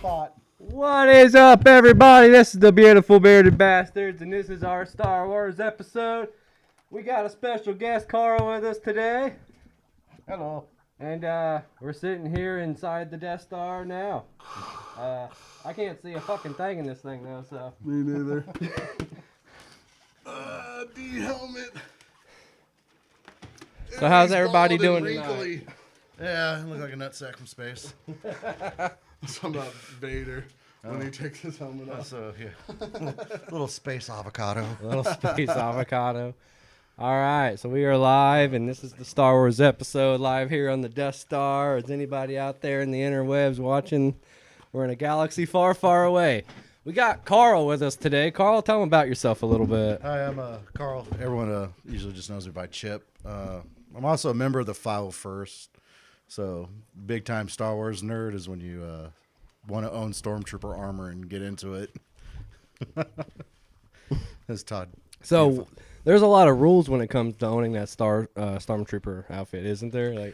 spot. What is up, everybody? This is the Beautiful Bearded Bastards, and this is our Star Wars episode. We got a special guest, Carl, with us today. Hello. And we're sitting here inside the Death Star now. I can't see a fucking thing in this thing, though, so. Me neither. D-helmet. So how's everybody doing tonight? Wrinkly. Yeah, I look like a nutsack from space. Something about Vader when he takes his helmet off. So, yeah. Little space avocado. Little space avocado. All right, so we are live, and this is the Star Wars episode live here on the Death Star. Is anybody out there in the interwebs watching? We're in a galaxy far, far away. We got Carl with us today. Carl, tell them about yourself a little bit. Hi, I'm Carl. Everyone usually just knows me by Chip. I'm also a member of the 501st. So, big time Star Wars nerd is when you want to own Stormtrooper armor and get into it. That's Todd. So, there's a lot of rules when it comes to owning that Stormtrooper outfit, isn't there?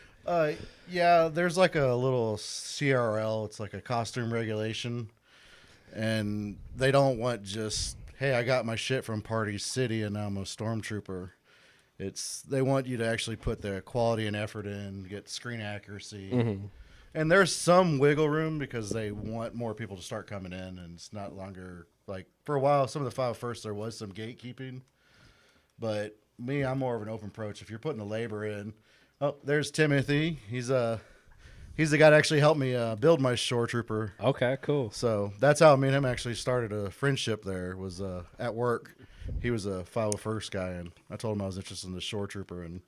Yeah, there's like a little CRL. It's like a costume regulation. And they don't want just, hey, I got my shit from Party City and now I'm a Stormtrooper. They want you to actually put the quality and effort in, get screen accuracy. Mm-hmm. And there's some wiggle room because they want more people to start coming in, and it's not longer, like, for a while, some of the 501st, there was some gatekeeping. But me, I'm more of an open approach. If you're putting the labor in, oh, there's Timothy. He's the guy that actually helped me build my Shore Trooper. Okay, cool. So that's how me and him actually started a friendship there, was at work. He was a 501st guy, and I told him I was interested in the Shore Trooper, and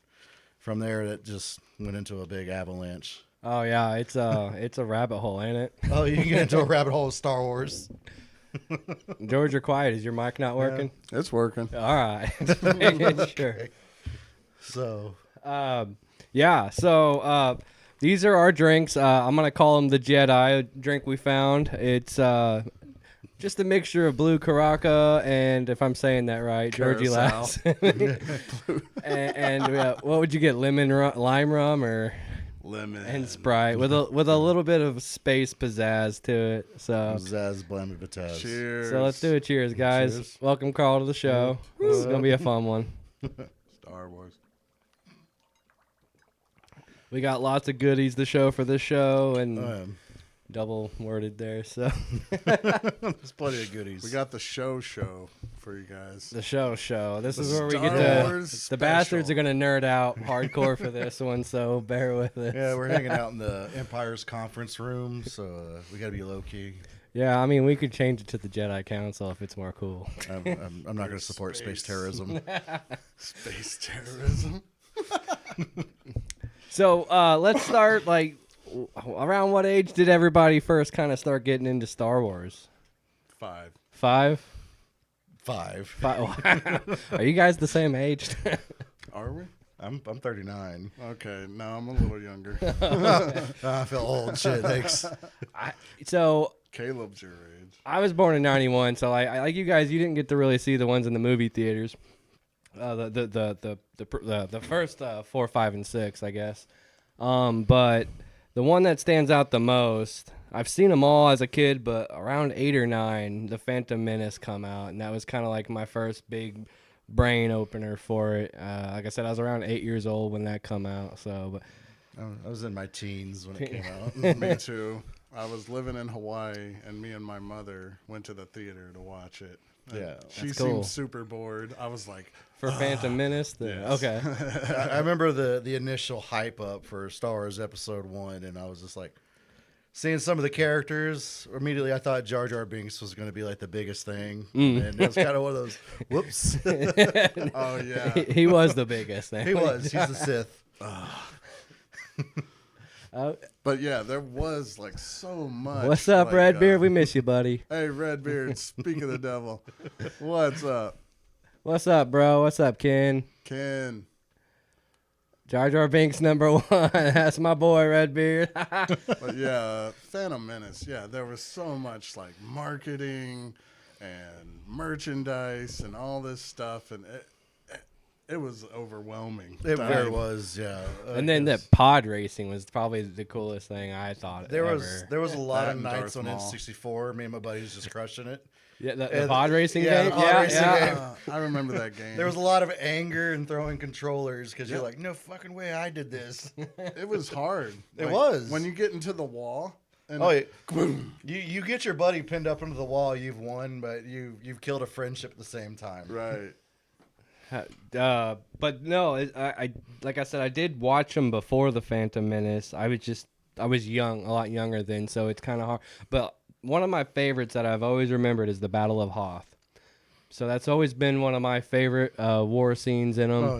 from there it just went into a big avalanche. Oh yeah, it's a rabbit hole, ain't it? Oh, you can get into a rabbit hole of Star Wars. George, you're quiet. Is your mic not working? Yeah, it's working. All right, making sure. So, yeah. So these are our drinks. I'm gonna call them the Jedi drink we found. It's just a mixture of blue Caraca and, if I'm saying that right, Georgie laughs. and what would you get? Lime rum, or lemon and Sprite with a little bit of space pizzazz to it. So Zaz blended Vitaz. Cheers. So let's do a cheers, guys. Cheers. Welcome, Carl, to the show. This is gonna be a fun one. Star Wars. We got lots of goodies to show for this show, and double worded there, so there's plenty of goodies. We got the show for you guys. the show. This is where we Star get Wars the special. bastards are gonna nerd out hardcore for this one, so bear with us. Yeah, we're hanging out in the Empire's conference room, so we got to be low key. Yeah, I mean, we could change it to the Jedi Council if it's more cool. I'm not going to support space terrorism. Space terrorism. So let's start. Like, around what age did everybody first kind of start getting into Star Wars? 5. 5? 5. Are you guys the same age? Are we? I'm 39. Okay, no, I'm a little younger. I feel old. Shit, thanks. So Caleb's your age. I was born in 91, so I like you guys. You didn't get to really see the ones in the movie theaters. The first 4, 5, and 6, I guess. But the one that stands out the most, I've seen them all as a kid, but around 8 or 9, The Phantom Menace come out, and that was kind of like my first big brain opener for it. Like I said, I was around 8 years old when that come out. So, but I was in my teens when it came out. Me too. I was living in Hawaii, and me and my mother went to the theater to watch it. And Yeah, she that's seemed cool. super bored. I was like, for Phantom Menace, yes. Okay. I remember the initial hype up for Star Wars Episode 1, and I was just like, seeing some of the characters, immediately I thought Jar Jar Binks was going to be like the biggest thing. And it was kind of one of those, whoops. oh, yeah. He was the biggest thing. He was. He's the Sith. But yeah, there was like so much. What's up, like, Redbeard? We miss you, buddy. Hey, Redbeard, speak of the devil. What's up? What's up, bro? What's up, Ken? Ken. Jar Jar Binks #1. That's my boy, Redbeard. But yeah, Phantom Menace. Yeah, there was so much like marketing and merchandise and all this stuff, and it was overwhelming. It time. very was, yeah. And then the pod racing was probably the coolest thing I thought there ever. was a lot That of and nights Darth on Maul. N64. Me and my buddies just crushing it. Yeah, the and- pod racing yeah, game. the pod Yeah, racing yeah. game. I remember that game. There was a lot of anger and throwing controllers because you're Yep. like, no fucking way I did this. It was hard. It was. when you get into the wall. And Oh, yeah. You get your buddy pinned up into the wall, you've won, but you've killed a friendship at the same time. right. But no, I like I said, I did watch them before the Phantom Menace. I was young, a lot younger then, so it's kind of hard. But one of my favorites that I've always remembered is the Battle of Hoth. So that's always been one of my favorite war scenes in them. Oh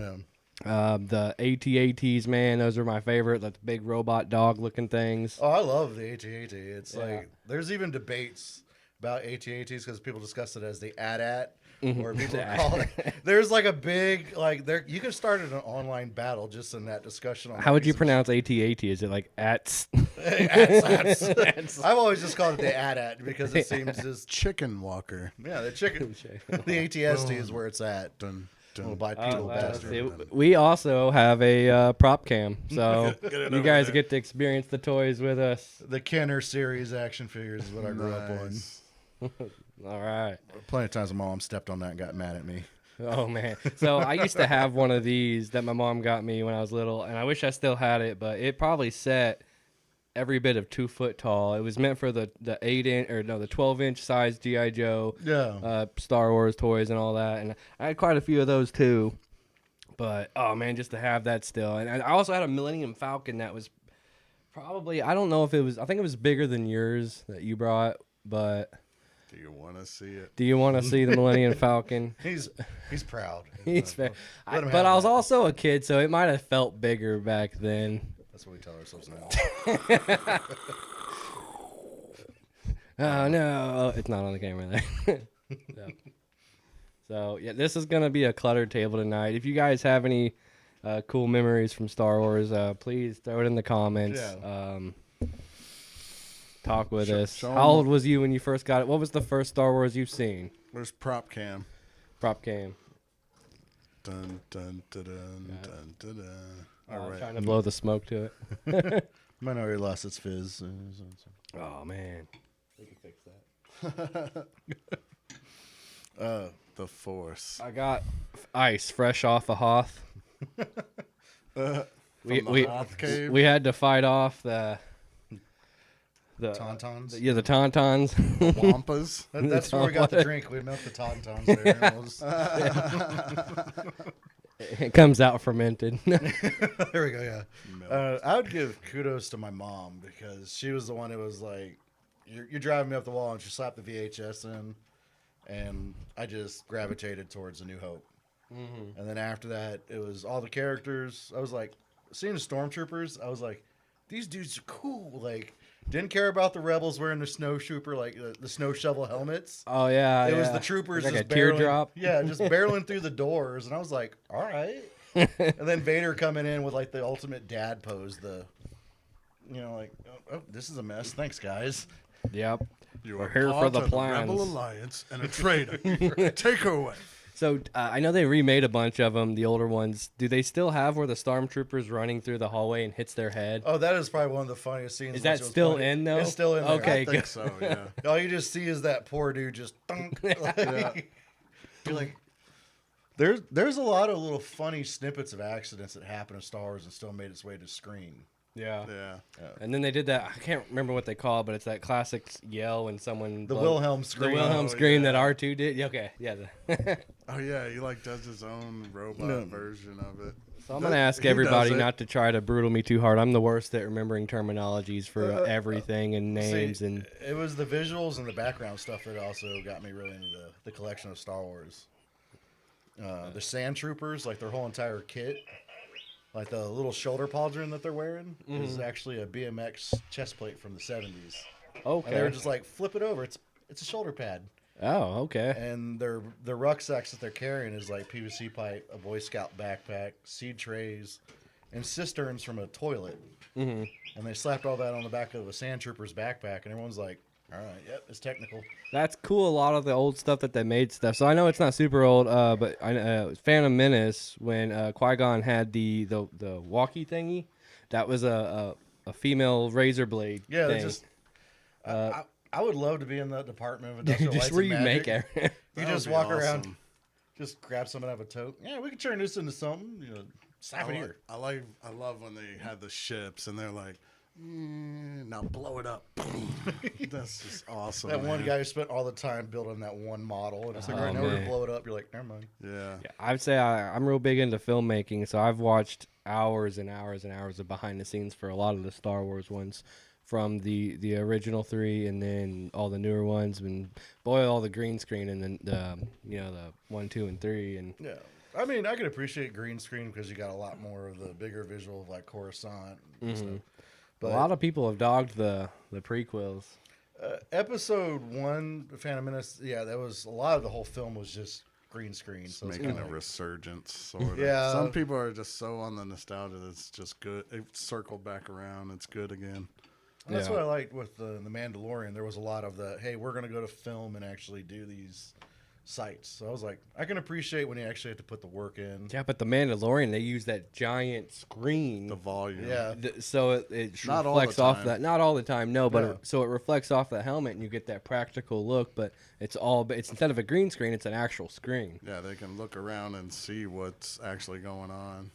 yeah. The AT-ATs, man, those are my favorite. Like the big robot dog looking things. Oh, I love the AT-AT. It's Yeah. like there's even debates about AT-ATs because people discuss it as the AT-AT, or people call it. There's like a big there. You could start an online battle just in that discussion. On How would you piece of pronounce AT-AT? Is it like ats? AT-ATs. I've always just called it the AT-AT because it seems just Chicken Walker. yeah. The chicken, the ATST is where it's at. Dun, dun. Little bipedal bastard. See, we also have a prop cam, so Get it you over guys there. get to experience the toys with us. The Kenner series action figures is what I grew up on. Nice. All right. Plenty of times my mom stepped on that and got mad at me. Oh man. So I used to have one of these that my mom got me when I was little, and I wish I still had it, but it probably set every bit of 2 foot tall. It was meant for the 12-inch size GI Joe, Yeah. Star Wars toys and all that, and I had quite a few of those too. But oh man, just to have that still, and I also had a Millennium Falcon that was probably, I don't know if it was, I think it was bigger than yours that you brought, but. Do you want to see it? Do you want to see the Millennium Falcon? He's proud. He's fair. Let him But have I was that. also a kid, so it might have felt bigger back then. That's what we tell ourselves now. Oh no, it's not on the camera there. No. So yeah, this is gonna be a cluttered table tonight. If you guys have any cool memories from Star Wars, please throw it in the comments. Yeah. Talk with us. show 'em How old was you when you first got it? What was the first Star Wars you've seen? Where's prop cam? Prop cam. Dun dun dun dun dun dun. dun. All right. Trying to blow the smoke to it. Minority lost its fizz. Oh man. We can fix that. The Force. I got ice fresh off a Hoth. From We the Hoth cave. we had to fight off the Tauntauns. the Tauntauns. Wampas. That's where we got the drink. We milked the Tauntauns there. And it was- It comes out fermented. there we go, yeah. I would give kudos to my mom because she was the one who was like, you're driving me up the wall, and she slapped the VHS in, and I just gravitated towards A New Hope. Mm-hmm. And then after that, it was all the characters. I was like, seeing the Stormtroopers, I was like, these dudes are cool. Like, didn't care about the rebels wearing the snowtrooper, like the snow shovel helmets. Oh yeah, It was yeah. the troopers Like just a teardrop. Yeah, just barreling through the doors, and I was like, all right. And then Vader coming in with like the ultimate dad pose, like, oh, this is a mess. Thanks, guys. Yep. You We're are here for part the of plans. Rebel Alliance and a traitor. Take her away. So I know they remade a bunch of them, the older ones. Do they still have where the stormtroopers running through the hallway and hits their head? Oh, that is probably one of the funniest scenes. Is that which was still funny. in, though? It's still in there. Okay. I think so, yeah. All you just see is that poor dude just thunk. You're like, there's a lot of little funny snippets of accidents that happen in Star Wars and still made its way to screen. Yeah. Yeah. And then they did that. I can't remember what they call it, but it's that classic yell when someone The Wilhelm the scream. Wilhelm Oh, scream yeah. that R2 did. Yeah, okay, yeah. Oh, yeah. He, does his own robot version of it. So I'm gonna ask He does everybody it. not to try to brutal me too hard. I'm the worst at remembering terminologies for everything and names See, and. it was the visuals and the background stuff that also got me really into the collection of Star Wars. The Sand Troopers, like their whole entire kit, like the little shoulder pauldron that they're wearing, is actually a BMX chest plate from the 70s. Okay. And they were just like, flip it over. It's a shoulder pad. Oh, okay. And their rucksacks that they're carrying is like PVC pipe, a Boy Scout backpack, seed trays, and cisterns from a toilet. Mm-hmm. And they slapped all that on the back of a Sand Trooper's backpack, and everyone's like, All right. Yep. It's technical. That's cool. A lot of the old stuff that they made stuff. So I know it's not super old, but Phantom Menace when Qui-Gon had the walkie thingy, that was a female razor blade. Yeah. They thing. just. I would love to be in the department of industrial Just lights where and you magic. make it. You That just would be walk around, awesome. just grab something out of a tote. Yeah, we could turn this into something. Slap it here. I love when they had the ships and they're like, now blow it up. That's just awesome. That one man. guy who spent all the time building that one model, and it's like, Oh, all right, now we're man. gonna blow it up. You're like, never mind. Yeah. Yeah, I'd say I'm real big into filmmaking, so I've watched hours and hours and hours of behind the scenes for a lot of the Star Wars ones, from the original 3 and then all the newer ones, and boy, all the green screen and then the 1, 2, and 3, and Yeah, I mean, I can appreciate green screen because you got a lot more of the bigger visual of like Coruscant and stuff. But a lot of people have dogged the prequels. Episode 1, Phantom Menace, yeah, that was a lot of the whole film was just green screen. So it's Making kinda a like, resurgence, sort of. Yeah. Some people are just so on the nostalgia that it's just good. It circled back around. It's good again. and that's Yeah. what I liked with the Mandalorian. There was a lot of the, hey, we're gonna go to film and actually do these sites. So I was like, I can appreciate when you actually have to put the work in. Yeah, but the Mandalorian, they use that giant screen. The volume. Yeah. So it Not all the reflects off time. that. Not all the time, no, but Yeah. so it reflects off the helmet, and you get that practical look. But it's instead of a green screen, it's an actual screen. Yeah, they can look around and see what's actually going on.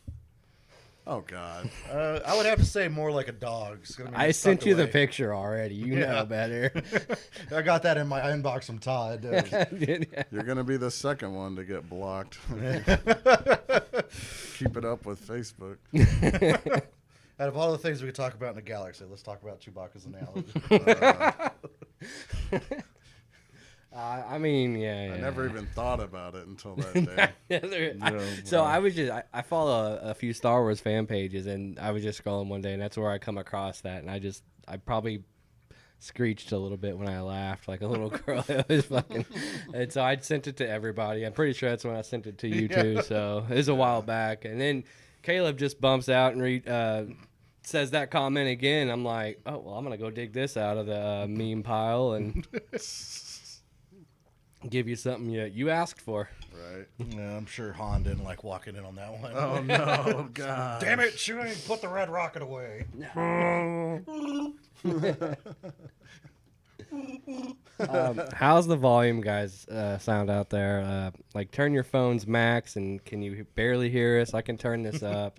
Oh, God. I would have to say more like a dog. It's gonna be I sent tucked you the away. picture already. You Yeah. know better. I got that in my inbox from Todd. You're going to be the second one to get blocked. Keep it up with Facebook. Out of all the things we could talk about in the galaxy, let's talk about Chewbacca's analogy. I mean, yeah. I never even thought about it until that day. So I was I follow a few Star Wars fan pages, and I was just scrolling one day, and that's where I come across that, and I probably screeched a little bit when I laughed like a little girl. It was fucking, and so I sent it to everybody. I'm pretty sure that's when I sent it to you too. So it was a while back, and then Caleb just bumps out and says that comment again. I'm like, oh well, I'm gonna go dig this out of the meme pile and give you something you asked for. Right. Yeah, I'm sure Han didn't like walking in on that one. Oh, no. God. Damn it, Chewie, put the red rocket away. How's the volume, guys, sound out there? Like, turn your phones max, and can you barely hear us? I can turn this up.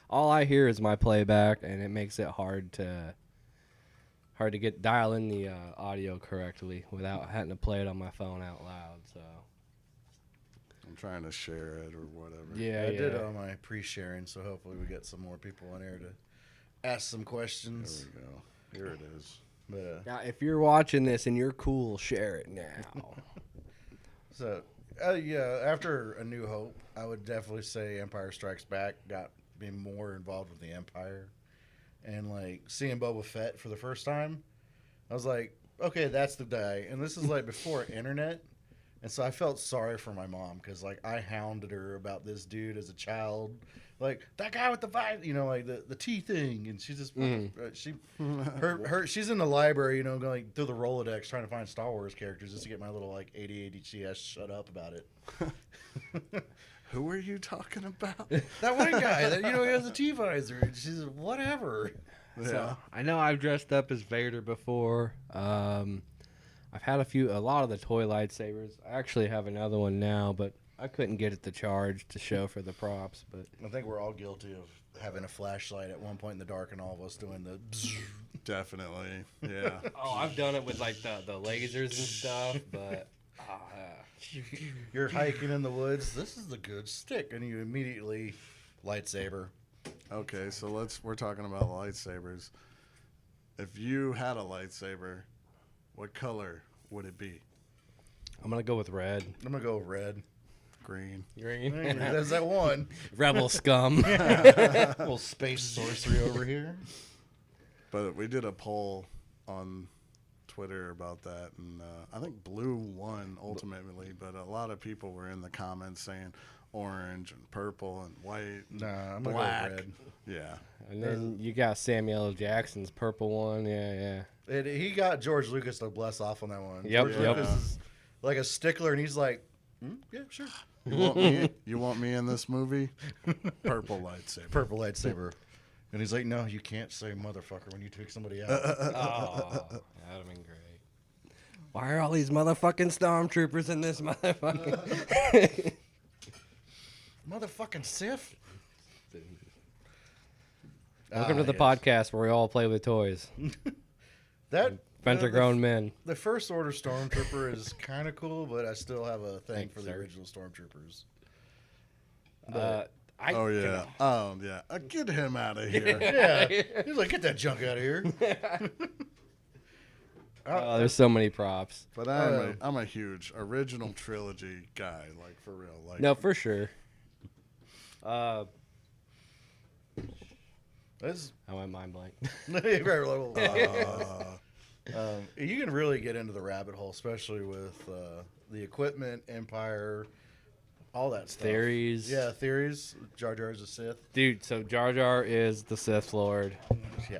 All I hear is my playback, and it makes it hard to dial in the audio correctly without having to play it on my phone out loud. So I'm trying to share it or whatever. yeah, I did my pre-sharing, so hopefully we get some more people in here to ask some There questions. we go. Here it is. But Now, if you're watching this and you're cool, share it now. so yeah, after A New Hope, I would definitely say Empire Strikes Back got me more involved with the Empire, and like seeing Boba Fett for the first time, I was like, okay, that's the guy, and this is like before internet. And so I felt sorry for my mom because, like, I hounded her about this dude as a child. Like, that guy with the vibe, like the T thing. And she's just, she's in the library, going through the Rolodex trying to find Star Wars characters just to get my little, like, ADHD shut up about it. Who are you talking about? That one guy that, he has a T visor. And she's like, whatever. Yeah. So I know I've dressed up as Vader before. I've had a lot of the toy lightsabers. I actually have another one now, but I couldn't get it to charge to show for the props. But I think we're all guilty of having a flashlight at one point in the dark and all of us doing the Definitely. Yeah. I've done it with like the lasers and stuff. But You're hiking in the woods. This is the good stick. And you immediately lightsaber. Okay, so we're talking about lightsabers. If you had a lightsaber, what color would it be? I'm gonna go with red, I'm going to go red. Green. green, There's that one. rebel scum. Little space sorcery over here. But we did a poll on Twitter about that, and I think blue won ultimately, but a lot of people were in the comments saying orange and purple and white, Nah, I'm black. gonna go red. Yeah. And then you got Samuel L. Jackson's purple one. Yeah. He got George Lucas to bless off on that one. Yep, George yep. Lucas is like a stickler, and he's like, yeah, sure. You want me in this movie? Purple lightsaber. Purple lightsaber. And he's like, no, you can't say motherfucker when you take somebody out. Oh, that'd have been great. Why are all these motherfucking stormtroopers in this motherfucking? Motherfucking Sith. Welcome to the yes. podcast where we all play with toys. That Bunch of grown men. The First Order Stormtrooper is kind of cool, but I still have a thing for the sir. original Stormtroopers. Oh yeah. Oh yeah. Get him out of here. Yeah. He's like, get that junk out of here. Oh, there's so many props. But I'm a huge original trilogy guy, like for real. Like No, for sure. This, I went mind blank. you can really get into the rabbit hole, especially with the equipment, Empire, all that stuff. Theories. Yeah, theories. Jar Jar's a Sith. Dude, so Jar Jar is the Sith Lord. Yeah.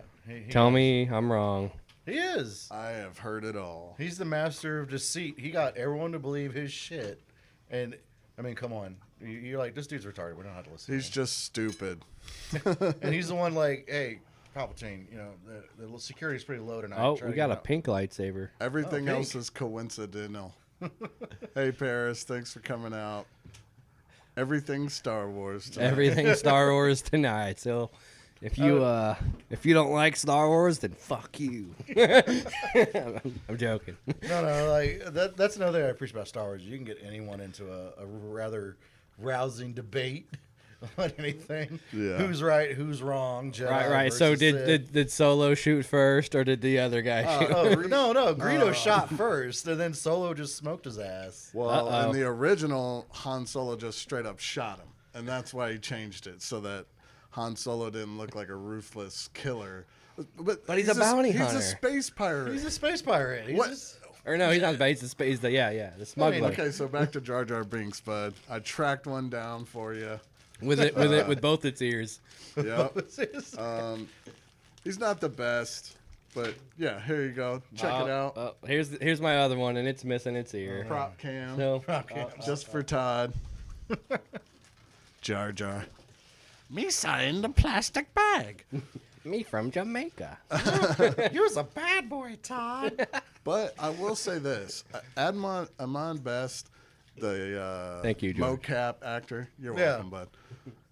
Tell me I'm wrong. He is. I have heard it all. He's the master of deceit. He got everyone to believe his shit. And, I mean, come on. You're like, this dude's retarded. We don't have to listen He's to him. just stupid. And he's the one like, hey, Palpatine, you know, the security's pretty low tonight. Oh, Try we to got get a out." pink lightsaber. Everything pink. else is coincidental. Hey Paris, thanks for coming out. Everything Star Wars tonight. Everything Star Wars tonight. So if you don't like Star Wars, then fuck you. I'm joking. No, like that's another thing I appreciate about Star Wars. You can get anyone into a rather rousing debate on anything. Yeah. Who's right? Who's wrong? Jedi Right. So versus Sith. did Solo shoot first, or did the other guy shoot? No, Greedo shot first, and then Solo just smoked his ass. Well, Uh-oh. in the original, Han Solo just straight up shot him, and that's why he changed it so that Han Solo didn't look like a ruthless killer. But he's a bounty He's hunter. a space pirate. He's a space pirate. He's What? just- Or no, he's not the he's the smuggler. Okay, so back to Jar Jar Binks, bud. I tracked one down for you. with both its ears. Yep. He's not the best, but yeah, here you go. Check it out. Oh, here's my other one, and it's missing its ear. Prop cam. No. Just for Todd. Jar Jar. Misa in the plastic bag. Me from Jamaica. You're a bad boy, Todd. But I will say this: Amon Best, the Thank you, George. mocap actor. You're Yeah. welcome,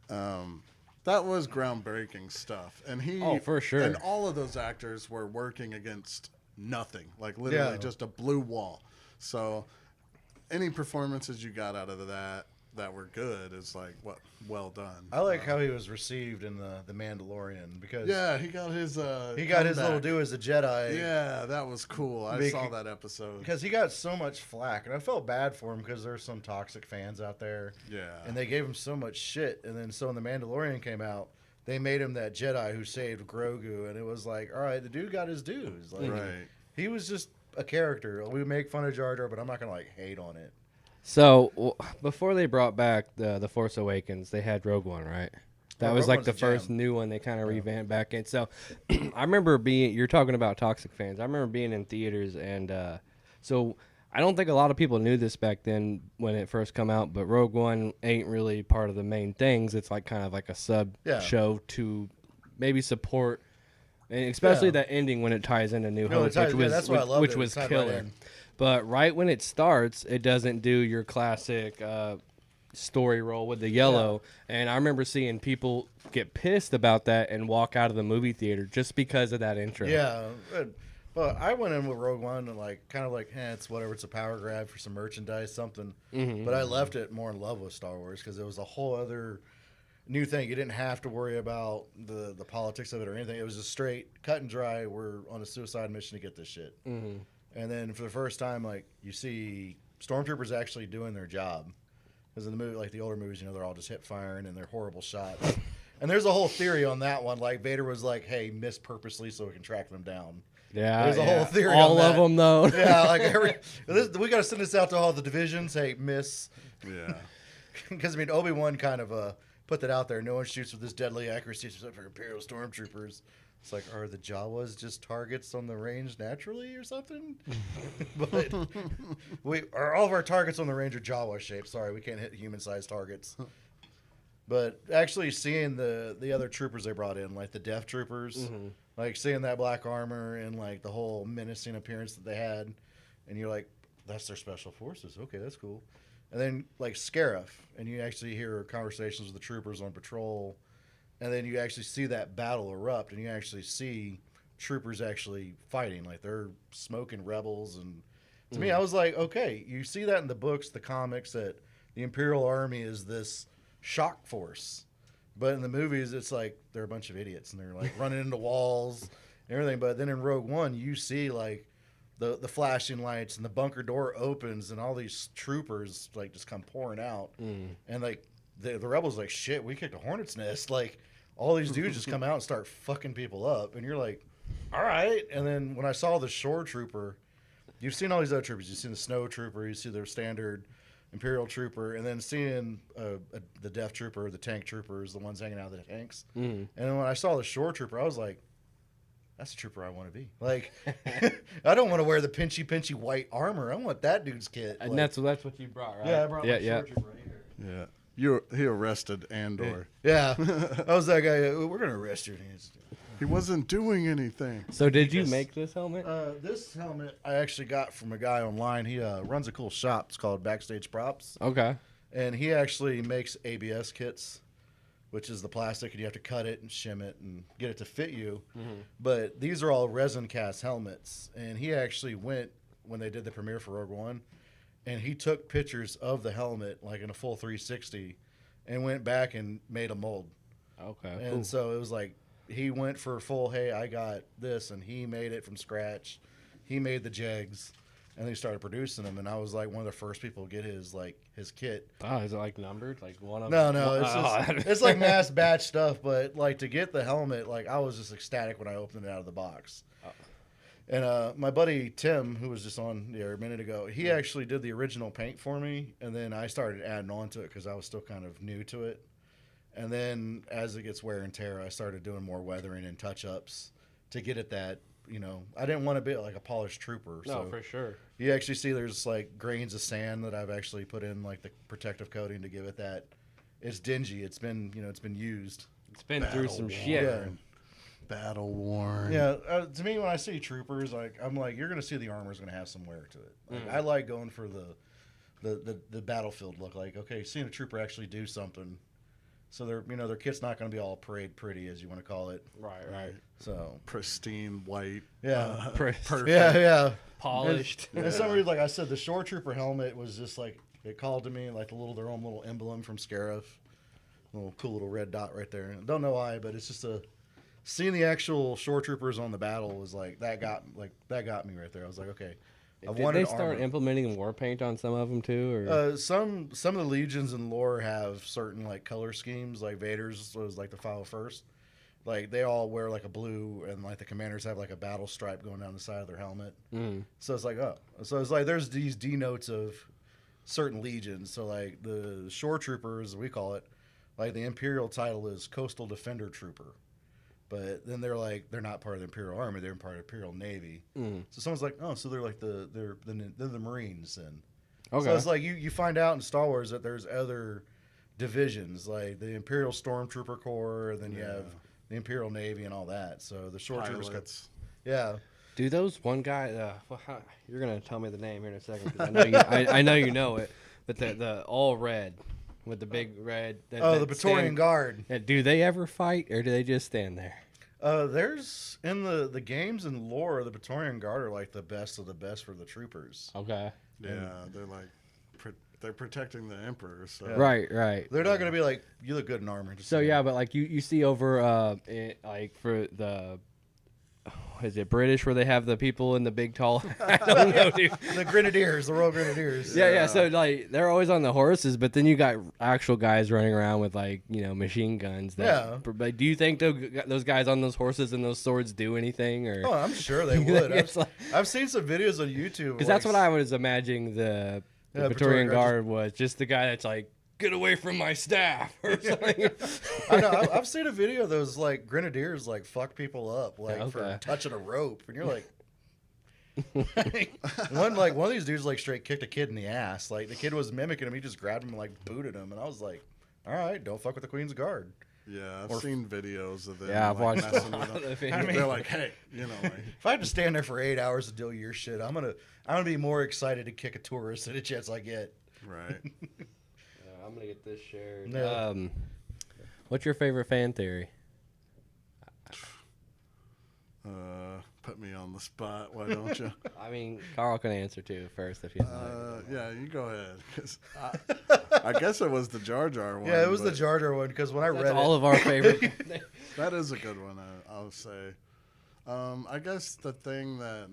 bud. That was groundbreaking stuff, and he Oh, for sure. And all of those actors were working against nothing, like literally Yeah. just a blue wall. So, any performances you got out of that were good is like well done. I like how he was received in the Mandalorian because Yeah, he got his his little comeback. due as a Jedi. Yeah, that was cool. I Bec- saw that episode. Because he got so much flack, and I felt bad for him because there's some toxic fans out there. Yeah. And they gave him so much shit, and then so when the Mandalorian came out, they made him that Jedi who saved Grogu, and it was like, all right, the dude got his dues. Like, Right. he was just a character. We make fun of Jar Jar, but I'm not gonna like hate on it. So before they brought back the Force Awakens, they had Rogue One, right? That Oh, was Rogue like One's the a first gem. new one they kind of revamped back in. So I remember you're talking about toxic fans. I remember being in theaters, and so I don't think a lot of people knew this back then when it first come out, but Rogue One ain't really part of the main things. It's like kind of like a sub show to maybe support, and especially that ending when it ties into New Hope, That's what I love. which was killer. But right when it starts, it doesn't do your classic story roll with the yellow. And I remember seeing people get pissed about that and walk out of the movie theater just because of that intro. Yeah. But I went in with Rogue One and like kind of like, it's whatever. It's a power grab for some merchandise, something. Mm-hmm. But I left it more in love with Star Wars because it was a whole other new thing. You didn't have to worry about the politics of it or anything. It was just straight, cut and dry. We're on a suicide mission to get this shit. Mm-hmm. And then for the first time, like you see stormtroopers actually doing their job. Because in the movie, like the older movies, they're all just hip firing and they're horrible shots. And there's a whole theory on that one. Like Vader was like, "Hey, miss purposely so we can track them down." Yeah, There's a whole theory. all on of that. them though. Yeah, like we got to send this out to all the divisions. Hey, miss. Yeah. because I mean Obi-Wan kind of put that out there. No one shoots with this deadly accuracy except for Imperial stormtroopers. It's like, are the Jawas just targets on the range naturally or something? But all of our targets on the range are Jawa shaped. Sorry, we can't hit human-sized targets. But actually seeing the other troopers they brought in, like the Death Troopers, like seeing that black armor and like the whole menacing appearance that they had, and you're like, that's their special forces. Okay, that's cool. And then like Scarif, and you actually hear conversations with the troopers on patrol, and then you actually see that battle erupt, and you actually see troopers actually fighting, like they're smoking rebels. And to me, I was like, okay, you see that in the books, the comics, that the Imperial Army is this shock force, but in the movies it's like they're a bunch of idiots and they're like running into walls and everything. But then in Rogue One you see like the flashing lights and the bunker door opens and all these troopers like just come pouring out, and like the rebels like, shit, we kicked a hornet's nest, like all these dudes just come out and start fucking people up, and you're like, all right. And then when I saw the shore trooper, you've seen all these other troopers, you've seen the snow trooper, you see their standard Imperial trooper, and then seeing the Death Trooper, the tank troopers, the ones hanging out of the tanks. And then when I saw the shore trooper, I was like, that's a trooper I want to be. Like, I don't want to wear the pinchy white armor. I want that dude's kit. And like, that's what you brought, right? Yeah, I brought my shore trooper right here. Yeah. He arrested Andor. Yeah. I was that guy, we're going to arrest you. He wasn't doing anything. So did you make this helmet? This helmet I actually got from a guy online. He runs a cool shop. It's called Backstage Props. Okay. And he actually makes ABS kits, which is the plastic, and you have to cut it and shim it and get it to fit you. But these are all resin cast helmets. And he actually went, when they did the premiere for Rogue One, and he took pictures of the helmet, like in a full 360, and went back and made a mold. Okay. And Cool. so it was like, he went for full, hey, I got this, and he made it from scratch. He made the jegs, and he started producing them. And I was like one of the first people to get his kit. Oh, is it like numbered? Like one of No, it's just, it's like mass batch stuff. But like to get the helmet, like I was just ecstatic when I opened it out of the box. And my buddy Tim, who was just on there a minute ago, he actually did the original paint for me, and then I started adding on to it because I was still kind of new to it. And then as it gets wear and tear, I started doing more weathering and touch-ups to get it that, I didn't want to be like a polished trooper. No, So for sure. you actually see there's like grains of sand that I've actually put in like the protective coating to give it that. It's dingy. It's been, it's been used. It's been through some shit. Yeah. Battle worn. Yeah. To me, when I see troopers, like I'm like, you're going to see the armor's going to have some wear to it. Like, I like going for the battlefield look. Like, okay, seeing a trooper actually do something. So their kit's not going to be all parade pretty, as you want to call it. Right. So Pristine white. yeah, Perfect. yeah. Polished. And some reason, like I said, the shore trooper helmet was just like, it called to me like their own little emblem from Scarif, little cool little red dot right there. And don't know why, but it's just seeing the actual shore troopers on the battle was like that got me right there. I was like, okay. Did they start implementing war paint on some of them too, or some of the legions in lore have certain like color schemes. Like Vader's was like the file first. Like they all wear like a blue, and like the commanders have like a battle stripe going down the side of their helmet. So it's like there's these denotes of certain legions. So like the shore troopers, we call it, like the imperial title is Coastal Defender Trooper. But then they're not part of the Imperial Army. They're part of the Imperial Navy. So someone's like, oh, so they're like they're the Marines then. okay? So it's like you find out in Star Wars that there's other divisions, like the Imperial Stormtrooper Corps, and then you have the Imperial Navy and all that. So the shore troopers, yeah. Do those one guy? You're gonna tell me the name here in a second. 'Cause I know you know it, but the all red with the big red. The Praetorian Guard. Do they ever fight, or do they just stand there? There's in the games and lore, the Praetorian Guard are like the best of the best for the troopers. Okay. Yeah, they're like they're protecting the Emperor. So Right. They're not gonna be like, you look good in armor. So yeah, but like you see over like for the. Is it British where they have the people in the big tall? I don't know, dude. The Grenadiers, the Royal Grenadiers. Yeah. So like they're always on the horses, but then you got actual guys running around with like machine guns. But do you think those guys on those horses and those swords do anything? Or Oh, I'm sure they would. I've seen some videos on YouTube. Because that's what I was imagining the Praetorian Guard was, just the guy that's like get away from my staff or something. I know. I've seen a video of those like grenadiers like fuck people up like for Okay. touching a rope, and you're like, one of these dudes like straight kicked a kid in the ass. Like the kid was mimicking him, he just grabbed him and like booted him, and I was like, all right, don't fuck with the Queen's Guard. Yeah, I've seen videos of them. Yeah, I've like, watched messing a with lot them. of videos. I mean- They're like, hey, you know, like, If I had to stand there for 8 hours to deal with your shit, I'm gonna be more excited to kick a tourist any chance I get. right. I'm gonna get this shared. Yeah. What's your favorite fan theory? Put me on the spot. Why don't you? I mean, Carl can answer too first if he's Yeah, you go ahead. 'Cause I guess it was the Jar Jar one. Yeah, it was the but Jar Jar one because when I That's read all it, of our favorite. That is a good one, I'll say. I guess the thing that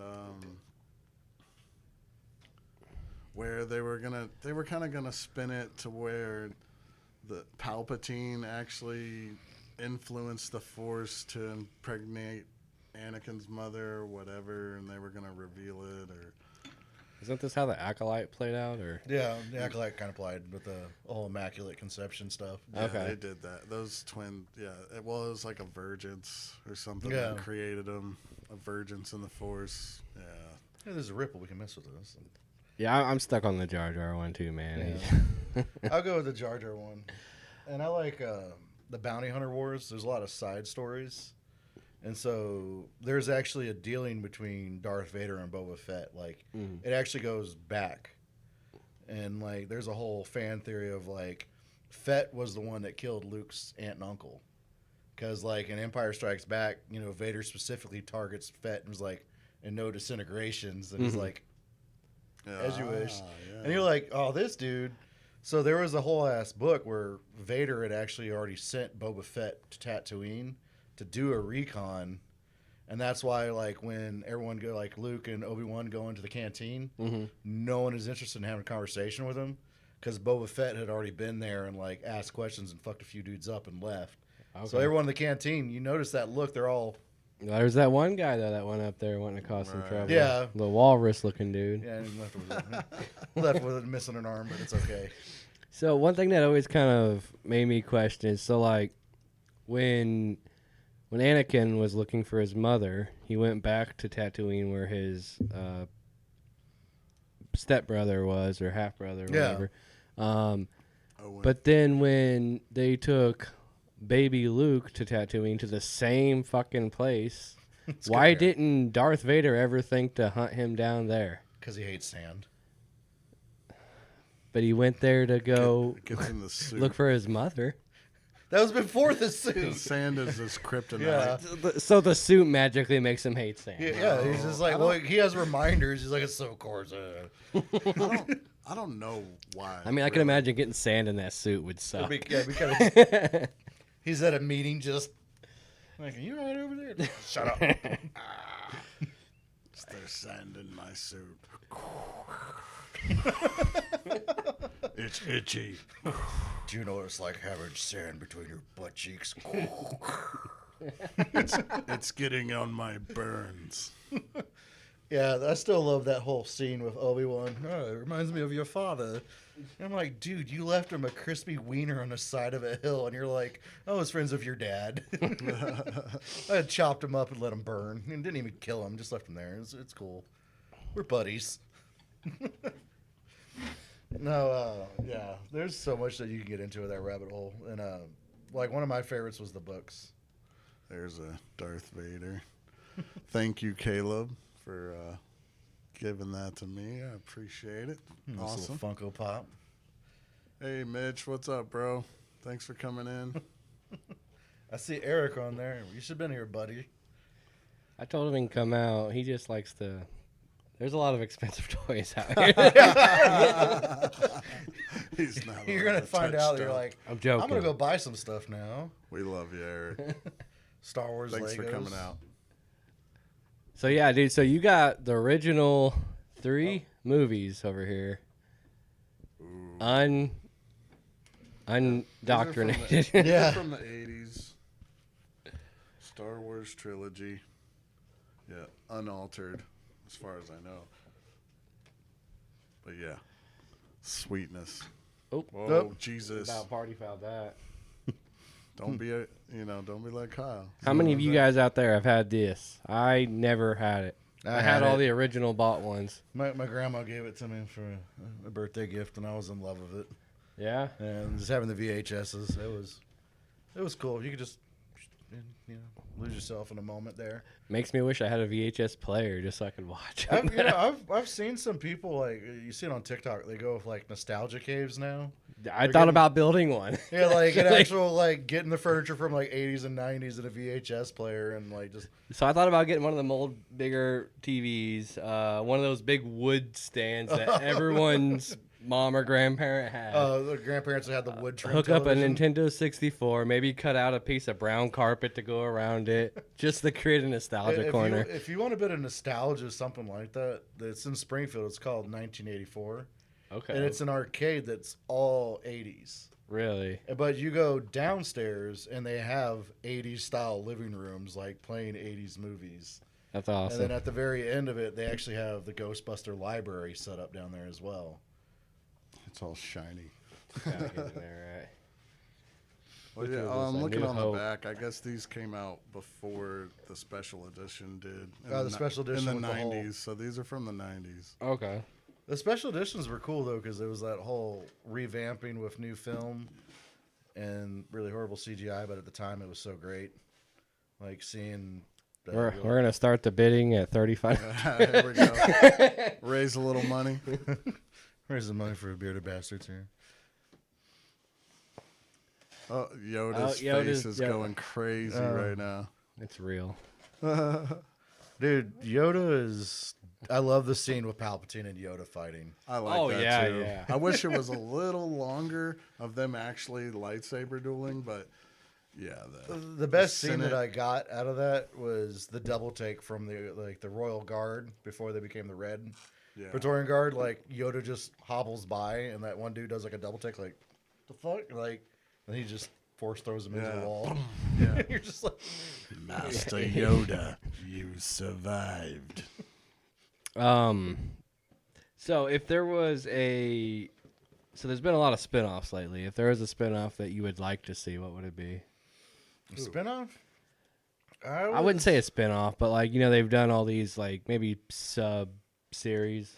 where they were kind of gonna spin it to where the Palpatine actually influenced the Force to impregnate Anakin's mother or whatever, and they were gonna reveal it, or Isn't this how the Acolyte played out? Or yeah, the Acolyte kind of played with the whole Immaculate Conception stuff. yeah, Okay. they did that. Those twin, yeah, it was like a Virgins or something Yeah. that created them, a Virgins in the Force. Yeah. Hey, there's a ripple. We can mess with this. yeah, I'm stuck on the Jar Jar one too, man. I'll go with the Jar Jar one, and I like the Bounty Hunter Wars. There's a lot of side stories, and so there's actually a dealing between Darth Vader and Boba Fett. Like it actually goes back, and like there's a whole fan theory of like Fett was the one that killed Luke's aunt and uncle, because like in Empire Strikes Back, you know, Vader specifically targets Fett and was like, "And no disintegrations," and he's like, "As you wish," Yeah. and you're like, "Oh, this dude." So there was a whole ass book where Vader had actually already sent Boba Fett to Tatooine to do a recon, and that's why like when everyone go like Luke and Obi-Wan go into the canteen, no one is interested in having a conversation with him because Boba Fett had already been there and like asked questions and fucked a few dudes up and left. So Okay. everyone in the canteen, you notice that look, they're all There's that one guy though that went up there wanting to cause some Right. trouble. Yeah. The walrus looking dude. yeah and left with it missing an arm, but it's okay. So one thing that always kind of made me question is, so like when Anakin was looking for his mother, he went back to Tatooine where his stepbrother was, or half brother, or Yeah. whatever. Owen. But then when they took baby Luke to Tatooine to the same fucking place, why didn't Darth Vader ever think to hunt him down there? Because he hates sand. But he went there to go Gets in the suit. look for his mother. That was before the suit. Sand is his kryptonite. Yeah. So the suit magically makes him hate sand. Yeah, he's just like, well, he has reminders. He's like, it's so coarse. I don't know why. I mean, I can really. imagine getting sand in that suit would suck. He's at a meeting just like, are you right over there? Shut up. There's sand in my suit. It's itchy. Do you know what it's like having sand between your butt cheeks? It's getting on my burns. Yeah, I still love that whole scene with Obi-Wan. Oh, it reminds me of your father. And I'm like, dude, you left him a crispy wiener on the side of a hill, and you're like, oh, his friends of your dad. I had chopped him up and let him burn, and didn't even kill him, just left him there. It's cool. We're buddies. No, yeah, there's so much that you can get into with that rabbit hole, and like one of my favorites was the books. There's a Darth Vader. Thank you, Caleb, for giving that to me. I appreciate it. Nice Awesome. little Funko Pop. Hey, Mitch, what's up, bro? Thanks for coming in. I see Eric on there. You should have been here, buddy. I told him he can come out. He just likes to. There's a lot of expensive toys out here. He's not. You're allowed gonna to find touch out. You're stuff. like, I'm joking. I'm gonna go buy some stuff now. We love you, Eric. Star Wars. Thanks Legos. for coming out. So yeah, dude. So you got the original 3 movies over here. Ooh. Undoctrinated. They're Yeah. from the 80s. Star Wars trilogy. Yeah, unaltered, as far as I know. But yeah, sweetness. Oh, Whoa, Nope. Jesus! about party foul that. Don't be don't be like Kyle. How many of you guys out there have had this? I never had it. I had all it. the original bought ones. My grandma gave it to me for a birthday gift, and I was in love with it. Yeah. And just having the VHSs, it was cool. You could just lose yourself in a moment there. Makes me wish I had a VHS player just so I could watch. I've seen some people, like, you see it on TikTok. They go with like nostalgia caves now. I thought about building one. Yeah, like an Actually. actual, like, getting the furniture from like 80s and 90s in a VHS player, and like just So I thought about getting one of the old, bigger TVs, one of those big wood stands that everyone's mom or grandparent had. the grandparents had the wood trim Hook up a television. Nintendo 64, maybe cut out a piece of brown carpet to go around it, just to create a nostalgia corner. If you want a bit of nostalgia, something like that, that's in Springfield. It's called 1984, Okay. and it's an arcade that's all 80s. Really? But you go downstairs, and they have 80s style living rooms, like playing 80s movies. That's And awesome. then at the very end of it, they actually have the Ghostbuster library set up down there as well. It's all shiny. Gotta get in there, right? Well, Which yeah, one was I'm A looking New on Hope? the back. I guess these came out before the special edition did. The special edition in the with the whole- 90s. So these are from the 90s. Okay. The special editions were cool, though, because there was that whole revamping with new film and really horrible CGI, but at the time it was so great. Like seeing... We're gonna start the bidding at 35. Here we go. Raise a little money. Where's the money for bearded bastards here? Oh, Yoda's Yoda's- face is yeah. going crazy right now. It's real. Dude, Yoda is... I love the scene with Palpatine and Yoda fighting. I like Oh, that yeah, too. yeah. I wish it was a little longer of them actually lightsaber dueling, but yeah, The best scene Senate- that I got out of that was the double take from the Royal Guard before they became the Red yeah. Praetorian Guard. Like Yoda just hobbles by, and that one dude does like a double take, like the fuck, like, and he just force throws him into Yeah. the wall. Yeah. You're just like, Master Yoda, you survived. So if there was so there's been a lot of spin-offs lately. If there was a spin-off that you would like to see, what would it be? spinoff. I wouldn't say a spin-off, but like, they've done all these like maybe sub-series.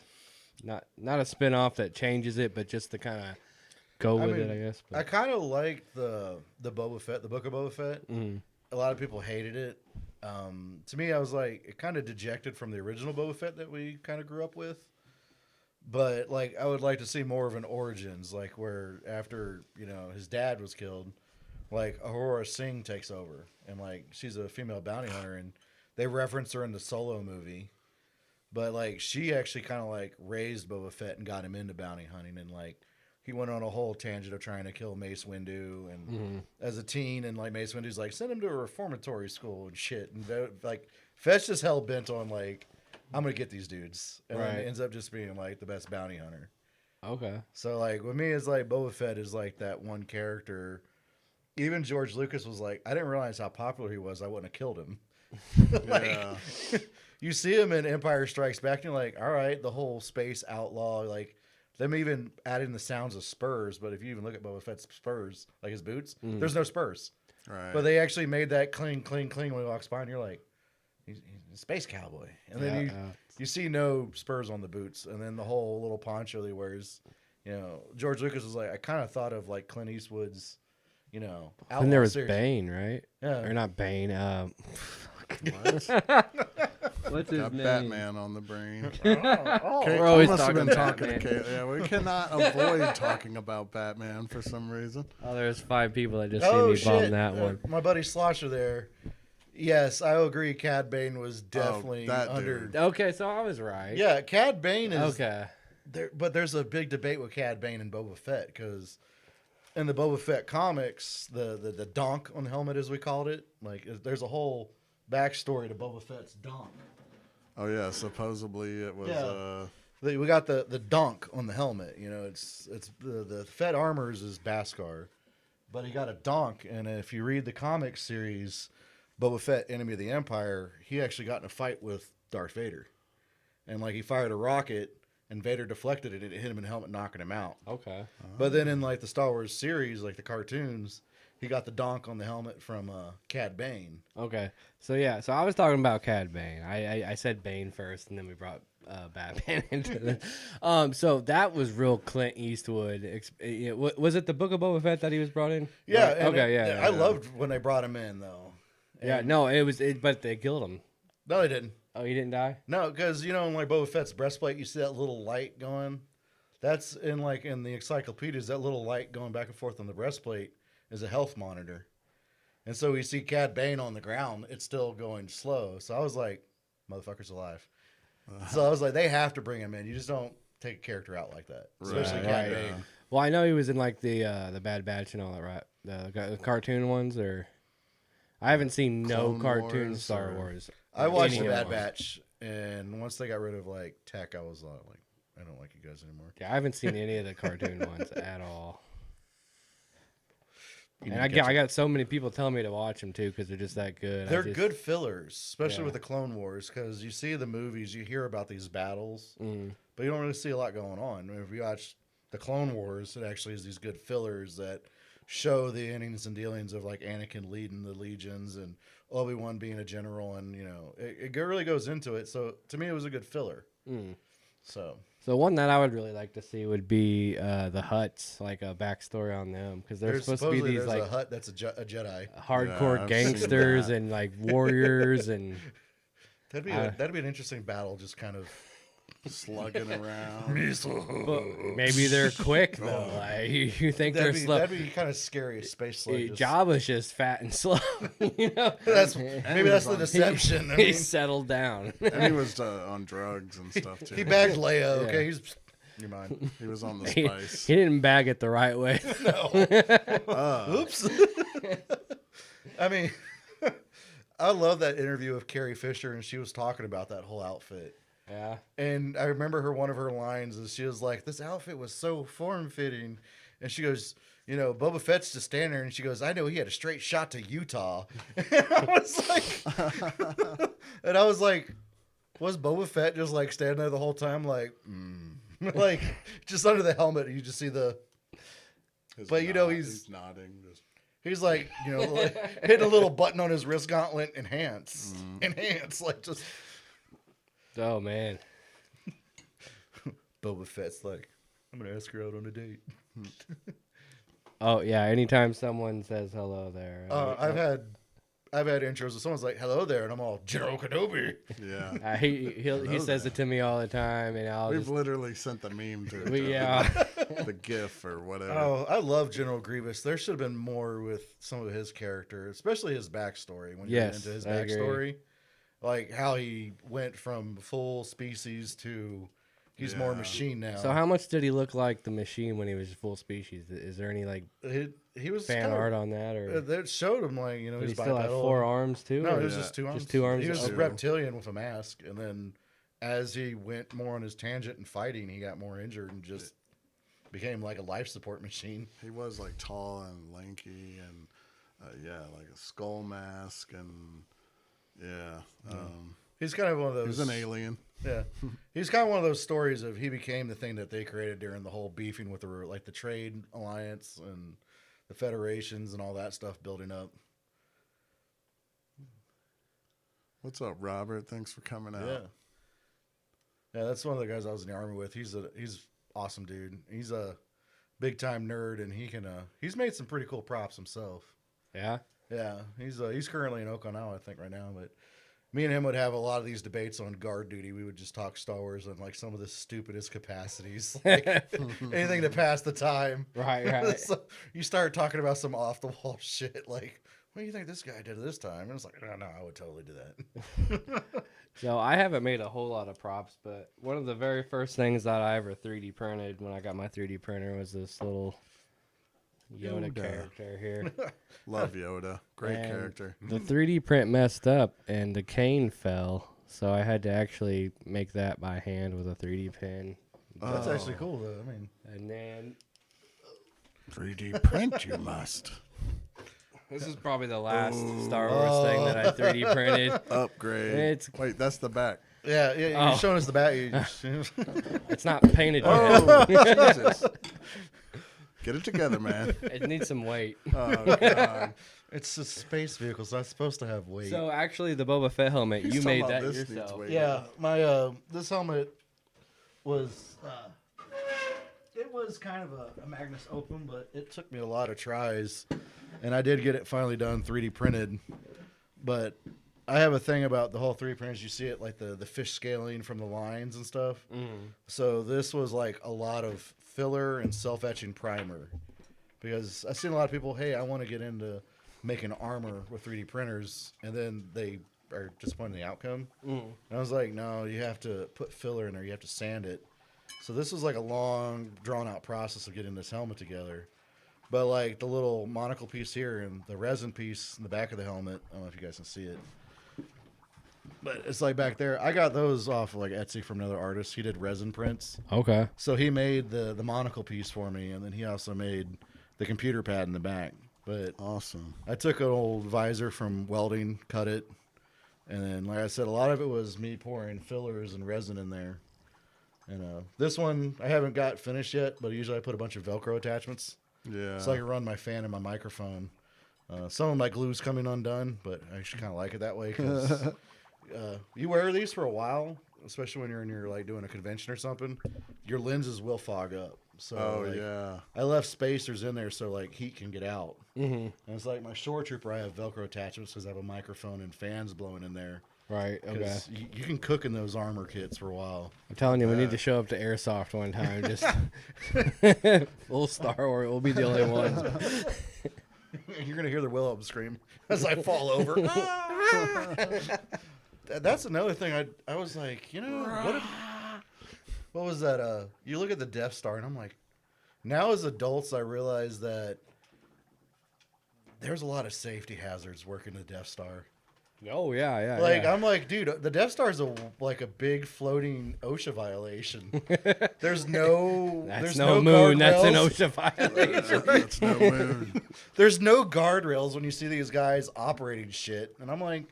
Not a spin-off that changes it, but just to kind of go with it, I guess. I kind of like the Boba Fett, the Book of Boba Fett. Mm-hmm. A lot of people hated it. To me, I was like, it kind of dejected from the original Boba Fett that we kind of grew up with. But like, I would like to see more of an origins, like where after his dad was killed, like Aurora Singh takes over, and like she's a female bounty hunter, and they reference her in the Solo movie. But like, she actually kind of like raised Boba Fett and got him into bounty hunting, and like he went on a whole tangent of trying to kill Mace Windu, and as a teen, and like Mace Windu's like, send him to a reformatory school and shit, and like Fett's just hell bent on like, I'm gonna get these dudes, and then Right. it ends up just being like the best bounty hunter. Okay. So like with me, it's like Boba Fett is like that one character. Even George Lucas was like, I didn't realize how popular he was. I wouldn't have killed him. Like, Yeah. you see him in Empire Strikes Back, and you're like, all right, the whole space outlaw, like them even adding the sounds of spurs. But if you even look at Boba Fett's spurs, like his boots, there's no spurs. Right. But they actually made that cling, cling, cling when he walks by, and you're like, he's a space cowboy. And then you see no spurs on the boots, and then the whole little poncho that he wears. George Lucas was like, I kind of thought of like Clint Eastwood's, Then outlaw there was series. Bane, right? Yeah. Or not Bane. What? What's his Got name? Batman on the brain. Oh, Kate We're always must have talking been about talking to Batman. Kate. Yeah, we cannot avoid talking about Batman for some reason. Oh, there's 5 people that just Oh, see me bomb shit. that one. My buddy Slosher there. Yes, I agree. Cad Bane was definitely that under. dude. Okay, so I was right. Yeah, Cad Bane is Okay. there, but there's a big debate with Cad Bane and Boba Fett because in the Boba Fett comics, the donk on the helmet, as we called it, like there's a whole backstory to Boba Fett's donk. Oh yeah, supposedly it was. Yeah. We got the donk on the helmet. It's the Fett armors is Beskar, but he got a donk. And if you read the comic series, Boba Fett, Enemy of the Empire, he actually got in a fight with Darth Vader, and like he fired a rocket, and Vader deflected it, and it hit him in the helmet, knocking him out. Okay. But then in like the Star Wars series, like the cartoons, he got the donk on the helmet from Cad Bane. Okay. So yeah. So I was talking about Cad Bane. I said Bane first, and then we brought Batman into it. So that was real Clint Eastwood. Was it the Book of Boba Fett that he was brought in? Yeah. Right? Okay. Yeah. I loved when they brought him in though. Yeah. No, it was. But they killed him. No, they didn't. Oh, he didn't die? No, because you know, in like Boba Fett's breastplate, you see that little light going. That's in the encyclopedias. That little light going back and forth on the breastplate is a health monitor, and so we see Cad Bane on the ground. It's still going slow. So I was like, "Motherfucker's alive." So I was like, "They have to bring him in. You just don't take a character out like that, especially Cad Bane." Well, I know he was in like the Bad Batch and all that, right? The cartoon ones, or I haven't seen no Clone cartoon Wars, Star or- Wars. I watched Any the of Bad them. Batch, and once they got rid of like Tech, I was like, I don't like you guys anymore. Yeah, I haven't seen any of the cartoon ones at all. You And need I to got, catch I up. got so many people telling me to watch them too because they're just that good. They're good fillers, especially Yeah. with the Clone Wars, because you see the movies, you hear about these battles, Mm. but you don't really see a lot going on. I mean, if you watch the Clone Wars, it actually is these good fillers that show the innings and dealings of like Anakin leading the legions and Obi-Wan being a general, and you know, it really goes into it. So to me, it was a good filler. Mm. So So one that I would really like to see would be the Hutts, like a backstory on them, because they're there's supposed to be supposedly these there's like a hut that's a Jedi. hardcore Yeah, I've seen gangsters that. and like warriors and That'd be an interesting battle, just kind of. slugging around. but maybe they're quick though. Like you think they're slow. That'd be kind of scary. A space slug. Jabba's just fat and slow. You know, Maybe that's the deception. I he mean, settled down. And he was on drugs and stuff too. he bagged Leia. Okay, Yeah. he's you're mine. He was on the he, spice. he didn't bag it the right way. Oops. I mean, I love that interview of Carrie Fisher, and she was talking about that whole outfit. Yeah. And I remember one of her lines is she was like, "This outfit was so form fitting," and she goes, "You know, Boba Fett's just standing there," and she goes, "I know he had a straight shot to Utah," and I was like, was Boba Fett just like standing there the whole time, like, like just under the helmet, you just see the. But, you know, he's nodding. Just, He's like, you know, like, hitting a little button on his wrist gauntlet, enhance, like just. Oh man. Boba Fett's like, I'm gonna ask her out on a date. Oh yeah. Anytime someone says hello there, I've had intros where someone's like, "Hello there," and I'm all General Kenobi. yeah. he says it to me all the time, and I'll We've just literally sent the meme to the GIF or whatever. Oh, I love General Grievous. There should have been more with some of his character, especially his backstory. When you get Yes, into his I agree. backstory, like how he went from full species to he's more Yeah. machine now. So how much did he look like the machine when he was full species? Is there any like he was fan kinda- art on that, or That showed him like, you know, did he he's still have bipedal. 4 arms too? No, or- it was Yeah. just 2 arms. Just 2 arms? He was Oh. reptilian with a mask, and then as he went more on his tangent and fighting, he got more injured and just became like a life support machine. He was like tall and lanky and yeah, like a skull mask and yeah. He's kind of one of He those. was an alien. Yeah, he's kind of one of those stories of he became the thing that they created during the whole beefing with the trade alliance and the federations and all that stuff building up. What's up, Robert? Thanks for coming out. Yeah, that's one of the guys I was in the army with. He's awesome dude. He's a big time nerd, and he's made some pretty cool props himself. Yeah. Yeah, he's currently in Okinawa, I think, right now. But me and him would have a lot of these debates on guard duty. We would just talk Star Wars and like some of the stupidest capacities, like anything to pass the time. Right. So you start talking about some off the wall shit, like, what do you think this guy did this time? And it's like, no, I would totally do that. So I haven't made a whole lot of props, but one of the very first things that I ever 3D printed when I got my 3D printer was this little Yoda. character here. Love Yoda. Great And character. The 3D print messed up and the cane fell, so I had to actually make that by hand with a 3D pen. That's actually cool, though. I mean, And then 3D print, you must. this is probably the last Star Wars thing that I 3D printed. Upgrade. It's- Wait, that's the back. Yeah, Oh. you're showing us the back. You just, It's not painted yet. Oh, Jesus. Get it together, man. It needs some weight. Oh, God. it's a space vehicle, so it's supposed to have weight. So actually, the Boba Fett helmet, He's you talking made about that this needs yourself. weight. yeah, my this helmet was it was kind of a Magnus Opum, but it took me a lot of tries, and I did get it finally done 3D printed. But I have a thing about the whole 3D printers. You see it like the fish scaling from the lines and stuff. So this was like a lot of filler and self-etching primer, because I've seen a lot of people, hey, I want to get into making armor with 3D printers, and then they are disappointed in the outcome. And I was like, no, you have to put filler in there. You have to sand it. So this was like a long, drawn-out process of getting this helmet together. But like the little monocle piece here and the resin piece in the back of the helmet, I don't know if you guys can see it, but it's like back there. I got those off of like Etsy from another artist. He did resin prints. Okay. So he made the monocle piece for me, and then he also made the computer pad in the back. But Awesome. I took an old visor from welding, cut it, and then, like I said, a lot of it was me pouring fillers and resin in there. And this one I haven't got finished yet, but usually I put a bunch of Velcro attachments Yeah. so I can run my fan and my microphone. Some of my glue's coming undone, but I actually kind of like it that way, because you wear these for a while, especially when you're in your like doing a convention or something. Your lenses will fog up. So Oh, like, yeah. I left spacers in there so like heat can get out. And it's like my Shore Trooper, I have Velcro attachments because I have a microphone and fans blowing in there. Right. Okay. 'Cause you can cook in those armor kits for a while. I'm telling you, we need to show up to Airsoft one time. Just full Star Wars. We'll be the only ones. You're gonna hear the Wilhelm scream as I fall over. That's another thing. I was like, what was that? You look at the Death Star, and I'm like, now as adults, I realize that there's a lot of safety hazards working the Death Star. Oh yeah. Like yeah. I'm like, dude, the Death Star is a big floating OSHA violation. There's no, That's there's no moon. That's an guardrails. OSHA violation. That's no moon. There's no guardrails when you see these guys operating shit, and I'm like,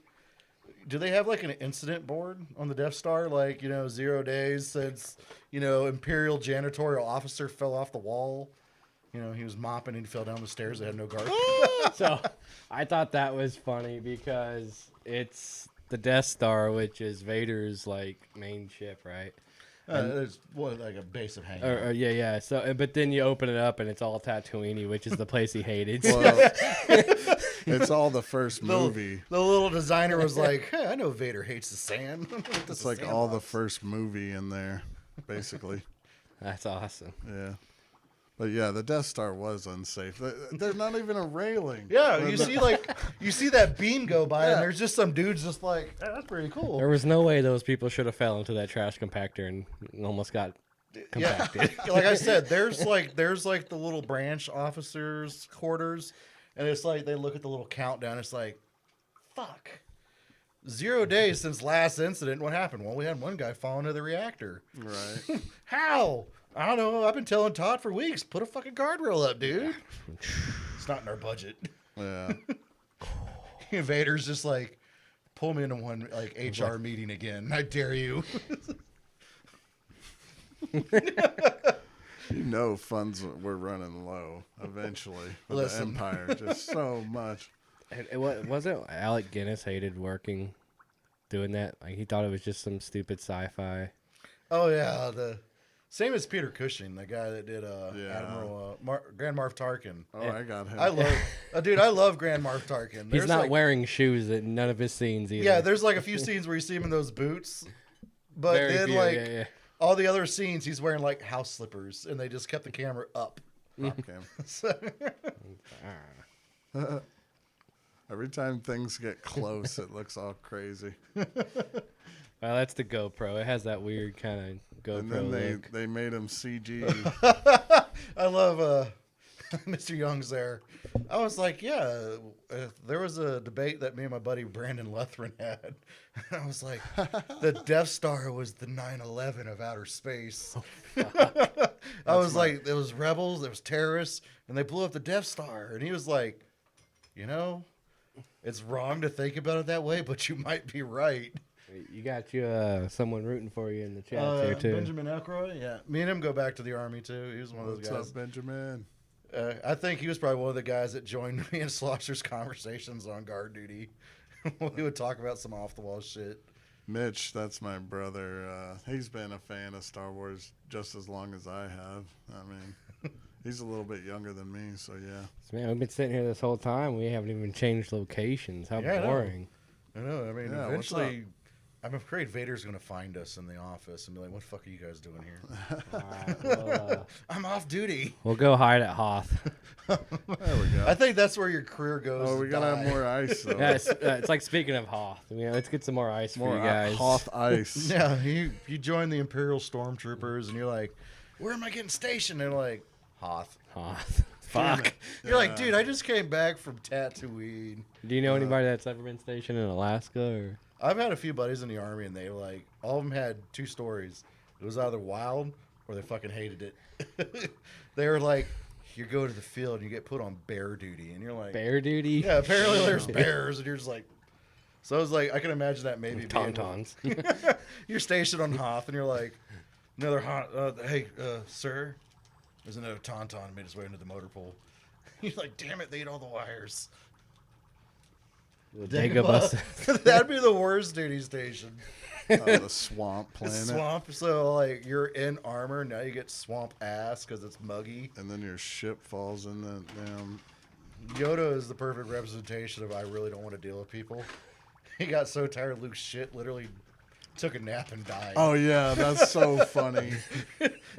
do they have like an incident board on the Death Star? Like, 0 days since Imperial janitorial officer fell off the wall. He was mopping and he fell down the stairs. They had no guard. So I thought that was funny because it's the Death Star, which is Vader's like main ship, right? There's like a base of hanging. Or, yeah. So, but then you open it up and it's all Tatooine, which is the place he hated. Well, it's all the first movie. The little designer was like, hey, I know Vader hates the sand. It's like all the first movie in there, basically. That's awesome. Yeah. But yeah, the Death Star was unsafe. There's not even a railing. Yeah, you see that beam go by, and there's just some dudes just like, that's pretty cool. There was no way those people should have fell into that trash compactor and almost got compacted. Like I said, there's like the little branch officers' quarters, and it's like they look at the little countdown. It's like, fuck, 0 days since last incident. What happened? Well, we had one guy fall into the reactor. Right. How? I don't know. I've been telling Todd for weeks. Put a fucking guardrail up, dude. It's not in our budget. Yeah. Vader's just like, pull me into one like HR meeting again. I dare you. Funds were running low eventually with Listen. the Empire. Just so much. Wasn't Alec Guinness hated working doing that? Like he thought it was just some stupid sci-fi. Oh yeah, the same as Peter Cushing, the guy that did Admiral Grand Moff Tarkin. Oh, I got him. I love Grand Moff Tarkin. He's not like, wearing shoes in none of his scenes either. Yeah, there's like a few scenes where you see him in those boots, but Very then few, like yeah. all the other scenes, he's wearing like house slippers, and they just kept the camera up. Okay. So, Every time things get close, it looks all crazy. Well, that's the GoPro. It has that weird kind of GoPro And then look. they made him CG. I love Mr. Young's there. I was like, there was a debate that me and my buddy Brandon Lutheran had. I was like, the Death Star was the 9/11 of outer space. I was like, there was rebels, there was terrorists, and they blew up the Death Star. And he was like, it's wrong to think about it that way, but you might be right. You got someone rooting for you in the chat here too. Benjamin Aykroyd, yeah. Me and him go back to the Army, too. He was one of those What's guys. up, Benjamin? I think he was probably one of the guys that joined me and Slosher's conversations on guard duty. We would talk about some off-the-wall shit. Mitch, that's my brother. He's been a fan of Star Wars just as long as I have. I mean, he's a little bit younger than me, so yeah. Man, we've been sitting here this whole time. We haven't even changed locations. How Yeah, I know. boring. I know. I mean, Yeah, what's eventually, I'm afraid Vader's going to find us in the office and be like, what the fuck are you guys doing here? All right, well, I'm off duty. we'll go hide at Hoth. There we go. I think that's where your career goes. Oh, we to gotta die. have more ice, though. Yeah, it's like speaking of Hoth. Let's get some more ice More for you guys. Hoth ice. Yeah, you join the Imperial Stormtroopers and you're like, where am I getting stationed? They're like, Hoth. Hoth. Fuck. You're like, dude, I just came back from Tatooine. Do you know anybody that's ever been stationed in Alaska? Or I've had a few buddies in the Army, and they like all of them had two stories. It was either wild or they fucking hated it. They were like, you go to the field and you get put on bear duty, and you're like, bear duty? yeah, apparently there's bears, and you're just like, so I was like, I can imagine that maybe being Tauntauns. you're stationed on Hoth, and you're like, another hey, sir, there's another tauntaun made his way into the motor pool. You're like, damn it, they ate all the wires. Dagobah. That'd be the worst duty station. The swamp planet. Swamp. So like you're in armor now, you get swamp ass because it's muggy. And then your ship falls in the damn. Yoda is the perfect representation of I really don't want to deal with people. He got so tired of Luke's shit, literally took a nap and died. Oh yeah, that's so funny.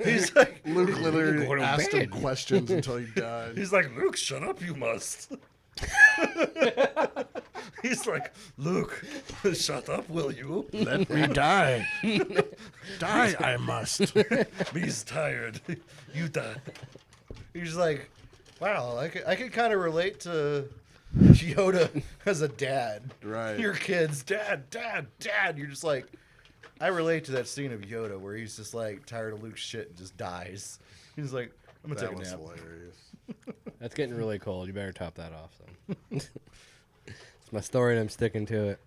He's like, Luke Go to literally asked him bed. questions until he died. he's like, Luke, shut up, you must. He's like, Luke, shut up, will you? Let me die. Die, I must. He's tired. You die. He's like, wow, I could kind of relate to Yoda as a dad. Right. Your kids, dad. You're just like, I relate to that scene of Yoda where he's just like tired of Luke's shit and just dies. He's like, I'm gonna That take a was nap. hilarious. That's getting really cold. You better top that off, son. It's my story, and I'm sticking to it.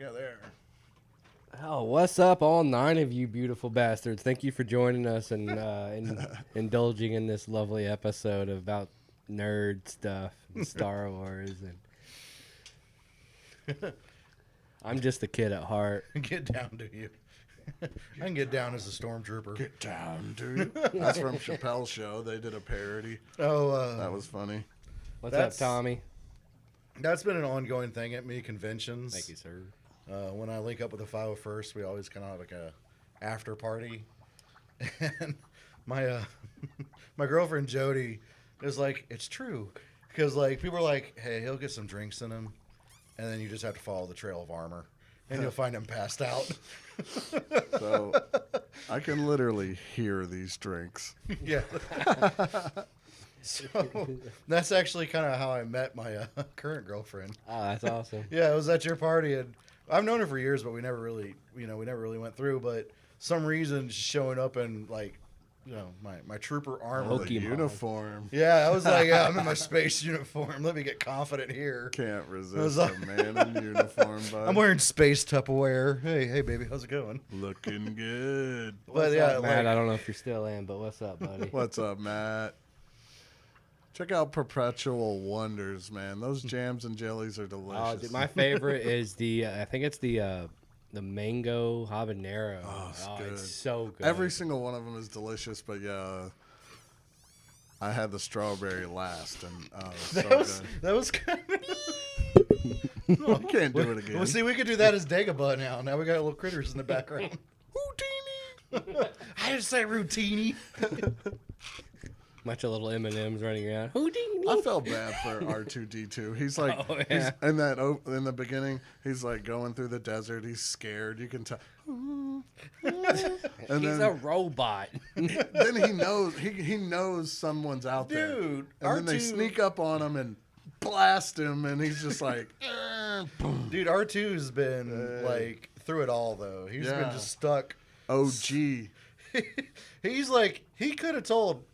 Yeah, there. Oh, what's up, all 9 of you beautiful bastards? Thank you for joining us and indulging in this lovely episode about nerd stuff and Star Wars. And I'm just a kid at heart. Get down, do you? I can get down as a stormtrooper. Get down, dude. That's from Chappelle's show. They did a parody. Oh, That was funny. What's That's- up, Tommy? that's been an ongoing thing at me conventions. Thank you, sir. When I link up with the 501st, we always kind of have like a after party. And my my girlfriend Jody is like, it's true, because like people are like, hey, he'll get some drinks in him, and then you just have to follow the trail of armor, and you'll find him passed out. So I can literally hear these drinks. Yeah. So that's actually kind of how I met my current girlfriend. Oh, that's awesome. Yeah, it was at your party, and I've known her for years, but we never really went through. But some reason showing up in like, my trooper armor. The Pokemon. uniform. Yeah, I was like, yeah, I'm in my space uniform. Let me get confident here. Can't was resist like- a man in uniform, bud. I'm wearing space Tupperware. Hey, baby, how's it going? Looking good. But yeah, Matt, like, I don't know if you're still in, but what's up, buddy? What's up, Matt? Check out Perpetual Wonders, man. Those jams and jellies are Oh, delicious. dude, my favorite is I think it's the mango habanero. Oh, it's good. It's so good. Every single one of them is delicious, but yeah, I had the strawberry last, and that was kind of. I can't do it again. Well, see, we could do that as Dagobah now. Now we got little critters in the background. Houdini. I didn't say routini. Bunch of little M&Ms running around. Houdini. I felt bad for R2D2. He's like, Oh, he's, yeah. in the beginning, he's like going through the desert. He's scared. You can tell. And He's then, a robot. then he knows he knows someone's out there. Dude, And then they R2 sneak up on him and blast him, and he's just like, boom. Dude, R2's been like through it all though. He's Yeah. been just stuck. OG. He's like he could have told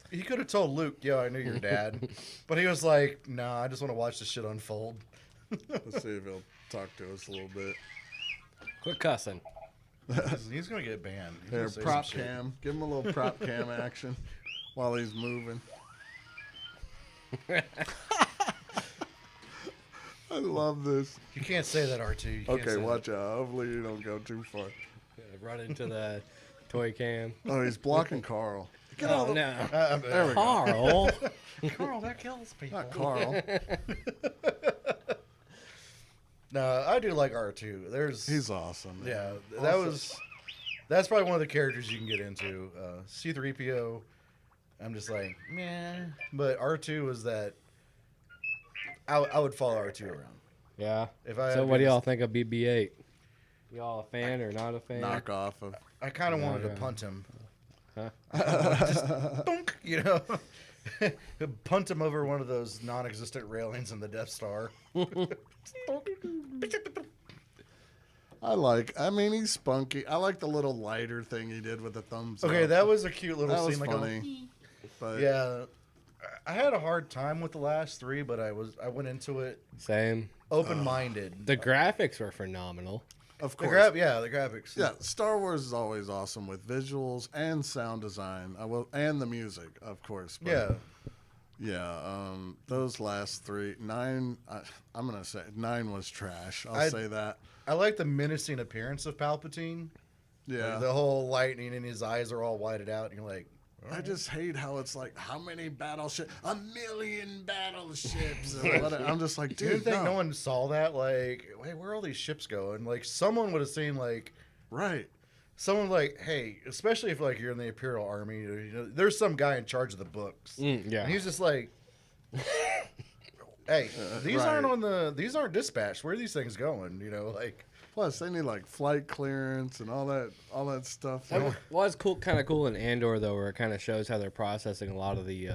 Luke, "Yo, I knew your dad," but he was like, "Nah, I just want to watch this shit unfold." Let's see if he'll talk to us a little bit. Quit cussing. He's gonna get banned. He's Here, gonna say prop some shit. cam. Give him a little prop cam action while he's moving. I love this. You can't say that, R2. You can't Okay, say watch out. Hopefully you don't go too far. Run into the toy cam. Oh, he's blocking Carl. Get Oh, out of no. There we go. Carl. Carl, that kills people. Not Carl. No, I do like R2. He's awesome. Man. Yeah, that's probably one of the characters you can get into. C3PO, I'm just like, man. But R2 was that. I would follow R2 around. Yeah. If I So had what do to- y'all think of BB-8? Y'all a fan or not a fan? Knock off of. I kind of wanted yeah. to punt him. Huh? Just thunk, you know, punt him over one of those non-existent railings in the Death Star. I mean, he's spunky. I like the little lighter thing he did with the thumbs Okay, up. that was a cute little That was scene. funny. But Yeah, I had a hard time with the last three, but I went into it Same. open-minded. The graphics were phenomenal. of The course. the graphics. Yeah, Star Wars is always awesome with visuals and sound design. And the music, of course. But Yeah. Yeah, those last three, 9. I'm gonna say 9 was trash. I'll I- say that. I like the menacing appearance of Palpatine. Yeah, Like, the whole lightning in his eyes are all whited out, and you're like, I just hate how it's like, how many battleships? 1,000,000 battleships. And I'm just like, you dude, didn't think no. no one saw that? Like, hey, where are all these ships going? Like, someone would have seen, like, Right. someone like, hey, especially if like you're in the Imperial Army, you know, there's some guy in charge of the books, Yeah. and he's just like, hey, these right. these aren't dispatched. Where are these things going? You know, like, Plus, they need like flight clearance and all that stuff. What was cool, kind of cool in Andor though, where it kind of shows how they're processing a lot of the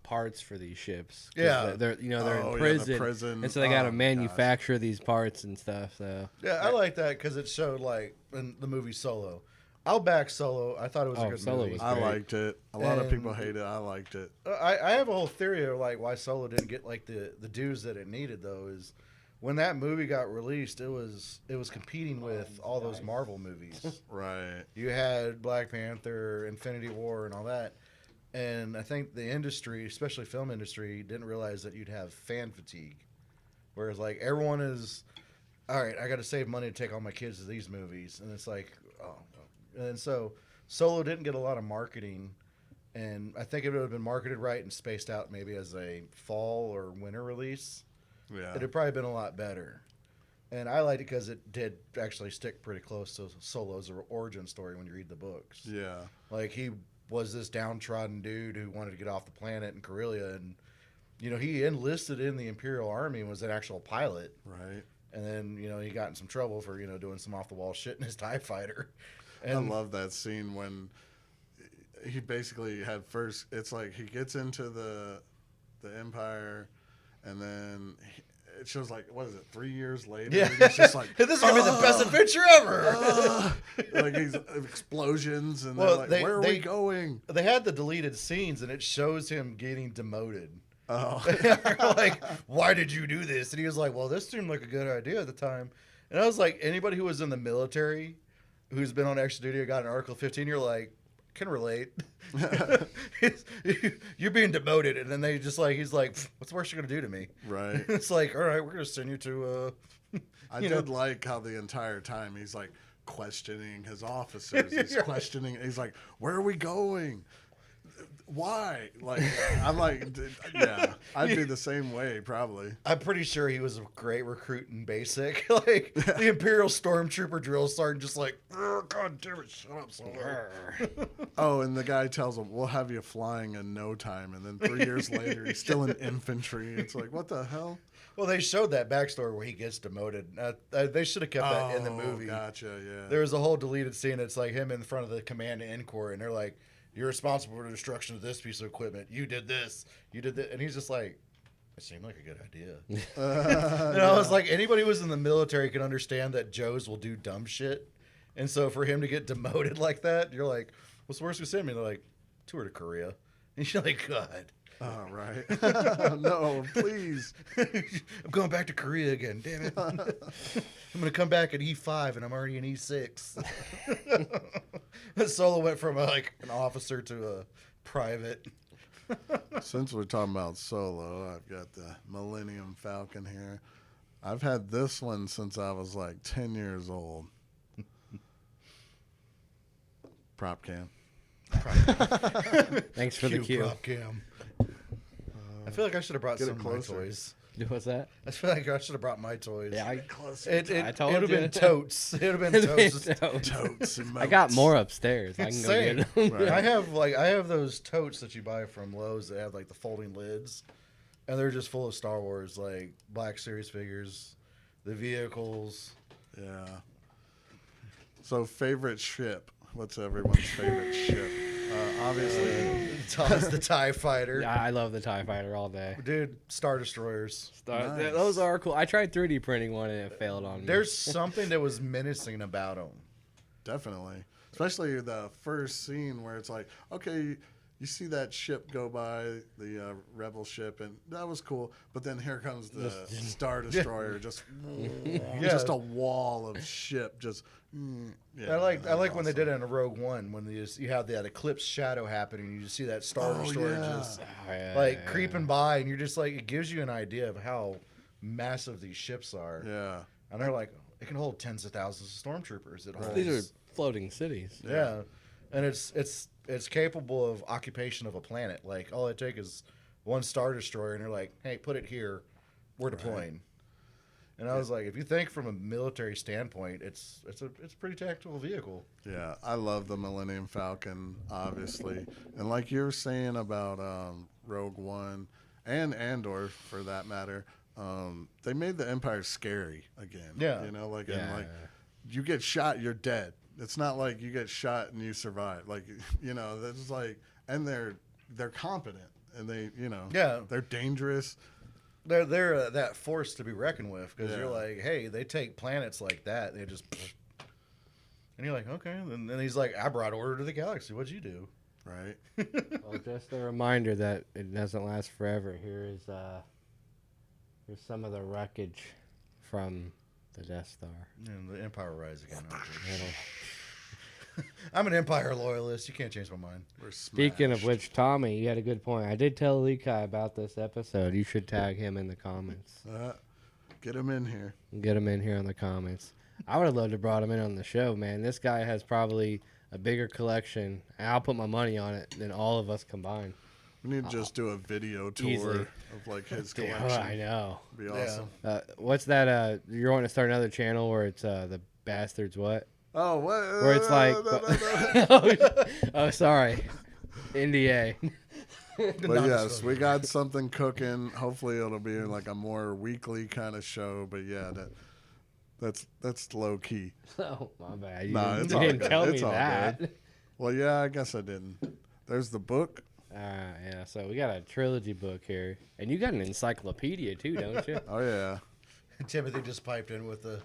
parts for these ships. 'Cause Yeah. they're Oh, yeah, in the prison, prison. and so they got to Oh, manufacture these parts and stuff. So yeah, I like that because it showed like in the movie Solo. I'll back Solo. I thought it was a Oh, good Solo movie. was I great. liked it. A lot of people And- hate it. I liked it. I have a whole theory of like why Solo didn't get like the dues that it needed though is when that movie got released, it was competing with all those Marvel movies. Right. You had Black Panther, Infinity War, and all that. And I think the industry, especially film industry, didn't realize that you'd have fan fatigue. Whereas like everyone is, all right, I got to save money to take all my kids to these movies, and it's like, oh, and so Solo didn't get a lot of marketing. And I think if it would have been marketed right and spaced out maybe as a fall or winter release, Yeah. it'd probably been a lot better. And I liked it because it did actually stick pretty close to Solo's origin story when you read the books. Yeah. Like, he was this downtrodden dude who wanted to get off the planet in Corellia. And, you know, he enlisted in the Imperial Army and was an actual pilot. Right. And then, you know, he got in some trouble for, you know, doing some off-the-wall shit in his TIE fighter. And I love that scene when he basically had first. It's like he gets into the Empire, and then it shows like, what is it, 3 years later? Yeah. And he's just like, this is going to be the best adventure ever. like these explosions, and Well, they're like, where are they- we going? They had the deleted scenes, and it shows him getting demoted. Oh, Like, why did you do this? And he was like, well, this seemed like a good idea at the time. And I was like, anybody who was in the military who's been on extra duty or got an Article 15, you're like, can relate. You're being demoted. And then they just like, he's like, what's the worst you're going to do to me? right. It's like, all right, we're going to send you to, I you did know. like how the entire time he's like questioning his officers. He's Right. questioning. He's like, "Where are we going? Why?" Like, I'm like, yeah, I'd be the same way probably. I'm pretty sure he was a great recruit in basic. Like, the Imperial Stormtrooper drill sergeant just like, God damn it, shut up, Solo. Oh, and the guy tells him, "We'll have you flying in no time," and then 3 years later, he's still in infantry. It's like, what the hell? Well, they showed that backstory where he gets demoted. They should have kept that in the movie. Gotcha. Yeah. There was a whole deleted scene. It's like him in front of the command and corps, and they're like, "You're responsible for the destruction of this piece of equipment. You did this. You did that." And he's just like, "It seemed like a good idea." And I was like, anybody who was in the military can understand that Joes will do dumb shit. And so for him to get demoted like that, you're like, "What's the worst we send me?" And they're like, "Tour to Korea." And And you're like, God. Oh, right. No, please. I'm going back to Korea again. Damn it. I'm going to come back at E5 and I'm already in E6. Solo went from an officer to a private. Since we're talking about Solo, I've got the Millennium Falcon here. I've had this one since I was like 10 years old. Prop cam. Thanks for the cue. Prop cam. I feel like I should have brought Get it some of my closer. toys. What's that? I feel like I should have brought my toys. Yeah, It told would have you. been totes. It would have been totes. Totes and I got moats. more upstairs. I can go Same. get them. Right. I have those totes that you buy from Lowe's that have like the folding lids, and they're just full of Star Wars, like Black Series figures, the vehicles. Yeah. So, favorite ship. What's everyone's favorite ship? Obviously, It's the TIE Fighter. Yeah, I love the TIE Fighter all day. Dude, Star Destroyers. Nice. Those are cool. I tried 3D printing one and it failed on me. There's something that was menacing about them. definitely. Especially the first scene where it's like, okay, you see that ship go by, the rebel ship, and that was cool. But then here comes the Star Destroyer, just a wall of ship. Just I like when they did it in Rogue One when you have that eclipse shadow happening. You just see that Star Destroyer just creeping by, and you're just like, it gives you an idea of how massive these ships are. Yeah, And they're like, it can hold tens of thousands of stormtroopers. It holds, These are floating cities. yeah, and it's capable of occupation of a planet. Like all it takes is one Star Destroyer, and they're like, hey, put it here, we're deploying. And I was like, if you think from a military standpoint, it's a pretty tactical vehicle. yeah. I love the Millennium Falcon, obviously, and like you were saying about Rogue One and Andor, for that matter. They made the Empire scary again. Yeah. You know, and Yeah. you get shot, you're dead. It's not like you get shot and you survive. Like, that's like, and they're competent and they're dangerous. They're that force to be reckoned with because Yeah. you're like, hey, they take planets like that, they just, and you're like, okay. And then he's like, I brought order to the galaxy. What'd you do? Right. Well, just a reminder that it doesn't last forever. Here's some of the wreckage from the Death Star. And the Empire will rise again. It'll- I'm an Empire loyalist. You can't change my mind. We're Speaking of smashed. which, Tommy, you had a good point. I did tell Lekai about this episode. You should tag him in the comments. Get him in here. Get him in here on the comments. I would have loved to brought him in on the show, man. This guy has probably a bigger collection, and I'll put my money on it, than all of us combined. We need to just do a video tour Easily. of like his Oh, collection. I know. Be awesome. What's that? You're wanting to start another channel where it's the bastards what? Oh, what? Where it's like, no. oh, sorry, NDA. But yes, we got something cooking. Hopefully, it'll be like a more weekly kind of show. But yeah, that's low key. Oh, my bad. You Nah, didn't, it's you all didn't good. tell It's me all that. good. Well, yeah, I guess I didn't. There's the book. Yeah, so we got a trilogy book here, and you got an encyclopedia too, don't you? Oh yeah. Timothy just piped in with a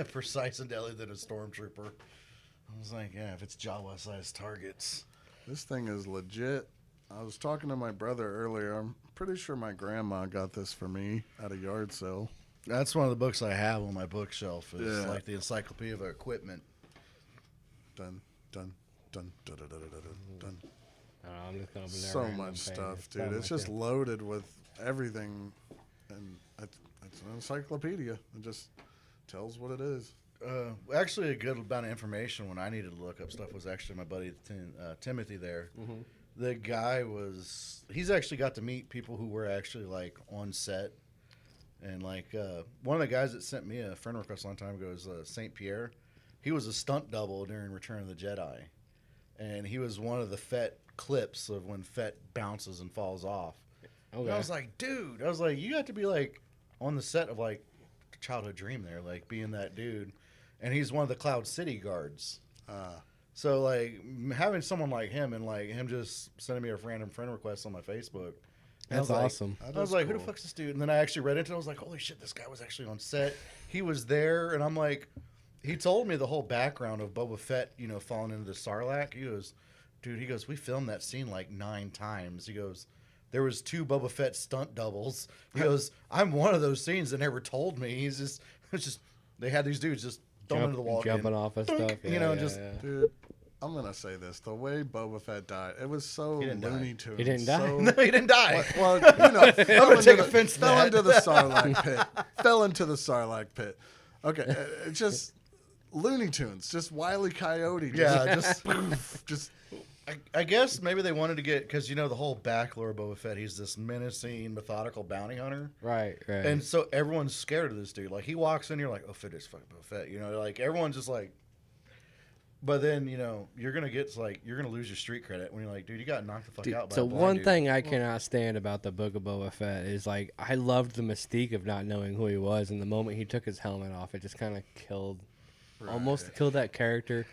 precise and deadly than a stormtrooper. I was like, yeah, if it's Jawa-sized targets. This thing is legit. I was talking to my brother earlier. I'm pretty sure my grandma got this for me at a yard sale. That's one of the books I have on my bookshelf. Is Yeah. like the Encyclopedia of Equipment. Dun dun dun dun dun dun dun dun. I don't know, I'm just gonna open that So random much page. stuff, dude. Something It's like just that. loaded with everything, and it's an encyclopedia. It just tells what it is. Actually, a good amount of information when I needed to look up stuff was actually my buddy Timothy there. Mm-hmm. The guy he's actually got to meet people who were actually like on set. And like one of the guys that sent me a friend request a long time ago is St. Pierre. He was a stunt double during Return of the Jedi. And he was one of the Fett clips of when Fett bounces and falls off. Okay. And I was like, dude, you got to be like on the set of like childhood dream there, like being that dude. And he's one of the Cloud City guards. So like having someone like him and like him just sending me a random friend request on my Facebook. And I That's was like- awesome. That I was is like, who the cool. fuck's this dude? And then I actually read into it. I was like, holy shit, this guy was actually on set. He was there. And I'm like, he told me the whole background of Boba Fett, falling into the Sarlacc. He goes, dude, he goes, we filmed that scene like 9 times. He goes, there was 2 Boba Fett stunt doubles. He goes, I'm one of those scenes that never told me. It's just they had these dudes just throwing into the wall, jumping off of stuff. Dude, I'm gonna say this: the way Boba Fett died, it was so Looney Tunes. He didn't die. So, No, he didn't die. well, you know, I'm gonna take offense to fell that. into the Sarlacc pit. Fell into the Sarlacc pit. Okay, it's just Looney Tunes, just Wile E. Coyote. Just I guess maybe they wanted to get, because the whole back lore of Boba Fett, he's this menacing, methodical bounty hunter. Right. And so everyone's scared of this dude. Like, he walks in, you're like, oh, Fett is fucking Boba Fett. Like, everyone's just like, but then, you're going to you're going to lose your street credit when you're like, dude, you got knocked the fuck out by So a blind one dude. thing I cannot stand about the Book of Boba Fett is, like, I loved the mystique of not knowing who he was, and the moment he took his helmet off, it just kind of killed that character.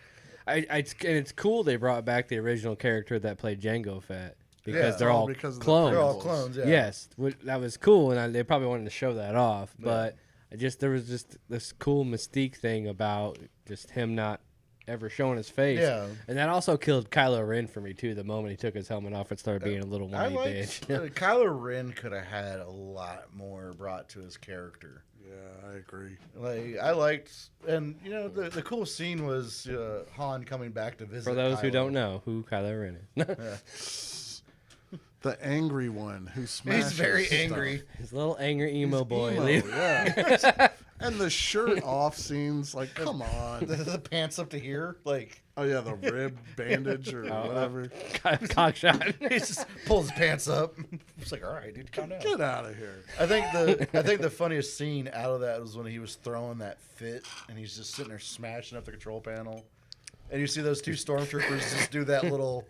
And it's cool they brought back the original character that played Jango Fett because they're all because of the clones. They're all clones, yeah. Yes, that was cool, and they probably wanted to show that off. But there was just this cool mystique thing about just him not ever showing his face. Yeah. And that also killed Kylo Ren for me too. The moment he took his helmet off and started being a little whiny bitch. Kylo Ren could have had a lot more brought to his character. Yeah, I agree. Like, I liked, and the cool scene was Han coming back to visit. For those who Kylo. don't know who Kylo Ren is. The angry one who smashes. He's very stuff. angry. His little angry emo boy. Emo, yeah. And the shirt off scenes, like, come on. The pants up to here, like, Oh yeah, the rib bandage or whatever. Cock shot. he just pulls his pants up. It's like, all right, dude, calm down. Get out of here. I think the funniest scene out of that was when he was throwing that fit, and he's just sitting there smashing up the control panel, and you see those 2 stormtroopers just do that little,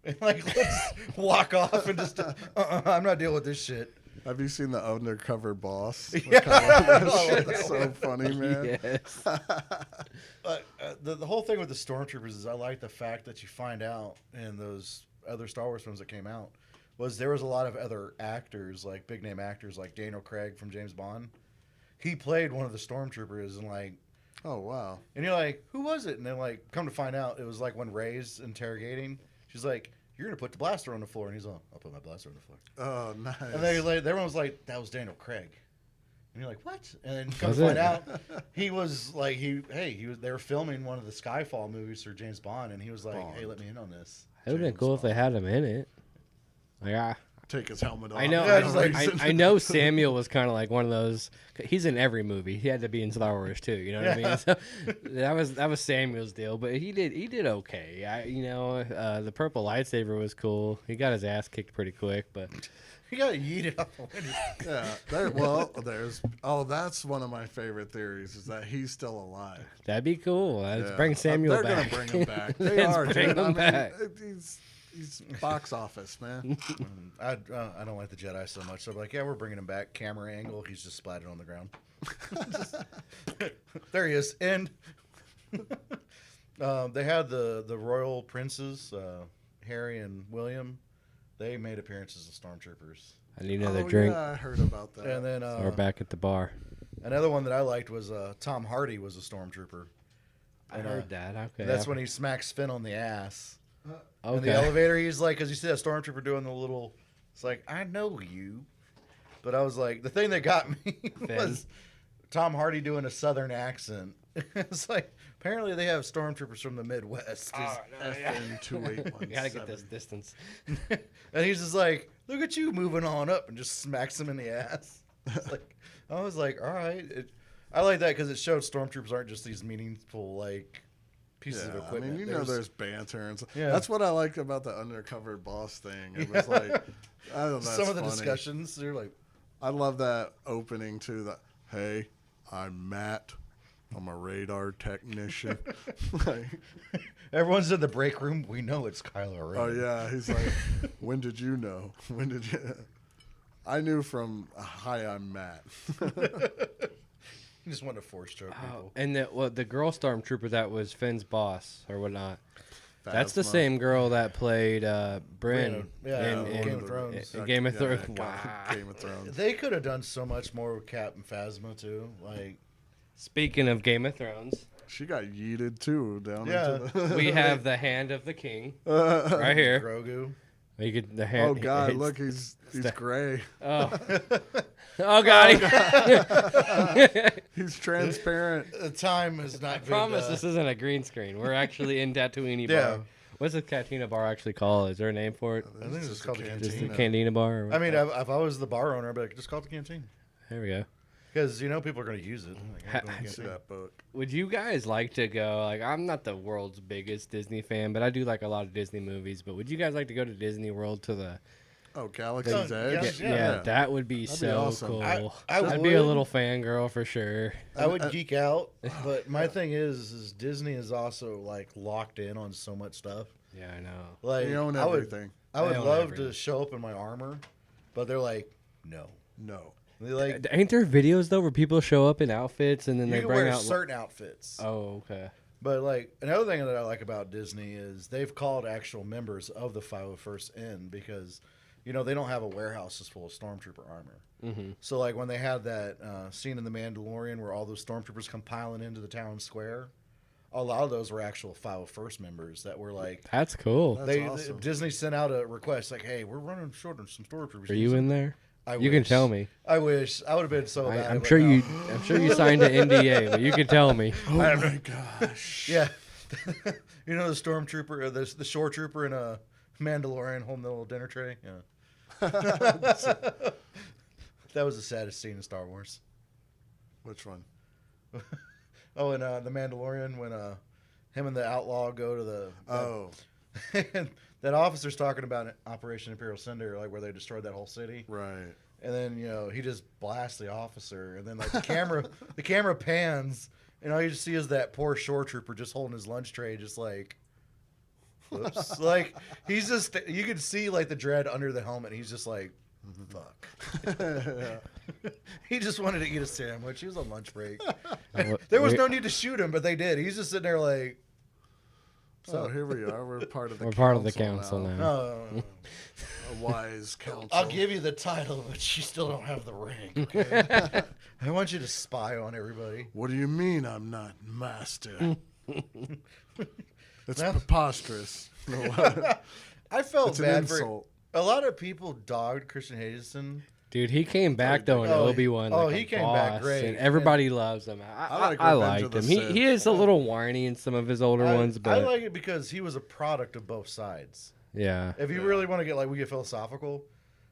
and like, let's walk off and just, I'm not dealing with this shit. Have you seen the undercover boss? Yeah. It's so funny, man. Yes. The whole thing with the stormtroopers is I like the fact that you find out in those other Star Wars films that came out was there was a lot of other actors, like big name actors, like Daniel Craig from James Bond. He played one of the stormtroopers, and like, Oh wow. and you're like, who was it? And then like, come to find out, it was like when Rey's interrogating, she's like, you're gonna put the blaster on the floor, and he's like, I'll put my blaster on the floor. Oh nice. And then everyone was like, that was Daniel Craig. And you're like, what? And then come Was to find it? out, he was like, they were filming one of the Skyfall movies for James Bond, and he was like, hey, let me in on this. It would have been cool if they had him in it. Like, Take his helmet off. I know. Yeah, just like- I know Samuel was kind of like one of those. He's in every movie. He had to be in Star Wars too. You know what I mean? So that was Samuel's deal, but he did okay. The purple lightsaber was cool. He got his ass kicked pretty quick, but He got yeeted off the window. Yeah. That's one of my favorite theories is that he's still alive. that'd be cool. Let's Yeah. bring Samuel They're back. gonna bring him back. They Let's are. bring dude. him back. He's box office, man. I don't like the Jedi so much. So I'm like, yeah, we're bringing him back. Camera angle, he's just splattered on the ground. There he is. And they had the royal princes, Harry and William. They made appearances as stormtroopers. I need another drink. Yeah, I heard about that. And then So we're back at the bar. another one that I liked was Tom Hardy was a stormtrooper. I heard that. Okay. That's when he smacks Finn on the ass. In Okay. the elevator, he's like, because you see that stormtrooper doing the little, it's like, I know you. But I was like, the thing that got me was Tom Hardy doing a southern accent. It's like, apparently they have stormtroopers from the Midwest. FN 2817. Gotta get this distance. And he's just like, look at you moving on up, and just smacks him in the ass. It's like, I was like, all right. I like that because it showed stormtroopers aren't just these meaningful, like, pieces of Yeah, I equipment. mean, there's banter and stuff. Yeah. That's what I liked about the undercover boss thing. It was like, I don't know, some of the funny. discussions, they're like, I love that opening too. That hey, I'm Matt. I'm a radar technician. Like, everyone's in the break room. We know it's Kylo Ren. oh yeah, he's like, when did you know? When did you? I knew from hi, I'm Matt. He just wanted to force choke people. And the girl stormtrooper that was Finn's boss or whatnot. That's the Phasma. same girl that played Bryn Yeah, in Game of Thrones. Game of Thrones. Yeah, Wow. Game of Thrones. They could have done so much more with Captain Phasma too. Like, Speaking of Game of Thrones, She got yeeted too down Yeah. into the. We have the hand of the king right here. Grogu. You could the hand. Oh God! it's- Look, he's gray. Oh. Oh God! He's transparent. The time is not. I good, promise this isn't a green screen. We're actually in Tatooine Yeah. bar. What's the Cantina bar actually called? Is there a name for it? I think it's just called the Just the canteen. Cantina bar? Or I mean, if I was the bar owner, I'd be like, just call it the canteen. there we go. Because, people are going to use it. Like, Ha- go to the See canteen. that book? Would you guys like to go? Like, I'm not the world's biggest Disney fan, but I do like a lot of Disney movies. But would you guys like to go to Disney World to the? Oh, Galaxy's Yeah, Edge. Yeah, that would be That'd be so awesome. cool. I I'd be a would. little fangirl for sure. I would geek out, but my thing is Disney is also like locked in on so much stuff. Yeah, I know. Like They own I would, everything. I would They own love everything. to show up in my armor, but they're like, no. No. They like Ain't there videos though where people show up in outfits and then you they can bring wear out? certain outfits. Oh, okay. But like another thing that I like about Disney is they've called actual members of the 501st in because they don't have a warehouse that's full of stormtrooper armor. Mm-hmm. So like when they had that scene in The Mandalorian where all those stormtroopers come piling into the town square, a lot of those were actual 501st members that were like That's cool. That's awesome. Disney sent out a request like, hey, we're running short on some stormtroopers. Are you in there? I You can wish. tell me. I wish I would have been so bad. I'm but sure no. I'm sure you signed an NDA, but you can tell me. Oh my gosh. Yeah, the stormtrooper, the shore trooper in a Mandalorian holding the little dinner tray. Yeah, that was the saddest scene in Star Wars. Which one? Oh, and the Mandalorian when him and the outlaw go to the Oh, and that officer's talking about Operation Imperial Cinder, like where they destroyed that whole city. right. And then he just blasts the officer, and then like the camera pans, and all you just see is that poor shore trooper just holding his lunch tray, just like, whoops, like he's just you can see like the dread under the helmet. He's just like, fuck. He just wanted to eat a sandwich. He was on lunch break. There was no need to shoot him, but they did. He's just sitting there like, So here we are. We're part of the We're part of the council now. oh, A wise council. I'll give you the title, but you still don't have the rank. Okay? I want you to spy on everybody. What do you mean I'm not master? It's Well- preposterous. I felt It's an bad for insult. a lot of people dogged Christian Hayden. Dude, he came back though in Oh, Obi-Wan. oh, like he a came back boss, great. and everybody loves him. I like I Revenge liked of him. the He Sith. he is a little whiny in some of his older ones, I but like it because he was a product of both sides. yeah. If you really want to we get philosophical,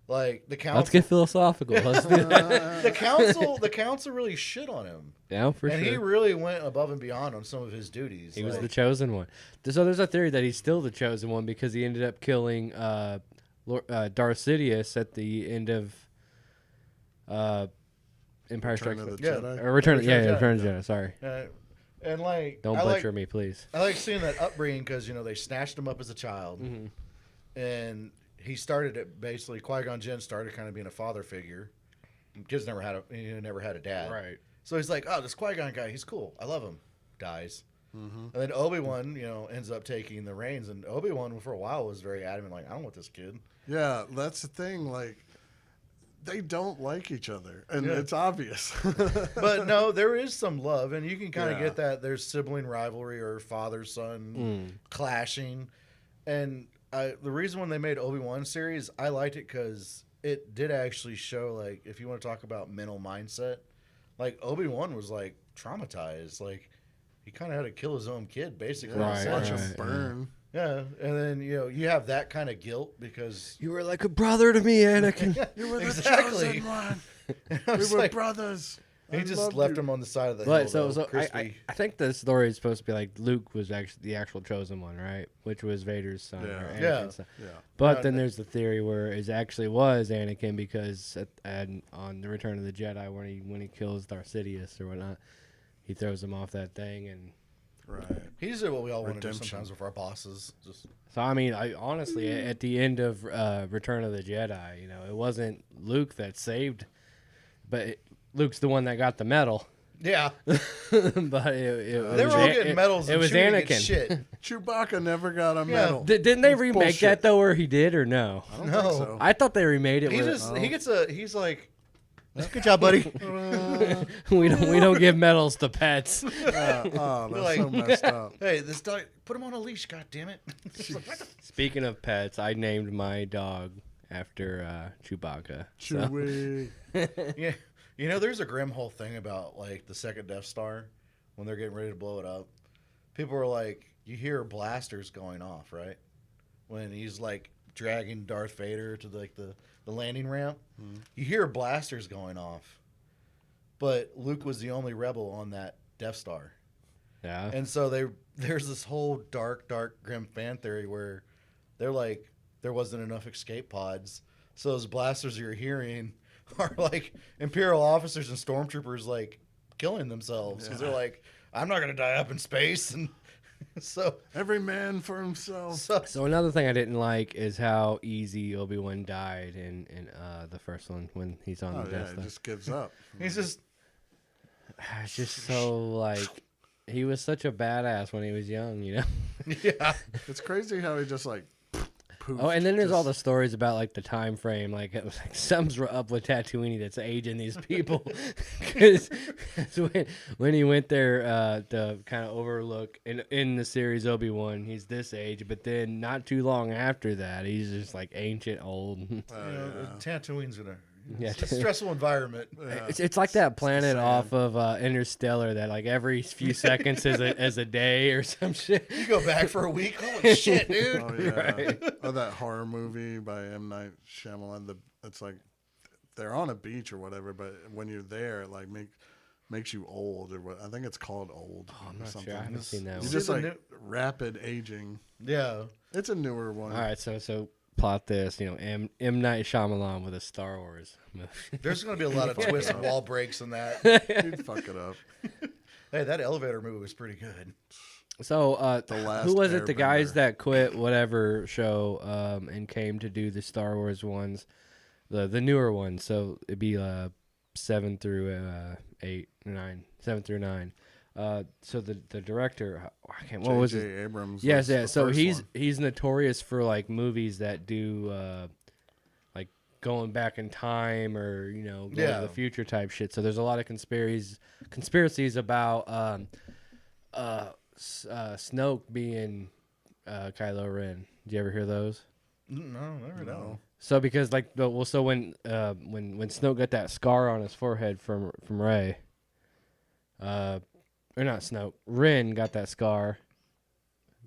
like the council, Let's get philosophical. Let's do that. the council really shit on him, Yeah, for and sure. he really went above and beyond on some of his duties. He was like- the chosen one. So there's a theory that he's still the chosen one because he ended up killing Darth Sidious at the end of Empire Return Strikes of the Yeah. Jedi. or Return. Return Yeah, of the Return of Jedi. the Jedi. Sorry, and like don't I butcher like, me, please. I like seeing that upbringing because they snatched him up as a child, and he started it basically. Qui-Gon Jinn started kind of being a father figure. Kids never had a dad, Right. So he's like, oh, this Qui-Gon guy, he's cool. I love him. Dies. And then Obi-Wan, ends up taking the reins, and Obi-Wan for a while was very adamant, like, I don't want this kid. Yeah, that's the thing. Like, they don't like each other, and Yeah. it's obvious. But no, there is some love, and you can kind of Yeah. get that. There's sibling rivalry or father-son clashing, and the reason when they made Obi-Wan series, I liked it because it did actually show, like, if you want to talk about mental mindset, like Obi-Wan was like traumatized, like he kind of had to kill his own kid, basically. Right, Watch right. him burn. Yeah, and then you have that kind of guilt because You were like a brother to me, Anakin. You were the Exactly. chosen one. I We was were like, brothers. he I just loved left you. him on the side of the hill. But so though, I crispy. think the story is supposed to be like Luke was actually the actual chosen one, right? Which was Vader's son. Yeah. Or Yeah. Anakin's son. Yeah. But No, then no. there's the theory where it actually was Anakin because on the Return of the Jedi when he kills Darth Sidious or whatnot, he throws him off that thing, and Right. He just did what we all want to do Redemption. sometimes with our bosses. Just so I mean, I honestly at the end of Return of the Jedi, it wasn't Luke that saved, but Luke's the one that got the medal. yeah, But it they was were all A- getting it- medals. It and was Chewie didn't get Anakin. Shit. Chewbacca never got a medal. Didn't they That's remake bullshit. that though, or he did or no? I don't No. think so. I thought they remade it. He where, just Oh. he gets he's like Good job, buddy. we don't give medals to pets. Oh, that's Like- so messed up. Hey, this dog, put him on a leash. God damn it. It's like, what the Speaking of pets, I named my dog after Chewbacca. So- Chewie. Yeah, you know, there's a grim whole thing about like the second Death Star when they're getting ready to blow it up. People are like, you hear blasters going off, right? When he's like dragging Darth Vader to the landing ramp, you hear blasters going off. But Luke was the only rebel on that Death Star, Yeah. and so there's this whole dark, grim fan theory where they're like, there wasn't enough escape pods, so those blasters you're hearing are like Imperial officers and stormtroopers like killing themselves because they're like, I'm not gonna die up in space, and so Every man for himself. So another thing I didn't like is how easy Obi-Wan died in the first one when he's on Oh the yeah, Death he Star. just gives up. he's just It's just so like he was such a badass when he was young, you know. yeah. It's crazy how he just like poof. Oh, and then there's all the stories about like the time frame, like it was like something's up with Tatooine that's aging these people, because when he went there to kind of overlook in the series Obi-Wan, he's this age, but then not too long after that, he's just like ancient old. You know, Tatooine's gonna. Yeah. It's a stressful environment. It's like that planet off of Interstellar that like every few seconds is a day or some shit. You go back for a week. Holy shit, dude! Oh yeah. Right. Or that horror movie by M. Night Shyamalan. It's like they're on a beach or whatever, but when you're there, it like makes you old or what? I think it's called Old. I'm or not something. sure. I haven't seen that You one. just See the like rapid aging. Yeah. It's a newer one. All right, so plot this, you know, M. Night Shyamalan with a Star Wars movie. There's gonna be a lot of twists and wall breaks in that. You'd fuck it up. Hey, that elevator movie was pretty good. So, Last who was it? The guys Airbender. that quit whatever show and came to do the Star Wars ones, the newer ones. So it'd be 7 through 8, 9, 7 through 9. So the director, I can't. What was J.J. it? Abrams. Yes, was yeah. the So first he's one. he's notorious for like movies that do like going back in time or going to the future type shit. So there's a lot of conspiracies about Snoke being Kylo Ren. Did you ever hear those? No, never know. So because like so when Snoke got that scar on his forehead from Rey, or not Snoke, Ren got that scar.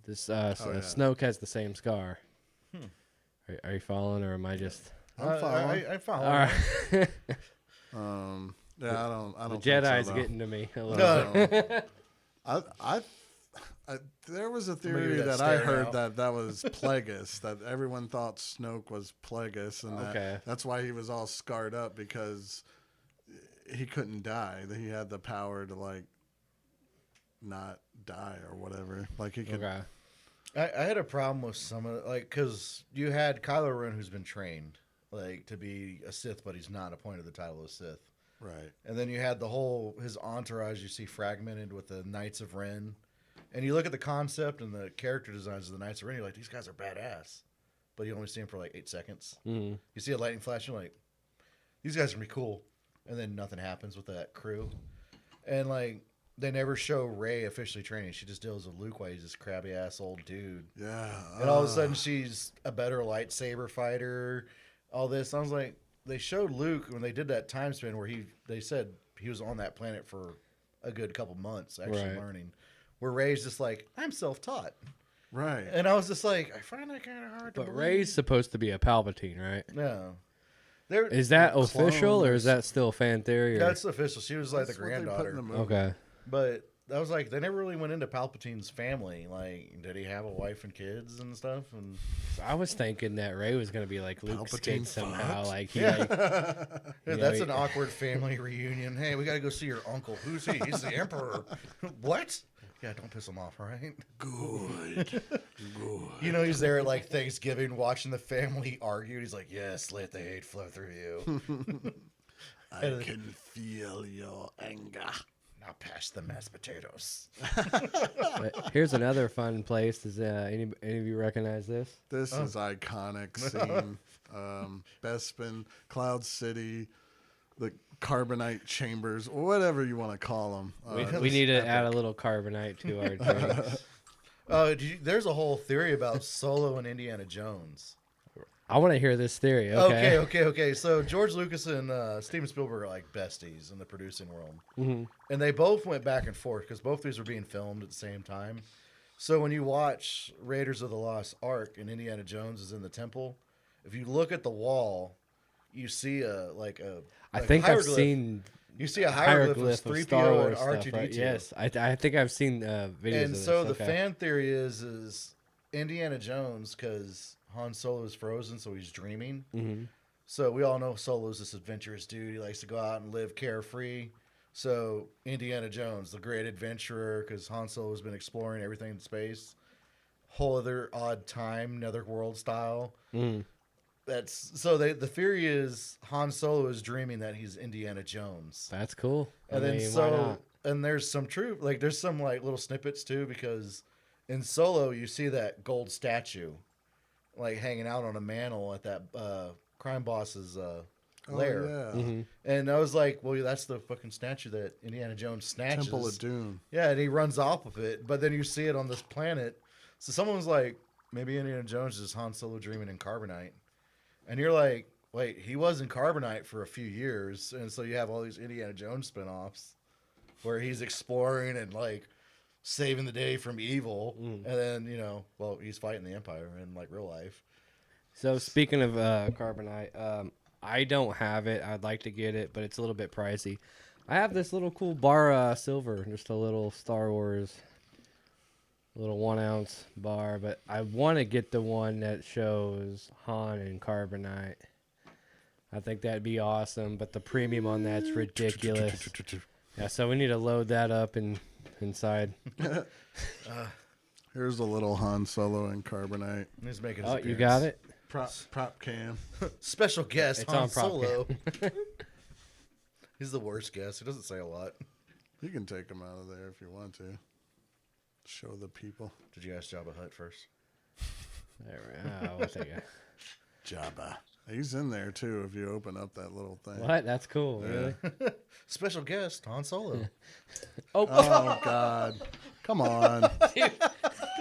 This Snoke has the same scar. Are you following, or am I just? I'm following. I follow. All right. Yeah, I don't. The think Jedi's so, though. getting to me a little No. bit. I there was a Maybe theory that that I stare heard now. that was Plagueis, that everyone thought Snoke was Plagueis, and Okay. that's why he was all scarred up, because he couldn't die. That he had the power to like not die or whatever. Like he could. Okay. I had a problem with some of like because you had Kylo Ren who's been trained like to be a Sith, but he's not appointed the title of Sith. Right. And then you had his entourage you see fragmented with the Knights of Ren. And you look at the concept and the character designs of the Knights of Ren, you're like, these guys are badass. But you only see them for like 8 seconds. Mm-hmm. You see a lightning flash, you're like, these guys are going to be cool. And then nothing happens with that crew. And like, they never show Rey officially training. She just deals with Luke while he's this crabby ass old dude. Yeah. And all of a sudden she's a better lightsaber fighter. All this. I was like, they showed Luke when they did that time span where they said he was on that planet for a good couple months actually Right. learning. Where Rey's just like, I'm self-taught. Right. And I was just like, I find that kind of hard to But believe. Rey's supposed to be a Palpatine, right? No. Is that Clone official, or or is that still fan theory? Or? That's official. She was like That's the what they put in granddaughter. the movie. Okay. But that was like, they never really went into Palpatine's family. Like, did he have a wife and kids and stuff? And I was thinking that Rey was gonna be like Luke's Palpatine kid somehow. fucked? Like he, Yeah. like, Yeah, know, that's he- an awkward family reunion. Hey, we got to go see your uncle. Who's he? He's the emperor. What? Yeah, don't piss him off, all right? Good. Good. You know, he's there at like Thanksgiving watching the family argue. He's like, yes, let the hate flow through you. I can feel your anger. Now pass the mashed potatoes. But here's another fun place. Does any of you recognize this? This is iconic scene. Bespin, Cloud City. the carbonite chambers, or whatever you want to call them. We need to add a little carbonite to our drinks. There's a whole theory about Solo and Indiana Jones. I want to hear this theory. Okay. Okay. So George Lucas and Steven Spielberg are like besties in the producing world, and they both went back and forth because both these were being filmed at the same time. So when you watch Raiders of the Lost Ark and Indiana Jones is in the temple, if you look at the wall, you see I think I've seen. You see a hieroglyph of of 3PO Star Wars and R2D2. stuff, right? Yes, I think I've seen videos. And of so this. the fan theory is Indiana Jones because Han Solo is frozen, so he's dreaming. Mm-hmm. So we all know Solo's this adventurous dude. He likes to go out and live carefree. So Indiana Jones, the great adventurer, because Han Solo has been exploring everything in space. Whole other odd time, netherworld style. Mm. The theory is Han Solo is dreaming that he's Indiana Jones. That's cool. And I then mean, why not? and there's some truth, like there's some like little snippets too, because in Solo you see that gold statue, like hanging out on a mantle at that crime boss's lair. Yeah. Mm-hmm. And I was like, well, that's the fucking statue that Indiana Jones snatches. Temple of Doom. Yeah, and he runs off of it, but then you see it on this planet. So someone was like, maybe Indiana Jones is Han Solo dreaming in carbonite. And you're like, wait, he was in carbonite for a few years. And so you have all these Indiana Jones spinoffs where he's exploring and like saving the day from evil. And then, he's fighting the Empire in like real life. So speaking of carbonite, I don't have it. I'd like to get it, but it's a little bit pricey. I have this little cool bar silver, just a little Star Wars, little 1 ounce bar, but I want to get the one that shows Han and carbonite. I think that'd be awesome, but the premium on that's ridiculous. Yeah, so we need to load that up inside. Here's a little Han Solo and carbonite. He's making his Oh, you appearance. got it? Prop cam. Special guest, It's Han on prop Solo. He's the worst guest. He doesn't say a lot. You can take them out of there if you want to. Show the people. Did you ask Jabba Hutt first? There we'll take it. Jabba. He's in there too if you open up that little thing. What? That's cool. Really? Special guest, Han Solo. Oh God. Come on. Give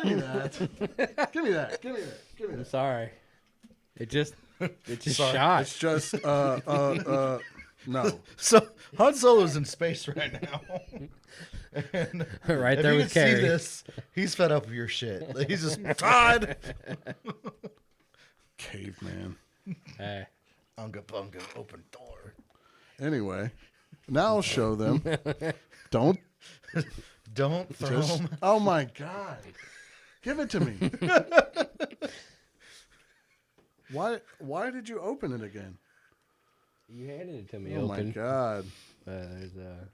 me that. Give me that. Give me that. Give me I'm that. sorry. It just Sorry. shot. It's just no. So Han Solo's in space right now. And Right if there you with can see Carrie. this, he's fed up with your shit. Like, he's just Todd. Caveman. Hey. Unga bunga, open door. Anyway, now I'll show them. Don't Don't throw just. him. Oh my God. Give it to me. Why did you open it again? You handed it to me Oh my open. God. There's a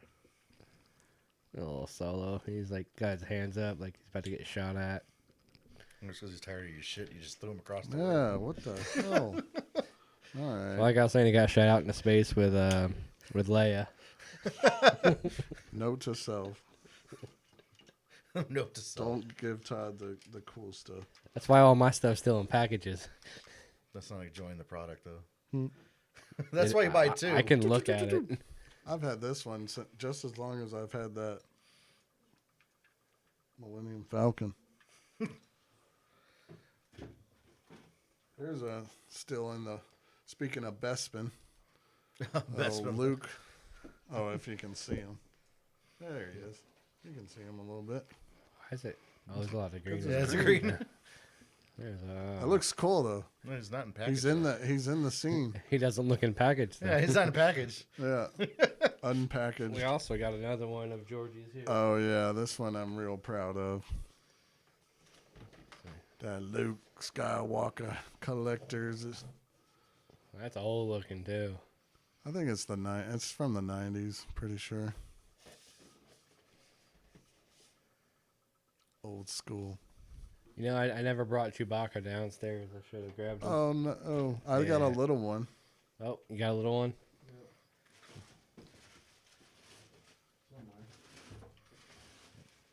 little Solo. He's like got his hands up like he's about to get shot at. Just because he's tired of your shit, you just threw him across the way. Yeah, what the hell? All right. Like I was saying, he got shot out into space with Leia. Note to self. Note to self. Don't give Todd the cool stuff. That's why all my stuff's still in packages. That's not enjoying the product, though. That's why you buy two. I can look at it. I've had this one just as long as I've had that Millennium Falcon. There's a still in the. Speaking of Bespin, Bespin. Luke. Oh, if you can see him, there he is. You can see him a little bit. Why is it? Oh, there's a lot of green. Yeah, it's green. There's It looks cool though. No, he's not in package. He's in the scene. He doesn't look in package. Though. Yeah, he's not in package. Yeah, unpackaged. We also got another one of Georgie's here. Oh yeah, this one I'm real proud of. That Luke Skywalker collectors. That's old looking too. I think it's it's from the 90s, pretty sure. Old school. You know, I never brought Chewbacca downstairs. I should have grabbed him. Oh no! Oh, I got a Yeah. little one. Oh, you got a little one?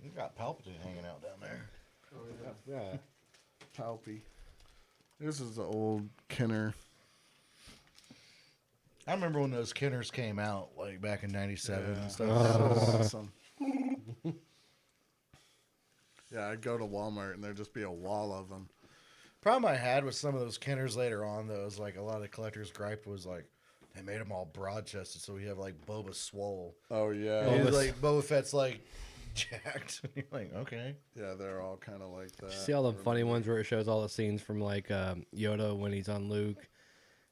You got Palpatine hanging out down there. Yeah. Palpy. This is the old Kenner. I remember when those Kenners came out, like back in '97 and That stuff. was awesome. Yeah, I'd go to Walmart and there'd just be a wall of them. Problem I had with some of those Kenners later on, though, is like a lot of the collectors' gripe was like they made them all broad chested, so we have like Boba Swole. Oh yeah, And he's like Boba Fett's like jacked. You're like, okay. yeah, they're all kind of like that. See all the funny ones where it shows all the scenes from like Yoda when he's on Luke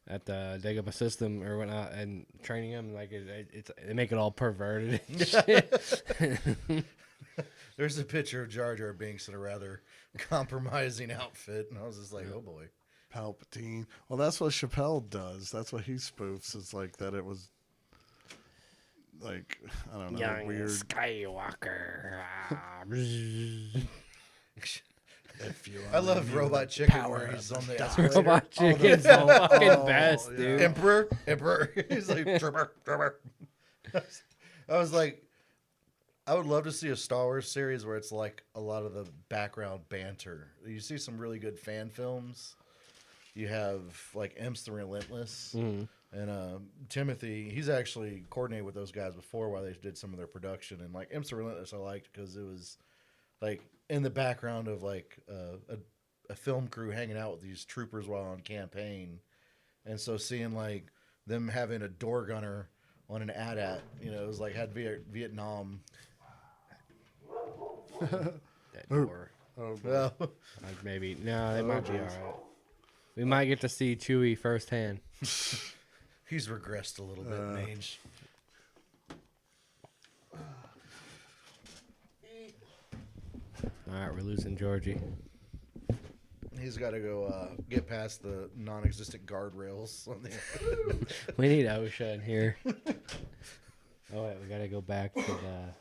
at the Dagobah system or whatnot and training him. Like they make it all perverted and shit. There's a picture of Jar Jar Binks in a rather compromising outfit, and I was just like, oh boy. Palpatine. Well, that's what Chappelle does. That's what he spoofs. It's like that. It was like I don't know, Young weird. Skywalker. I love Robot Chicken where he's on the escalator. Robot Chicken's the fucking best, yeah. dude. Emperor. He's like, Trooper. I was like, I would love to see a Star Wars series where it's like a lot of the background banter. You see some really good fan films. You have like Imps the Relentless. And Timothy, he's actually coordinated with those guys before while they did some of their production. And like Imps the Relentless, I liked because it was like in the background of like a film crew hanging out with these troopers while on campaign. And so seeing like them having a door gunner on an AT-AT, you know, it was like had Vietnam. That door. Oh, Well, Like maybe. No, they might be all right. We might get to see Chewie firsthand. he's regressed a little bit in age. All right, we're losing Georgie. He's got to go get past the non-existent guardrails on the. We need OSHA in here. Oh, wait, we got to go back to the...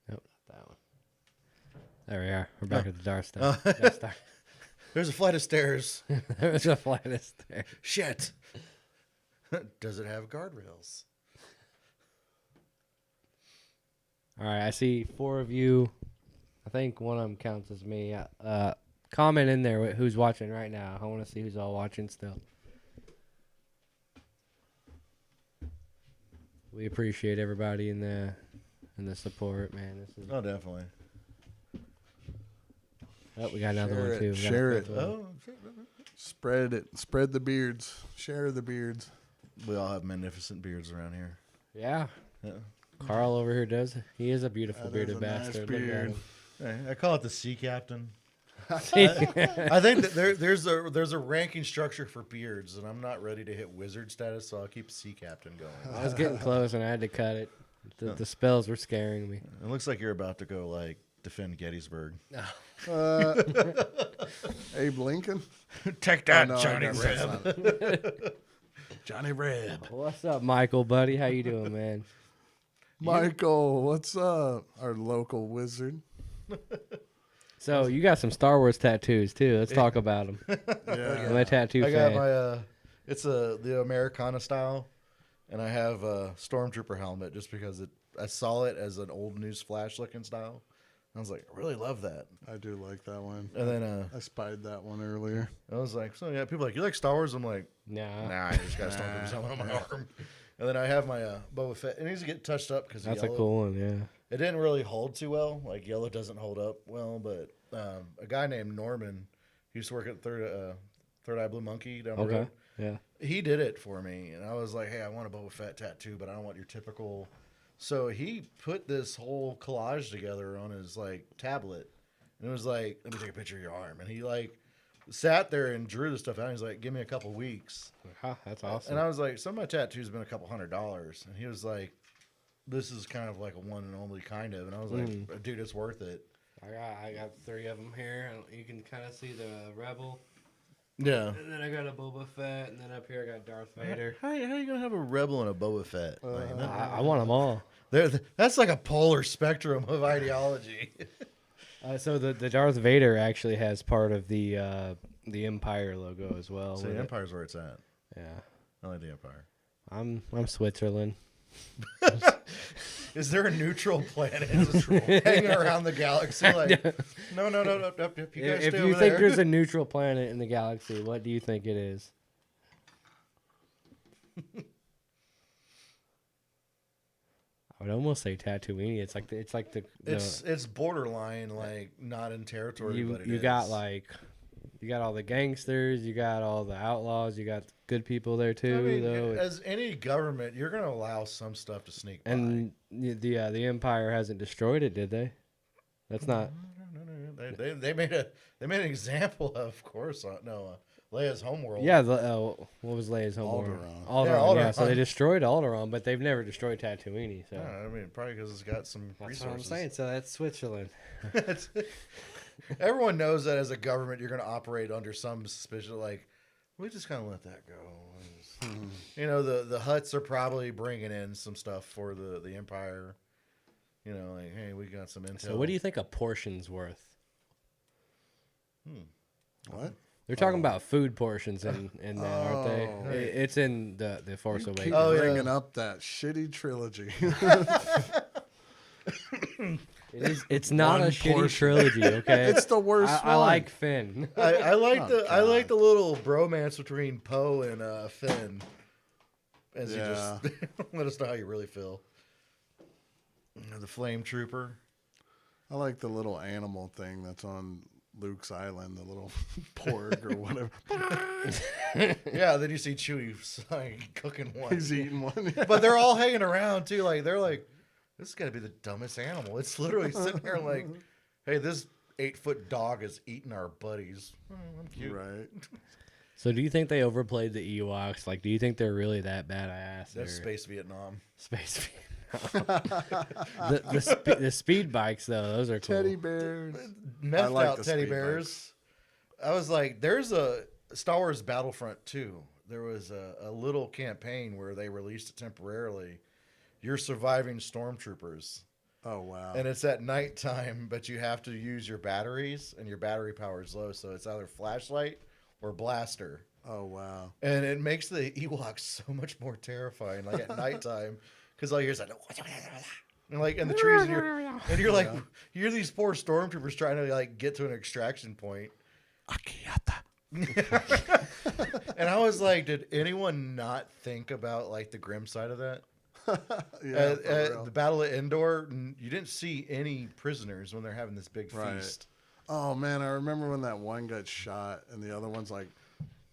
Nope, not that one. There we are. We're back at the Darth Star. Death Star. There's a flight of stairs. There's a flight of stairs. Shit. Does it have guardrails? All right, I see 4 of you. I think one of them counts as me. Comment in there who's watching right now. I want to see who's all watching still. We appreciate everybody in the support, man. This is Oh, definitely. Oh, we got another one too. We got a Share fifth it. one. Oh, spread it. Spread the beards. Share the beards. we all have magnificent beards around here. Yeah. Yeah. Carl over here does. He is a beautiful That is bearded a nice bastard. beard. Look Hey, I call it the sea captain. at him. I think that there's a ranking structure for beards, and I'm not ready to hit wizard status, so I'll keep sea captain going. I was getting close and I had to cut it. The spells were scaring me. It looks like you're about to go like defend Gettysburg. Abe Lincoln. Take Oh, no, I guess that's not it. Johnny Reb. What's up, Michael, buddy? How you doing, man? Michael, what's up? Our local wizard. So you got some Star Wars tattoos too. Let's talk about them. Yeah. I'm a tattoo I got fan. my it's the Americana style, and I have a stormtrooper helmet just because I saw it as an old news flash looking style. I was like, I really love that. I do like that one. And then I spied that one earlier. I was like, so yeah, people are like, you like Star Wars? I'm like, Nah. nah, I just got a stormtrooper helmet on my arm. And then I have my Boba Fett. It needs to get touched up because That's a cool one, yeah. It didn't really hold too well. Like yellow doesn't hold up well, but a guy named Norman, he used to work at Third Eye Blue Monkey down the Okay. road. Yeah. He did it for me, and I was like, hey, I want a Boba Fett tattoo, but I don't want your typical. So he put this whole collage together on his like tablet, and it was like, let me take a picture of your arm, and he like sat there and drew the stuff out. And he's like, give me a couple weeks. Huh, that's awesome. And I was like, some of my tattoos have been a couple $100s. And he was like, this is kind of like a one and only kind of. And I was like, dude, it's worth it. I got 3 of them here. You can kind of see the Rebel. Yeah. And then I got a Boba Fett. And then up here I got Darth Vader. How you going to have a Rebel and a Boba Fett? Like, no. I want them all. That's like a polar spectrum of ideology. So the Darth Vader actually has part of the Empire logo as well. So with the it. Empire's where it's at. Yeah. I like the Empire. I'm Switzerland. Is there a neutral planet hanging around the galaxy? Like, no. You guys If stay you over think there. there's a neutral planet in the galaxy, what do you think it is? I would almost say Tatooine. It's like the It's borderline, like not in territory, but it you is. got like you got all the gangsters, you got all the outlaws, you got good people there too. I mean, though, as any government, you're gonna allow some stuff to sneak by. and the Empire hasn't destroyed it, did they? That's not. No. They made an example of course. Leia's homeworld. Yeah, what was Leia's homeworld? Alderaan. Alderaan. Yeah, Alderaan. so they destroyed Alderaan, but they've never destroyed Tatooine. So I mean, probably because it's got some that's resources. what I'm saying. So that's Switzerland. Everyone knows that as a government, you're going to operate under some suspicion. Like, we just kind of let that go. You know, the Hutts are probably bringing in some stuff for the Empire. You know, like, hey, we got some intel. So what do you think a portion's worth? What? They're talking about food portions in that, aren't they? Oh. It's in the Force Keep Awakens. Oh, yeah. bringing up that shitty trilogy. It's not One a shitty portion. trilogy, okay? It's the worst I one. like Finn. I like Oh, I like God. the little bromance between Poe and Finn. As you Yeah. just let us know how you really feel. The Flame Trooper. I like the little animal thing that's on Luke's island, the little porg or whatever. Yeah, then you see Chewie like, cooking one. He's eating one. But they're all hanging around too. Like they're like, this is gotta be the dumbest animal. It's literally sitting there like, hey, this 8-foot dog is eating our buddies. Oh, I'm cute. Right. So do you think they overplayed the Ewoks? Like, do you think they're really that badass? That's or- Space Vietnam. Space. the speed bikes though, those are cool. Teddy bears. Methed like out the teddy speed bears. I was like, there's a Star Wars Battlefront 2. There was a little campaign where they released it temporarily. You're surviving stormtroopers. Oh, wow. And it's at nighttime, but you have to use your batteries, and your battery power is low, so it's either flashlight or blaster. Oh, wow. And it makes the Ewoks so much more terrifying, like at nighttime, because all you hear is like, and like in the trees, and you're like, you hear these poor stormtroopers trying to like get to an extraction point. And I was like, did anyone not think about like the grim side of that? Yeah, for At real. the Battle of Endor, you didn't see any prisoners when they're having this big Right. feast. Oh, man, I remember when that one got shot and the other one's like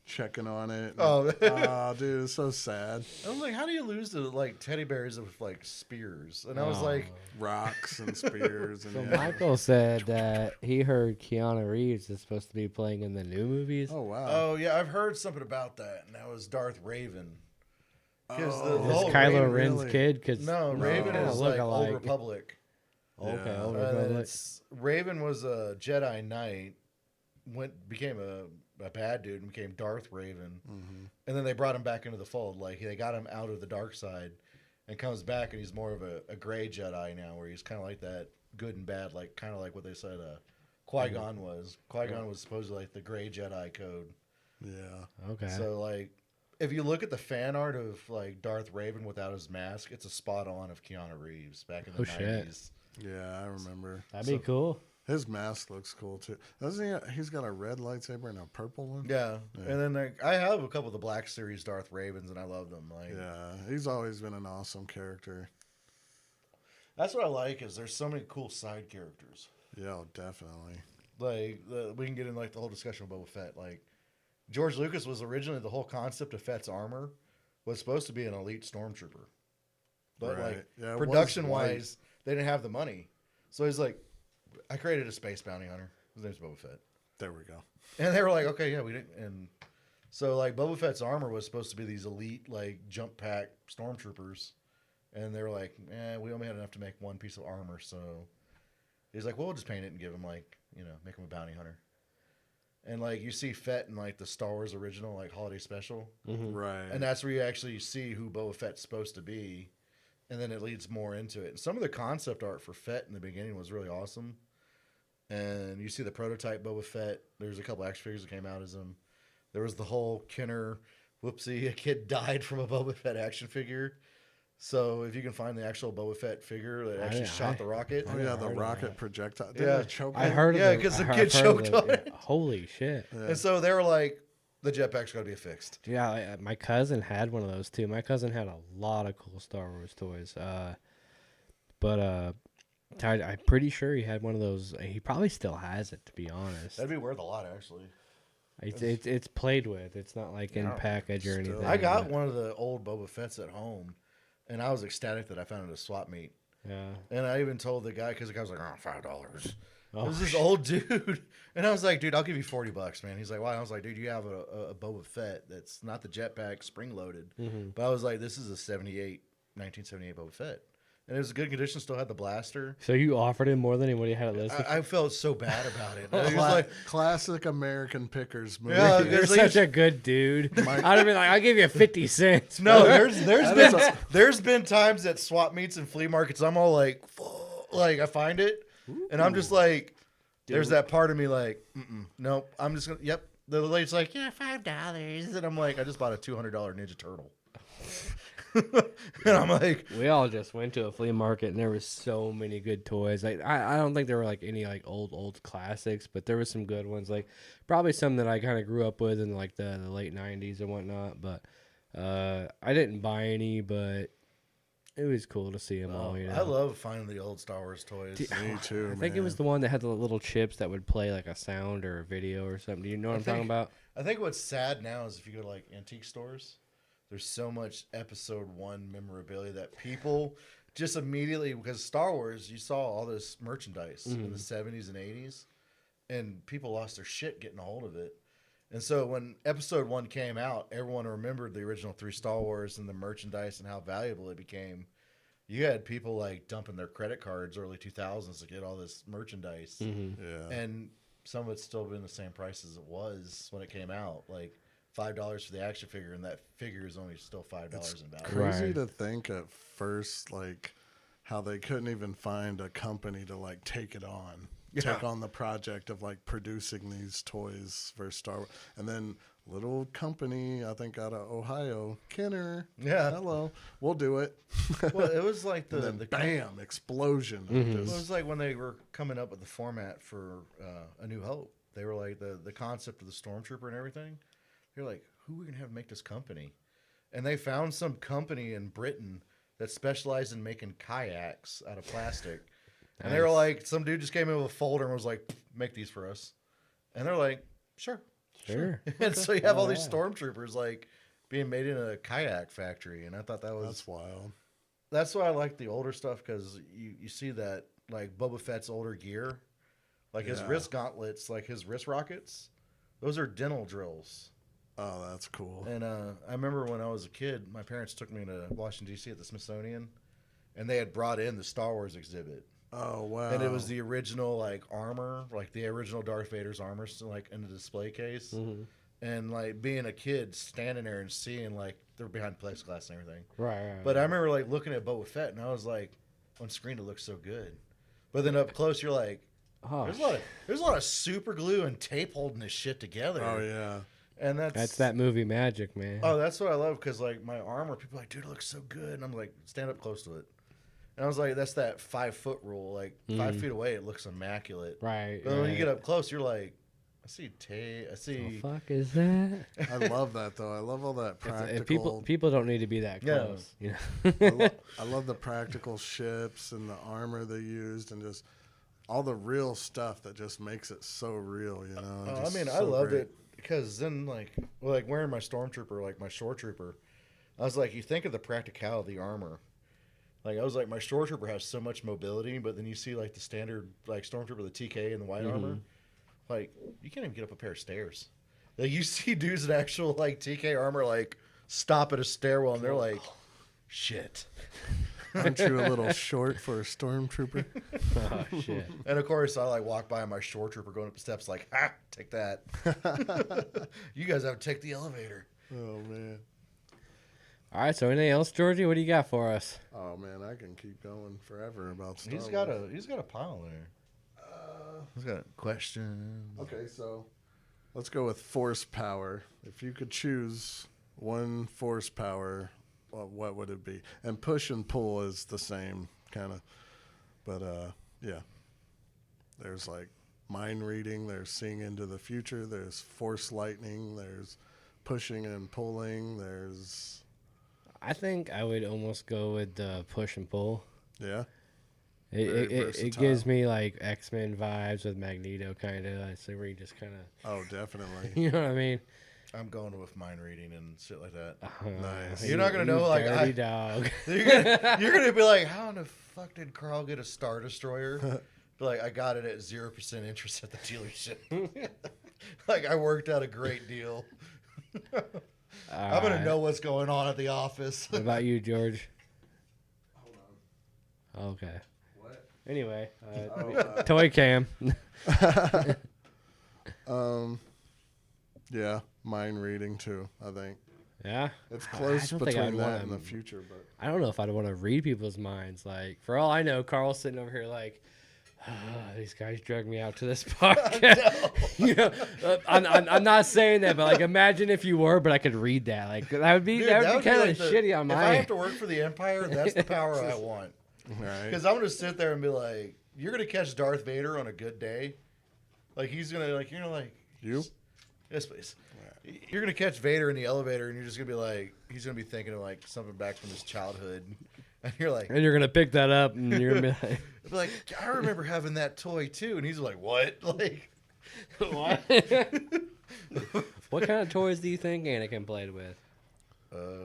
checking on it. Oh. Oh, dude, it's so sad. I was like, how do you lose to like teddy bears with like spears? And I was like, Rocks and spears. And So yeah. Michael said that he heard Keanu Reeves is supposed to be playing in the new movies. Oh, wow. oh yeah, I've heard something about that, and that was Darth Raven. Because Oh. Is whole this Kylo Raven, Ren's really? kid? Cause no, Raven kinda is look like alike. Old Republic. Okay, Yeah. Old And then Republic. Raven was a Jedi Knight, became a bad dude and became Darth Raven, and then they brought him back into the fold. Like they got him out of the dark side, and comes back, and he's more of a gray Jedi now, where he's kind of like that good and bad, like kind of like what they said Qui-Gon was. Qui-Gon was supposedly like the gray Jedi code. Yeah. Okay. So like, if you look at the fan art of like Darth Raven without his mask, it's a spot on of Keanu Reeves back in the Oh, shit. 90s. Yeah, I remember. That'd be cool. His mask looks cool, too. Doesn't he? He's got a red lightsaber and a purple one? Yeah. Yeah. And then like, I have a couple of the Black Series Darth Ravens, and I love them. Like, Yeah, he's always been an awesome character. that's what I like is there's so many cool side characters. Yeah, oh, definitely. Like we can get in like the whole discussion of Boba Fett. Like George Lucas was originally the whole concept of Fett's armor was supposed to be an elite stormtrooper, but Right. like Yeah, it was production white. wise, they didn't have the money. So he's like, I created a space bounty hunter. His name's Boba Fett. There we go. And they were like, okay, yeah, we didn't. And so like Boba Fett's armor was supposed to be these elite like jump pack stormtroopers, and they were like, we only had enough to make one piece of armor. So he's like, well, we'll just paint it and give him like, make him a bounty hunter. And like you see Fett in like the Star Wars original like holiday special, Right. and that's where you actually see who Boba Fett's supposed to be, and then it leads more into it. And some of the concept art for Fett in the beginning was really awesome. And you see the prototype Boba Fett. There's a couple action figures that came out as him. There was the whole Kenner, whoopsie, a kid died from a Boba Fett action figure. So if you can find the actual Boba Fett figure that actually shot the rocket. Oh yeah, the heard of rocket that. projectile. Yeah. Didn't it choke I him? heard of Yeah, the- 'cause the I've kid heard of choked the- on it. Holy shit. Yeah. And so they were like, the jetpack's got to be fixed. Yeah, my cousin had one of those too. My cousin had a lot of cool Star Wars toys. But I'm pretty sure he had one of those. He probably still has it, to be honest. That'd be worth a lot, actually. It's played with. It's not like in Yeah, package or still. anything. I got but- one of the old Boba Fett's at home, and I was ecstatic that I found it at a swap meet. Yeah. And I even told the guy, because the guy was like, oh, $5. Oh, It was this old dude. And I was like, dude, I'll give you $40, man. He's like, why? I was like, dude, you have a Boba Fett that's not the jetpack spring loaded. But I was like, this is a 1978 Boba Fett. And it was in good condition, still had the blaster. So you offered him more than what he had it listed? I felt so bad about it. He was like, Classic American pickers movie. Yeah, You're There's like- such a good dude. I'd have been like, I'll give you 50 cents. no, brother." there's been times at swap meets and flea markets, I'm all like, like I find it, and I'm just like, there's that part of me like, nope, I'm just gonna, yep. The lady's like, yeah, $5, and I'm like, I just bought a $200 Ninja Turtle. And I'm like, We all just went to a flea market and there was so many good toys. Like I don't think there were like any like old classics, but there was some good ones. Like probably some that I kind of grew up with in like the late '90s and whatnot. But I didn't buy any, but it was cool to see them all. You know? I love finding the old Star Wars toys. Me too. I think it was the one that had the little chips that would play like a sound or a video or something. Do you know what I'm talking about? I think what's sad now is if you go to like antique stores, there's so much episode 1 memorabilia that people just immediately, because Star Wars, you saw all this merchandise in the 70s and 80s, and people lost their shit getting a hold of it. And so when episode 1 came out, everyone remembered the original 3 Star Wars and the merchandise and how valuable it became. You had people like dumping their credit cards early 2000s to get all this merchandise. Yeah. And some of it's still been the same price as it was when it came out. Like $5 for the action figure, and that figure is only still $5 in value. Crazy Right. to think at first, like how they couldn't even find a company to like take it on, take on the project of like producing these toys for Star Wars, and then little company I think out of Ohio, Kenner, Yeah. hello, we'll do it. Well, it was like And the then bam, explosion. of It just- was like when they were coming up with the format for A New Hope. They were like the concept of the Stormtrooper and everything. They're like, who are we gonna have make this company? And they found some company in Britain that specialized in making kayaks out of plastic. And they were Nice. like, some dude just came in with a folder and was like, make these for us. And they're like, sure. Sure. And so you have all Oh, these yeah. stormtroopers like being made in a kayak factory. And I thought that was that's wild. that's why I like the older stuff, because you see that like Boba Fett's older gear, like his Yeah. wrist gauntlets, like his wrist rockets, those are dental drills. Oh, that's cool. And I remember when I was a kid, my parents took me to Washington D.C. at the Smithsonian, and they had brought in the Star Wars exhibit, Oh wow. and it was the original like armor, like the original Darth Vader's armor, still like in the display case. And like being a kid standing there and seeing like they're behind plexiglass and everything. Right. But I remember like looking at Boba Fett, and I was like, on screen it looks so good, but then up close you're like, Oh, there's a lot of super glue and tape holding this shit together. Oh yeah. And that's that movie magic, man. Oh, that's what I love, because like my armor, people are like, dude, it looks so good, and I'm like, stand up close to it, and I was like, that's that 5 foot rule. Like 5 feet away, it looks immaculate. Right. But when you right. get up close, you're like, I see tape. I The see. fuck is that? I love that though. I love all that practical. People don't need to be that Yeah. close. You know? I love the practical ships and the armor they used, and just all the real stuff that just makes it so real. You know. I Just mean, I so loved great. it, because then like wearing my stormtrooper, like my shore trooper, I was like, you think of the practicality of the armor. Like I was like, my shore trooper has so much mobility, but then you see like the standard like stormtrooper, the TK and the white armor, like you can't even get up a pair of stairs. Like you see dudes in actual like TK armor like stop at a stairwell, and they're like, shit. Aren't you a little short for a stormtrooper? Oh shit. And of course, I like walk by my shore trooper going up the steps, like, ah, take that. You guys have to take the elevator. Oh man. All right. So anything else, Georgie? What do you got for us? Oh man, I can keep going forever about Star He's got a pile there. He's got a question. Okay, so let's go with force power. If you could choose one force power what would it be? And push and pull is the same kind of, but yeah. There's like mind reading. There's seeing into the future. There's force lightning. There's pushing and pulling. There's. I think I would almost go with the push and pull. Yeah. It gives me like X-Men vibes with Magneto, kind of. So where you just kind of. Oh, definitely. You know what I mean? I'm going with mind reading and shit like that. Nice. You're not gonna know, like, dirty dog. You're gonna be like, how in the fuck did Carl get a Star Destroyer? Be like, I got it at 0% interest at the dealership. Like, I worked out a great deal. I'm gonna know what's going on at the office. What about you, George? Hold on. Okay. What? Anyway, toy cam. Yeah, mind reading too. I think Yeah, it's I close don't think I'd between that wanna- and the future, but I don't know if I'd want to read people's minds. Like, for all I know, Carl's sitting over here like, these guys drug me out to this podcast. You know, I'm not saying that, but like, imagine if you were, but I could read that. Like, that would be Dude, that would be kind of like shitty on If my I have end. to work for the Empire, that's the power I want. right. Because I'm gonna sit there and be like, you're gonna catch Darth Vader on a good day. Like he's gonna like, you're gonna like You? Yes, please. You're gonna catch Vader in the elevator, and you're just gonna be like, he's gonna be thinking of like something back from his childhood, and you're like, And you're gonna pick that up, and you're gonna be be like, I remember having that toy too, and he's like, what? Like, like, what? What kind of toys do you think Anakin played with?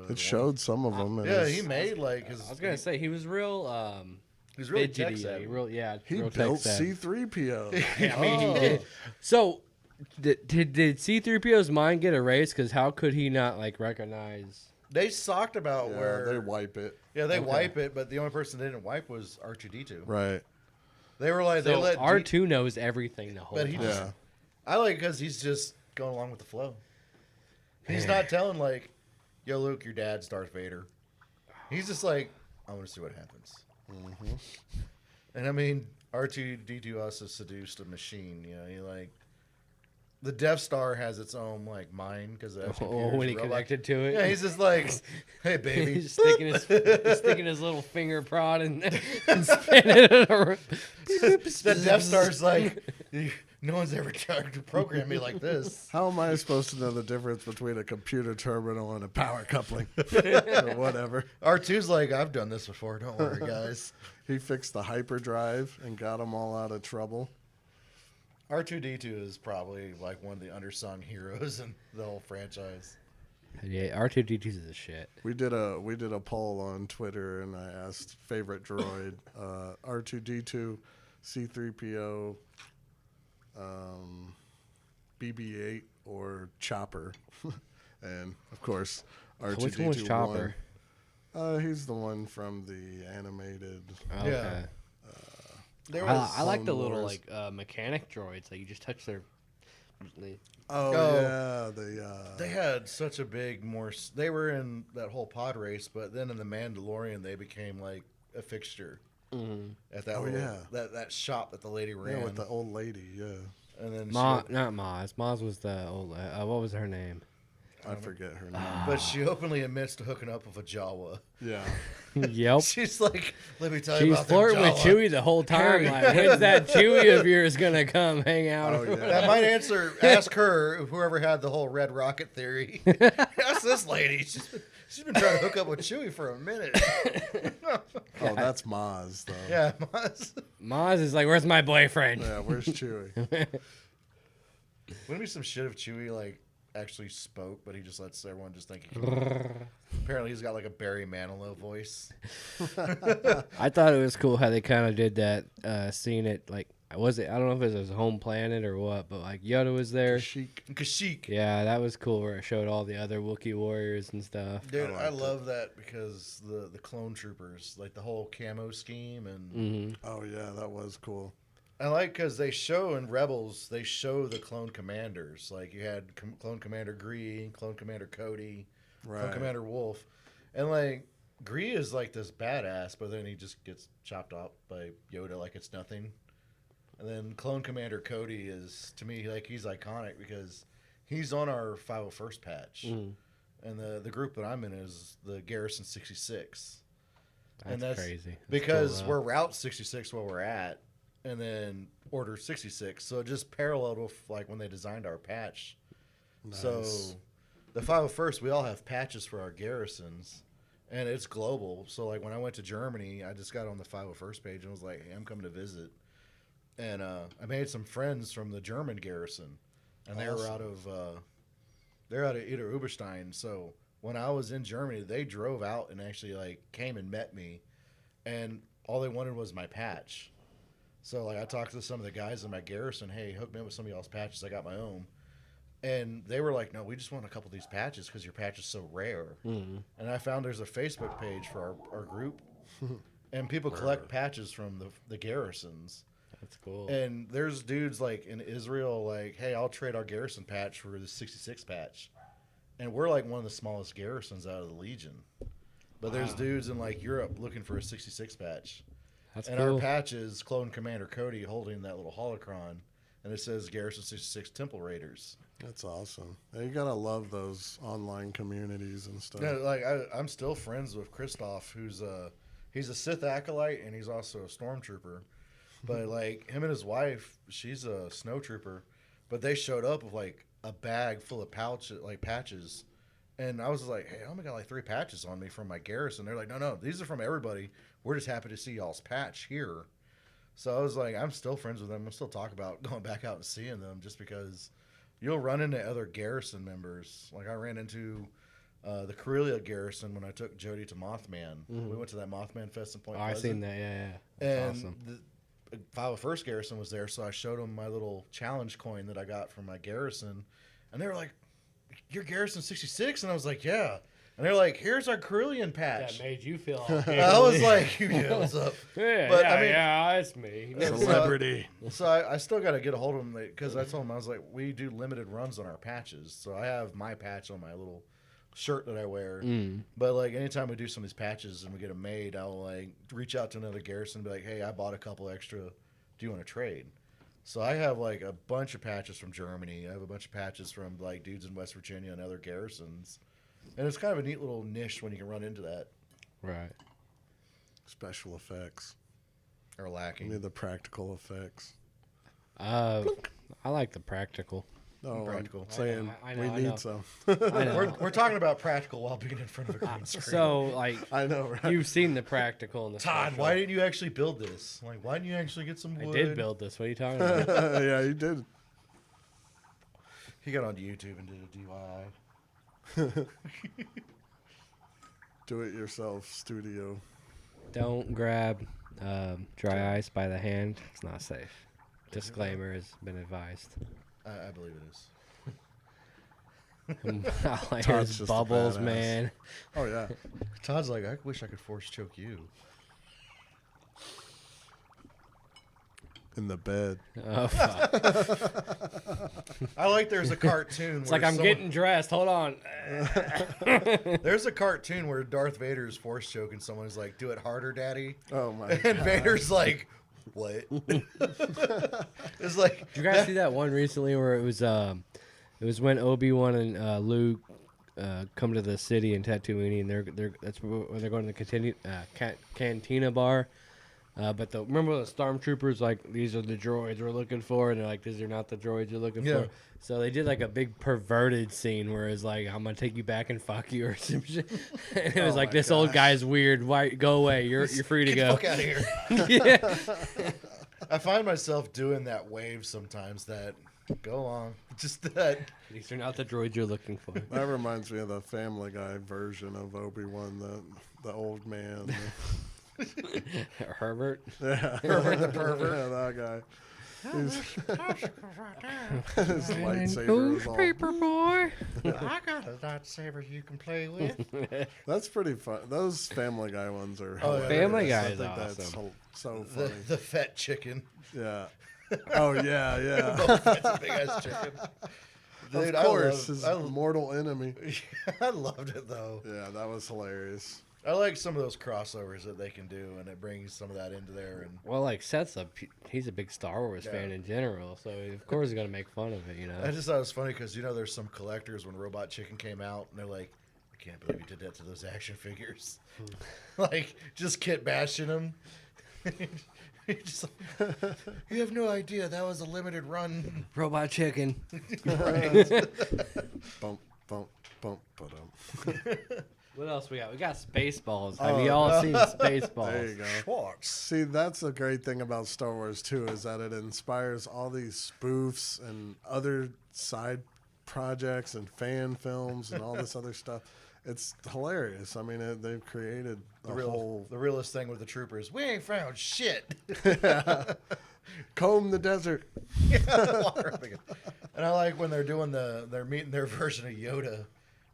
It showed some of them. Yeah, he made like his. I was gonna say he was real. He's really fidgety, tech savvy. real, yeah. He real built tech savvy. C-3PO. I mean, he did. So, did C-3PO's mind get erased? Because how could he not like recognize? They talked about Yeah, where they wipe it. Yeah, they Okay. wipe it, but the only person they didn't wipe was R2D2. Right. They were like, they So let R2 knows everything the whole But he time. just- Yeah. I like because he's just going along with the flow. He's not telling like, "Yo, Luke, your dad's Darth Vader." He's just like, "I want to see what happens." Mm-hmm. And I mean, R2D2 also seduced a machine. You know, he like the Death Star has its own like mind because When he connected to it. Yeah, he's just like, "Hey, baby." He's sticking his little finger prod and spinning it around. The Death Star's like, no one's ever tried to program me like this. How am I supposed to know the difference between a computer terminal and a power coupling? Or whatever. R2's like, I've done this before. Don't worry, guys. He fixed the hyperdrive and got them all out of trouble. R2D2 is probably like one of the undersung heroes in the whole franchise. Yeah, R2D2 is the shit. We did a poll on Twitter, and I asked favorite droid, R2D2, C-3PO, BB-8, or Chopper, and of course R2D2 Which one was Chopper? won. He's the one from the animated. Okay. Yeah. There was, I like the Clone little Wars. like mechanic droids. Like you just touch their. Oh, Oh. yeah, they had such a big they were in that whole pod race, but then in the Mandalorian they became like a fixture at that that shop that the lady ran. yeah, with the old lady, yeah. And then Not Maz. Maz was the old. What was her name? I forget her name. but she openly admits to hooking up with a Jawa. Yeah. Yep. She's like, let me tell you She's about them flirting with Jawa. Chewie the whole time. Like, when's that Chewie of yours gonna come hang out? Oh, yeah. That might ask her, whoever had the whole red rocket theory. Ask this lady. She's been trying to hook up with Chewie for a minute. Oh, that's Maz, though. Yeah, Maz. Maz is like, where's my boyfriend? Yeah, where's Chewie? Wouldn't it be some shit if Chewie like actually spoke, but he just lets everyone just think he can. Apparently he's got like a Barry Manilow voice. I thought it was cool how they kind of did that scene at like was it? I don't know if it was his home planet or what, but like Yoda was there. Kashyyyk. Yeah, that was cool where it showed all the other Wookiee warriors and stuff. Dude, I liked love that because the clone troopers, like the whole camo scheme, and Mm-hmm. Oh, yeah, that was cool. I like because they show in Rebels, they show the clone commanders. Like you had Clone Commander Gree, Clone Commander Cody, Clone Right. Commander Wolf, and like Gree is like this badass, but then he just gets chopped up by Yoda like it's nothing. And then Clone Commander Cody is, to me, like he's iconic because he's on our 501st patch. Mm-hmm. and the group that I'm in is the Garrison 66. That's crazy. That's because cool, we're Route 66 where we're at, and then Order 66. So it just paralleled with like when they designed our patch. Nice. So the 501st, we all have patches for our garrisons, and it's global. So like when I went to Germany, I just got on the 501st page and was like, "Hey, I'm coming to visit," and I made some friends from the German garrison, and they're out of Ida Oberstein. So when I was in Germany, they drove out and actually like came and met me, and all they wanted was my patch. So like I talked to some of the guys in my garrison, "Hey, hook me up with some of y'all's patches. I got my own." And they were like, "No, we just want a couple of these patches because your patch is so rare." Mm-hmm. And I found there's a Facebook page for our group, and people collect patches from the garrisons. That's cool. And there's dudes like in Israel, like, "Hey, I'll trade our garrison patch for the 66 patch." And we're like one of the smallest garrisons out of the Legion. But there's dudes in like Europe looking for a 66 patch. That's and cool. our patch is Clone Commander Cody holding that little holocron, and it says Garrison 66 Temple Raiders. That's awesome. Yeah, you gotta love those online communities and stuff. Yeah, like I'm still friends with Christoph, who's he's a Sith acolyte and he's also a stormtrooper. But like him and his wife, she's a snowtrooper, but they showed up with like a bag full of patches, and I was like, "Hey, I only got like 3 patches on me from my garrison." They're like, "No, these are from everybody. We're just happy to see y'all's patch here." So I was like, I'm still friends with them. I'm still talking about going back out and seeing them, just because you'll run into other garrison members. Like I ran into the Corellia garrison when I took Jody to Mothman. Mm-hmm. We went to that Mothman Fest in Point Oh, Pleasant. I've seen that. Yeah. That's And awesome. the 501st garrison was there, so I showed them my little challenge coin that I got from my garrison, and they were like, "Your garrison 66?" And I was like, "Yeah." And they're like, "Here's our Corellian patch." That made you feel all I was like, "Yeah, what's up?" yeah, But, yeah, I mean- yeah, it's me. Celebrity. So I still got to get a hold of them because I told them, I was like, we do limited runs on our patches. So I have my patch on my little shirt that I wear. Mm. But like anytime we do some of these patches and we get them made, I'll like reach out to another garrison and be like, "Hey, I bought a couple extra. Do you want to trade?" So I have like a bunch of patches from Germany. I have a bunch of patches from like dudes in West Virginia and other garrisons. And it's kind of a neat little niche when you can run into that. Right. Special effects. Or Give lacking. me the practical effects. I like the practical. No, Practical. I'm saying I know, we I need know. some. I know. We're talking about practical while being in front of a green screen. So, like, I know, right? you've seen the practical in the Todd, special. why didn't you actually build this? Like, why didn't you actually get some I wood? did build this. What are you talking about? Yeah, you did. He got on YouTube and did a DIY. Do it yourself studio. Don't grab dry ice by the hand. It's not safe. Disclaimer has been advised. I believe it is. All I hear Todd's is just a bubbles, badass. man. Oh yeah. Todd's like, I wish I could force choke you. In the bed. Oh, fuck. I like there's a cartoon. It's like I'm getting dressed. Hold on. There's a cartoon where Darth Vader is force choking someone. He's like, "Do it harder, Daddy." Oh my. And Vader's like, "What?" It's like, Did you guys see that one recently where it was when Obi-Wan and Luke come to the city in Tatooine, and that's where they're going to the cantina bar. But remember the stormtroopers, like, these are the droids we're looking for, and they're like, these are not the droids you're looking Yeah. for. So they did like a big perverted scene where it's like, I'm gonna take you back and fuck you or some shit. And it was Oh like, my this old gosh. guy's weird. Why go away? You're free to get go. the fuck out of here. Yeah. I find myself doing that wave sometimes. That go on, just that. These are not the droids you're looking for. That reminds me of the Family Guy version of Obi-Wan, the old man. Herbert. Yeah, Herbert the pervert. Yeah, that guy. His lightsaber is all. Paper boy. I got a lightsaber you can play with. That's pretty fun. Those Family Guy ones are. Oh, yeah, hilarious. Family Guy I is think that's awesome. so The, funny. the fat chicken. Yeah. Oh yeah, yeah. That's a big ass chicken. Dude, Of course, his I mortal enemy. I loved it though. Yeah, that was hilarious. I like some of those crossovers that they can do, and it brings some of that into there. And Well, like he's a big Star Wars fan in general, so of course he's gonna make fun of it, you know. I just thought it was funny because there's some collectors when Robot Chicken came out, and they're like, I can't believe you did that to those action figures. Like, just kit bashing them. Just like, you have no idea that was a limited run. Robot chicken. Bump, bump, bump, ba-dum. What else we got? We got Spaceballs. Have you all seen Spaceballs? There you go. Schwartz. See, that's a great thing about Star Wars too, is that it inspires all these spoofs and other side projects and fan films and all this other stuff. It's hilarious. I mean, they've created a whole The realest thing with the troopers, we ain't found shit. comb the desert. And I like when they're doing they're meeting their version of Yoda,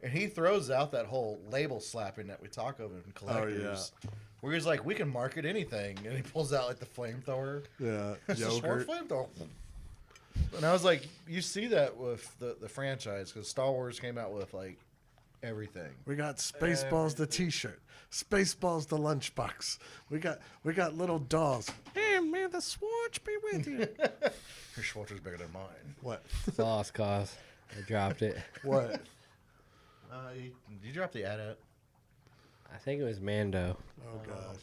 and he throws out that whole label slapping that we talk of in collectors. Oh, Where he's like, we can market anything, and he pulls out like the flamethrower. Yeah, It's a Schwartz yogurt. flamethrower. And I was like, you see that with the franchise, because Star Wars came out with like everything. We got Spaceballs the T-shirt, Spaceballs the lunchbox. We got little dolls. Hey man, the Schwartz be with you. Your Schwartz is bigger than mine. What? It's a lost cause. I dropped it. What? You dropped the ad. I think it was Mando. Oh gosh.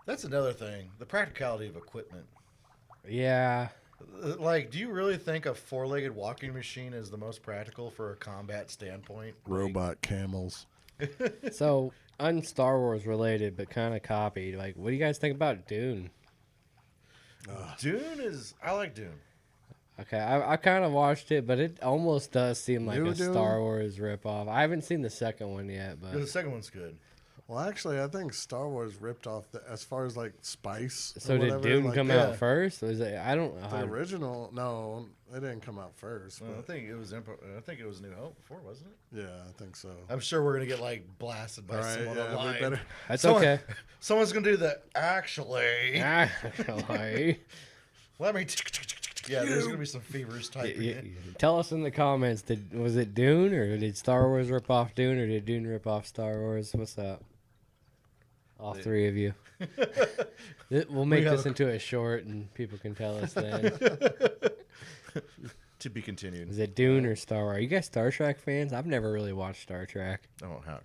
That's another thing. The practicality of equipment. Yeah. Like, do you really think a four-legged walking machine is the most practical for a combat standpoint? Robot camels. So, un-Star Wars related, but kind of copied. Like, what do you guys think about Dune? Dune is. I like Dune. Okay, I kind of watched it, but it almost does seem like New a Dune? Star Wars ripoff. I haven't seen the second one yet, but The second one's good. Well, actually, I think Star Wars ripped off as far as like spice. so or did whatever, Dune like, come yeah. out first? Was it? I don't know. The original? No, it didn't come out first. I But think it was. I think it was New Hope before, wasn't it? yeah, I think so. I'm sure we're gonna get like blasted by All right, someone yeah, we online. better. That's Someone- okay. Someone's gonna do the actually. Actually, Let me. Yeah, there's gonna be some fevers typing. tell us in the comments. Was it Dune or did Star Wars rip off Dune or did Dune rip off Star Wars? What's up? All three of you. We'll make have this a- into a short and people can tell us then. To be continued. Is it Dune or Star Wars? Are you guys Star Trek fans? I've never really watched Star Trek. Don't talk.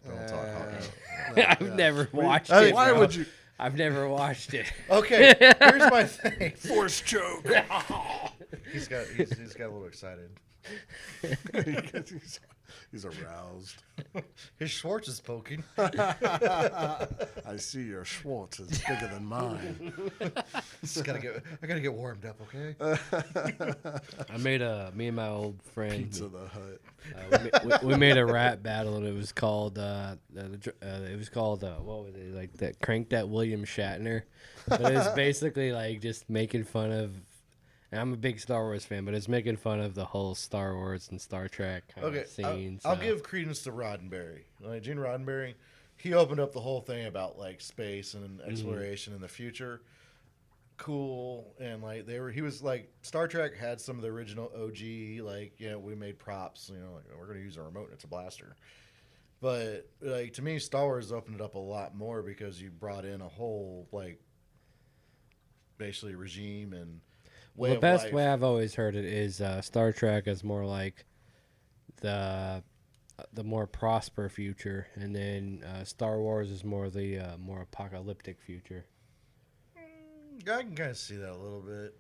I've never watched Hey, it. Why bro. would you? I've never watched it. Okay, here's my thing. Force choke. He's got a little excited. He's aroused. His Schwartz is poking. I see your Schwartz is bigger than mine. I gotta get warmed up, okay? I made me and my old friend. Pizza the Hut. We made a rap battle and it was called what was it, like that crank that William Shatner, but it was basically like just making fun of, and I'm a big Star Wars fan, but it's making fun of the whole Star Wars and Star Trek kind Okay, of scene. I'll so. give credence to Roddenberry. Like Gene Roddenberry, he opened up the whole thing about like space and exploration in the future. Cool, and like he was like Star Trek had some of the original OG, like we made props, like we're gonna use a remote and it's a blaster. But like to me, Star Wars opened it up a lot more because you brought in a whole like basically regime and way The of best life. way I've always heard it is Star Trek is more like the more prosper future, and then Star Wars is more the more apocalyptic future. I can kind of see that a little bit.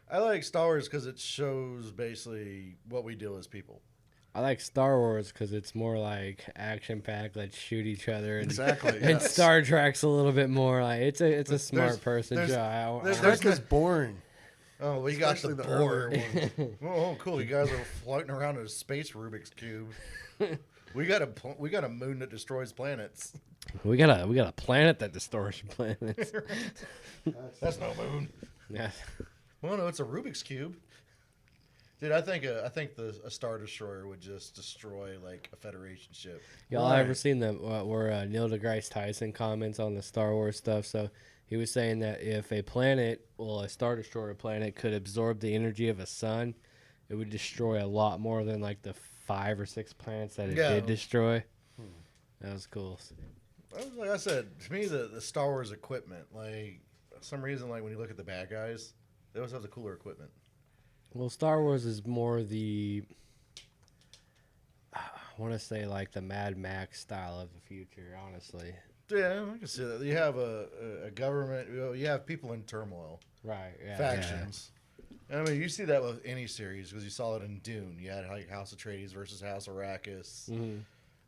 I like Star Wars because it shows basically what we do as people. I like Star Wars because it's more like action packed, let's shoot each other, and Exactly. and yes. Star Trek's a little bit more like it's a smart There's- person there's- job. there's- Trek is boring. Oh, we got the Especially the board. earlier Oh, cool! You guys are floating around in a space Rubik's cube. We got a moon that destroys planets. we got a planet that destroys planets. That's no moon. Yeah. Well, no, it's a Rubik's cube. Dude, I think a Star Destroyer would just destroy like a Federation ship. Y'all Why? ever seen the where Neil deGrasse Tyson comments on the Star Wars stuff? So he was saying that if a Star Destroyer planet could absorb the energy of a sun, it would destroy a lot more than like the 5 or 6 planets that it Yeah. did destroy. That was cool. Like I said, to me, the Star Wars equipment, like for some reason, like when you look at the bad guys, they always have the cooler equipment. Well, Star Wars is more the want to say like the Mad Max style of the future, honestly. Yeah, I can see that. You have a government. You have people in turmoil, Right. Yeah. factions. And I mean, you see that with any series because you saw it in Dune. You had like House Atreides versus House Arrakis,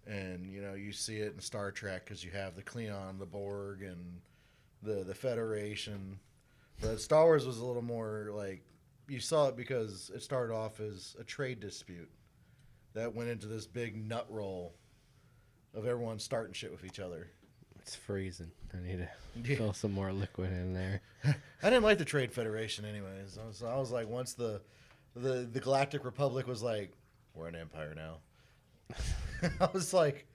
and you see it in Star Trek because you have the Klingon, the Borg, and the Federation. But Star Wars was a little more like you saw it because it started off as a trade dispute that went into this big nut roll of everyone starting shit with each other. It's freezing. I need to fill some more liquid in there. I didn't like the Trade Federation, anyways. I was like, once the Galactic Republic was like, we're an empire now. I was like,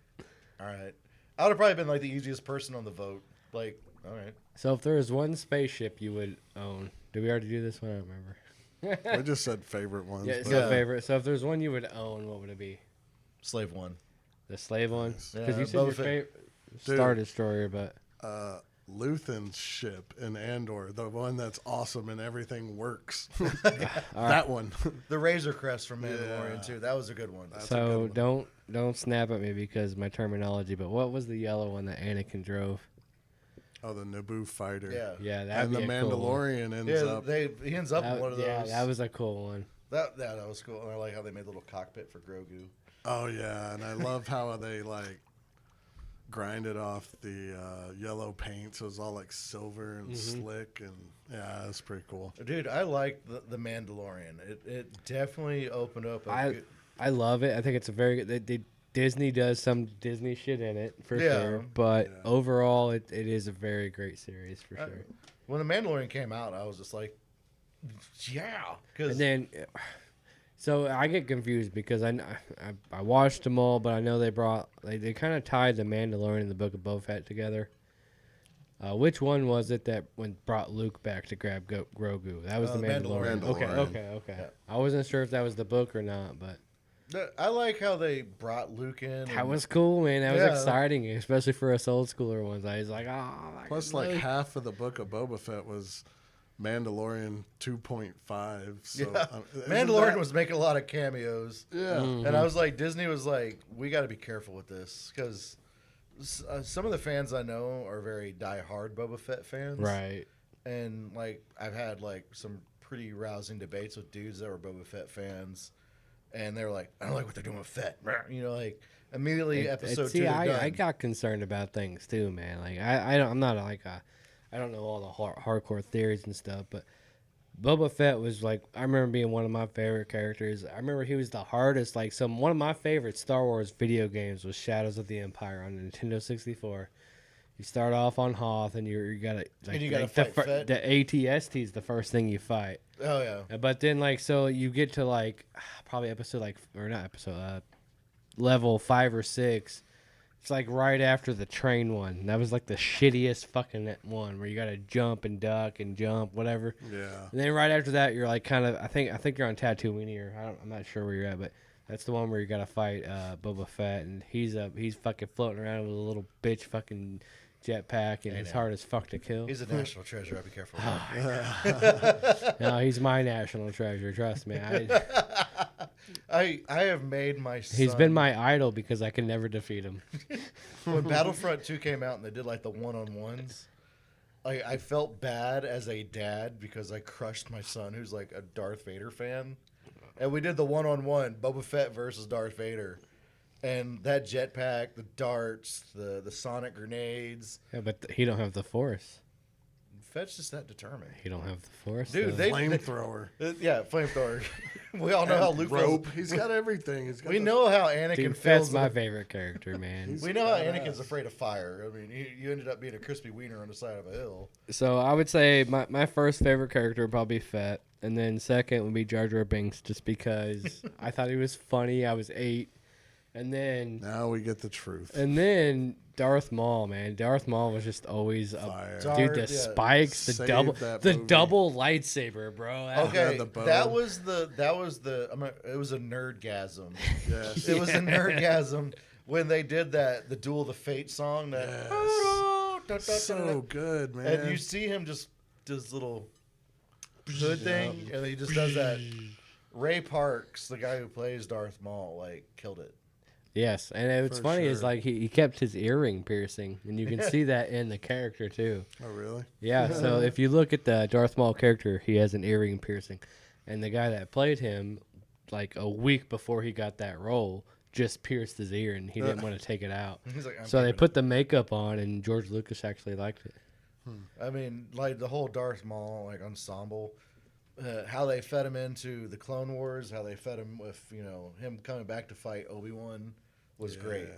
all right. I would have probably been like the easiest person on the vote. Like, all right. So if there was one spaceship you would own, did we already do this one? I don't remember. We just said favorite ones. Yeah, but- so favorite. So if there's one you would own, what would it be? Slave One. The slave one? Because Yeah, you said your both favorite Dude. Star Destroyer, but Luthen's ship in Andor, the one that's awesome and everything works. That one. The Razor Crest from Mandalorian, Yeah. too. That was a good one. That's a so good one. don't snap at me because my terminology. But what was the yellow one that Anakin drove? Oh, the Naboo fighter. Yeah. Yeah, that And the Mandalorian ends Yeah, up. he ends up in one of those. Yeah, that was a cool one. That was cool. And I like how they made a little cockpit for Grogu. Oh yeah, and I love how they like grinded off the yellow paint, so it's all like silver and slick, and yeah, that's pretty cool. Dude, I like the Mandalorian. It definitely opened up. I love it. I think it's a very good. Disney does some Disney shit in it for Yeah. sure, but Yeah. overall, it is a very great series for sure. When the Mandalorian came out, I was just like, yeah. And then, so I get confused because I watched them all, but I know they kind of tied the Mandalorian and the Book of Boba Fett together. Which one was it that brought Luke back to grab Grogu? That was the Mandalorian. Mandalorian. Okay. Yeah. I wasn't sure if that was the book or not, but I like how they brought Luke in. that was cool, man. That was Yeah. exciting, especially for us old schooler ones. I was like, Plus, like half of the book of Boba Fett was Mandalorian 2.5. So Yeah. isn't Mandalorian that- was making a lot of cameos. Yeah. And I was like, Disney was like, we got to be careful with this because some of the fans I know are very die-hard Boba Fett fans. right. And like, I've had like some pretty rousing debates with dudes that were Boba Fett fans. And they were like, I don't like what they're doing with Fett. Like immediately episode 2 they're I done. got concerned about things too, man. Like I'm not like I don't know all the hardcore theories and stuff, but Boba Fett was like, I remember being one of my favorite characters. I remember he was the hardest. Like one of my favorite Star Wars video games was Shadows of the Empire on Nintendo 64. You start off on Hoth, and you gotta like, And you gotta like fight Fett? the ATST is the first thing you fight. Oh yeah. But then like so you get to like probably level 5 or 6. It's like right after the train one. That was like the shittiest fucking one where you gotta jump and duck and jump whatever. Yeah. And then right after that you're like kind of I think you're on Tatooine or I'm not sure where you're at, but that's the one where you gotta fight Boba Fett, and he's fucking floating around with a little bitch fucking jetpack, and it's hard as fuck to kill. He's a national treasure. I'll be careful. No, he's my national treasure. Trust me. I have made my son. He's been my idol because I can never defeat him. When Battlefront 2 came out and they did like the one-on-ones, I felt bad as a dad because I crushed my son who's like a Darth Vader fan. And we did the one-on-one, Boba Fett versus Darth Vader. And that jetpack, the darts, the sonic grenades. Yeah, but he don't have the Force. Fett's just that determined. He don't have the Force. Dude, so- Flamethrower. Yeah, flamethrower. We all know how Luke rope. feels. He's got everything. He's got We the- know how Anakin Dude, feels. Fett's my favorite character, man. We know how badass. Anakin's afraid of fire. I mean, you ended up being a crispy wiener on the side of a hill. So I would say my first favorite character would probably be Fett, and then second would be Jar Jar Binks, just because I thought he was funny. I was 8, and then Now we get the truth. Darth Maul, man. Darth Maul was just always Fire. dude. The Yeah. spikes, the Save double, that the movie. double lightsaber, bro. That- Okay, the bow. that was the. It was a nerdgasm. Yes. It was a nerdgasm when they did the Duel of the Fate song. That So good, man. and you see him just does little hood thing, and he just does that. Ray Parks, the guy who plays Darth Maul, like killed it. Yes, and what's For funny is sure. like he kept his earring piercing, and you can see that in the character too. Oh, really? Yeah, so if you look at the Darth Maul character, he has an earring piercing, and the guy that played him, like a week before he got that role, just pierced his ear, and he didn't want to take it out. He's like, I'm So they keeping put the makeup on, and George Lucas actually liked it. it. I mean, like the whole Darth Maul like ensemble, how they fed him into the Clone Wars, how they fed him with him coming back to fight Obi-Wan was great.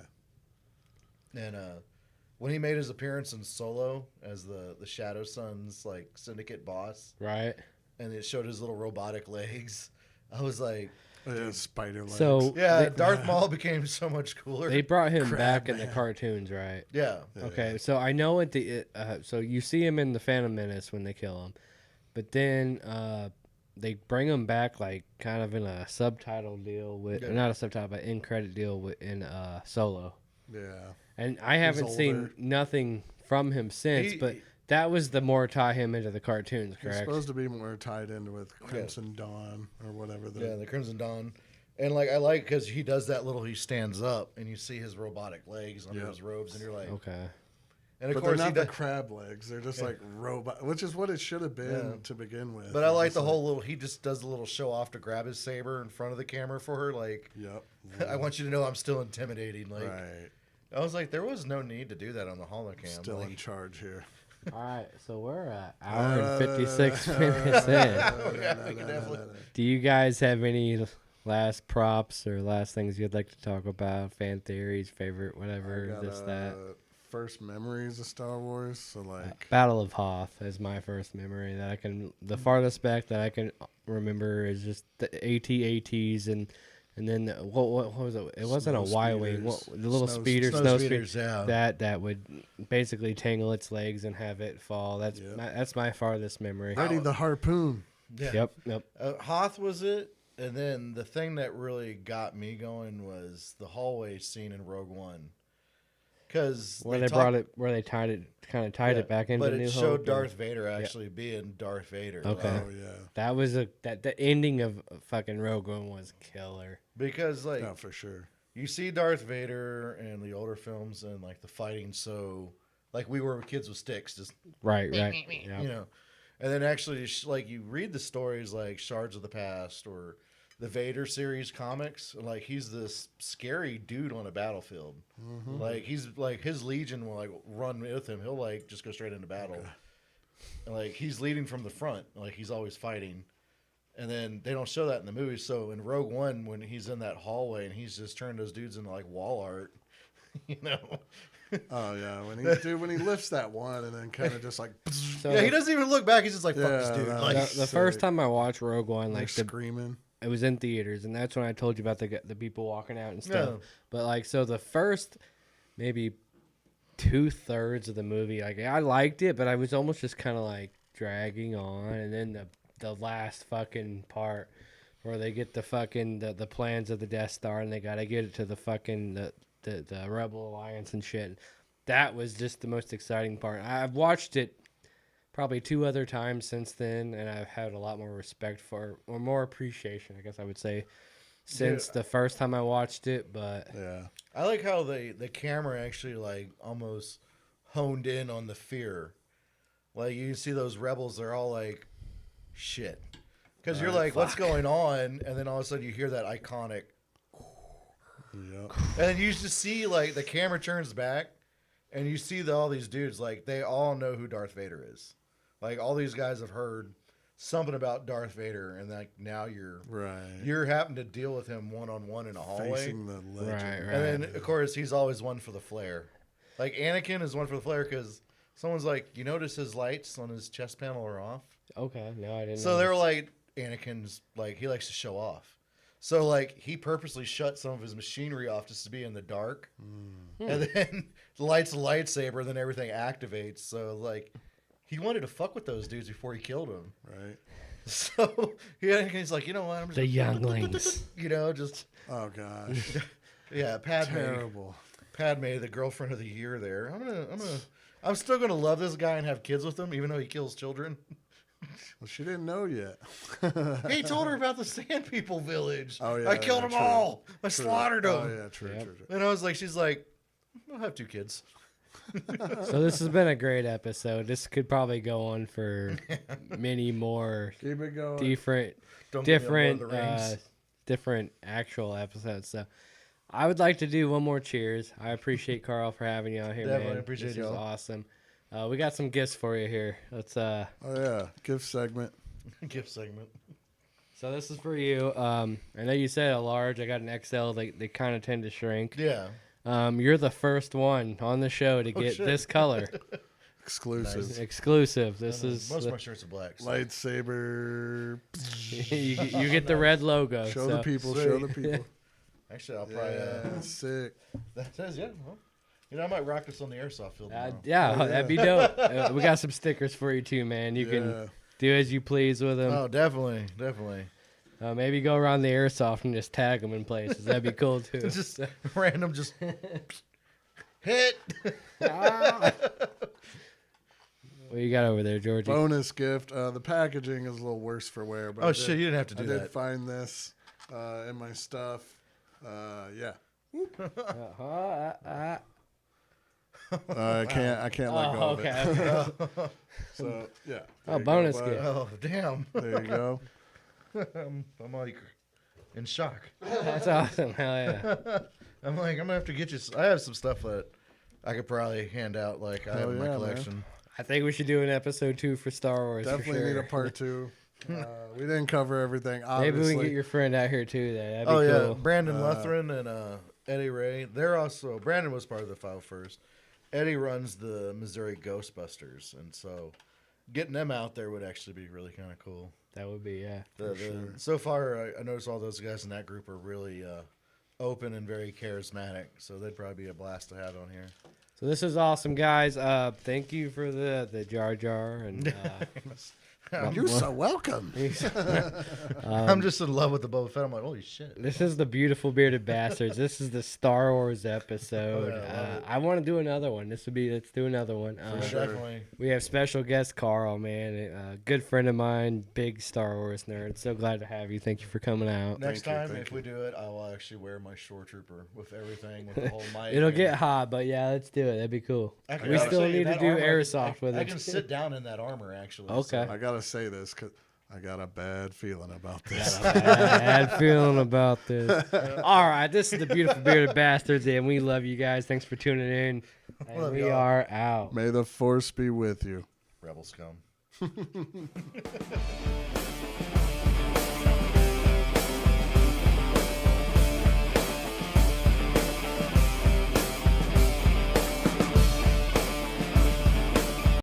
And when he made his appearance in Solo as the Shadow Sun's like syndicate boss, Right. and it showed his little robotic legs, I was like, Yeah, spider legs. So yeah, Darth Maul became so much cooler. they brought him Crab back in the man. cartoons, right? Yeah. Okay, so I know at the so you see him in the Phantom Menace when they kill him, but then they bring him back like kind of in a subtitle deal with not a subtitle but in credit deal with in Solo, Yeah. and I haven't seen older. nothing from him since, but that was the more tie him into the cartoons, He's correct? supposed to be more tied in with Crimson Dawn or whatever. The Crimson Dawn. And like I like because he does that little. He stands up, and you see his robotic legs under his robes, and you're like, Okay. And of But course they're he not the does. crab legs. They're just like robot, which is what it should have been to begin with. But I It's like just the whole little. He just does the little show off to grab his saber in front of the camera for her. Like, Yep. I want you to know I'm still intimidating. Like, Right. I was like, there was no need to do that on the holocam. Still in Like, charge here. All right, so we're an hour and 56 minutes in. yeah, we can definitely. Do you guys have any last props or last things you'd like to talk about? Fan theories, favorite, whatever, this, that. First memories of Star Wars. So like, Battle of Hoth is my first memory that I can. The farthest back that I can remember is just the AT-ATs and then what was it? It wasn't a Y-wing. The little Snow snow speeders, speeder yeah. that would basically tangle its legs and have it fall. That's Yep. that's my farthest memory. ready the harpoon. Yeah. Yep. Hoth was it, and then the thing that really got me going was the hallway scene in Rogue One, because Where they brought it, where they tied it back into but New it Hope. showed and- Darth Vader actually being Darth Vader. Okay. like, Oh yeah. That was the ending of fucking Rogue One was killer. because like No, for sure. you see Darth Vader in the older films and like the fighting, so like we were kids with sticks, just Right. Yeah. and then actually like you read the stories like Shards of the Past or the Vader series comics, like he's this scary dude on a battlefield. Like he's like his legion will like run with him. He'll like just go straight into battle. And, like he's leading from the front, like he's always fighting. And then they don't show that in the movie. So in Rogue One, when he's in that hallway and he's just turning those dudes into like wall art, you know. Oh yeah. When he lifts that one and then kind of just like So Yeah, he doesn't even look back. He's just like, fuck this Yeah, dude. no, Like, the first time I watched Rogue One, like like screaming. it was in theaters, and that's when I told you about the people walking out and stuff. Yeah. But like, so the first maybe 2/3 of the movie, like I liked it, but I was almost just kind of like dragging on, and then the last fucking part where they get the fucking the plans of the Death Star, and they gotta get it to the fucking the Rebel Alliance and shit. That was just the most exciting part. I've watched it probably 2 other times since then, and I've had a lot more respect for, or more appreciation, I guess I would say, since the first time I watched it. But Yeah. I like how the camera actually like almost honed in on the fear. Like you see those rebels, they're all like, shit, because you're like, what's going on? And then all of a sudden you hear that iconic, Yep. and then you just see like the camera turns back, and you see all these dudes like they all know who Darth Vader is. Like all these guys have heard something about Darth Vader, and like now you're having to deal with him one-on-one in a hallway. Facing the legend. Right. And then, of course, he's always one for the flare. Like, Anakin is one for the flare because someone's like, you notice his lights on his chest panel are off? okay, no, I didn't. So know they were this. like, Anakin's, like, he likes to show off. So, like, he purposely shut some of his machinery off just to be in the dark. And then lights a lightsaber, and then everything activates. So, like, he wanted to fuck with those dudes before he killed them. Right. So, he's like, you know what? I'm just the younglings. You know, just, Oh gosh. yeah, Padme. Terrible. Padme, the girlfriend of the year there. I'm still gonna love this guy and have kids with him, even though he kills children. Well, she didn't know yet. He told her about the Sand People village. Oh, yeah, I killed yeah, them true. all. I True. slaughtered them. Oh yeah, true, Yep. true, true. And I was like, she's like, I'll have 2 kids. So this has been a great episode. This could probably go on for many more Keep it going. different, Don't get me on Lord different, of the Rings. different actual episodes. So I would like to do one more cheers. I appreciate Carl for having you on here, Definitely man. appreciate this is y'all. awesome. We got some gifts for you here. Let's Oh yeah, gift segment. Gift segment. So this is for you. I know you said a large. I got an XL. They kind of tend to shrink. Yeah. You're the first one on the show to get shit. this color. Exclusive. Exclusive. This is Most of my shirts are black. So. Lightsaber. you get the red logo. Show so- the people. Sweet. Show the people. Actually, I'll probably. Yeah, sick. That says, yeah. Well, I might rock this on the airsoft field. Tomorrow. yeah, Oh, yeah. that'd be dope. We got some stickers for you too, man. You Yeah. can do as you please with them. Oh, definitely. Definitely. Maybe go around the airsoft and just tag them in places. That'd be cool too. Just random, just hit. Ah. What you got over there, Georgie? Bonus gift. The packaging is a little worse for wear, but Oh, I shit. did- You didn't have to I do did that. find this in my stuff. Yeah. I can't let go of it. okay. So yeah. Oh, there you bonus go, bud. gift. Oh, damn. There you go. I'm like in shock. That's awesome. Hell yeah. I'm like, I'm going to have to get you. I have some stuff that I could probably hand out. Like, I have Hell in my yeah, man. collection. I think we should do an episode 2 for Star Wars. for Definitely sure. need a part 2. We didn't cover everything. Maybe Obviously. we can get your friend out here too. That'd be Oh, yeah. cool. Brandon Lutheran and Eddie Ray. They're also, Brandon was part of the file first. Eddie runs the Missouri Ghostbusters. And so getting them out there would actually be really kind of cool. That would be So far, I noticed all those guys in that group are really open and very charismatic. So they'd probably be a blast to have on here. So this is awesome, guys. Thank you for the Jar Jar and You're so welcome. I'm just in love with the Boba Fett. I'm like, holy shit. this is the beautiful bearded bastards. This is the Star Wars episode. Oh, yeah, I love it. I want to do another one. Let's do another one. sure. Definitely. We have special guest Carl, man, a good friend of mine, big Star Wars nerd. So glad to have you. Thank you for coming out. Next Thank you, time, thank if you. we do it, I will actually wear my shore trooper with everything, with the whole mic. It'll and- get hot, but yeah, let's do it. That'd be cool. I can We actually- still need to that do armor, airsoft with I it. can sit down in that armor, actually. Okay. I gotta say this because I got a bad feeling about this. Bad feeling about this. All right, this is the beautiful bearded bastards, and we love you guys. Thanks for tuning in. And Love we y'all. are out. May the force be with you. Rebel scum.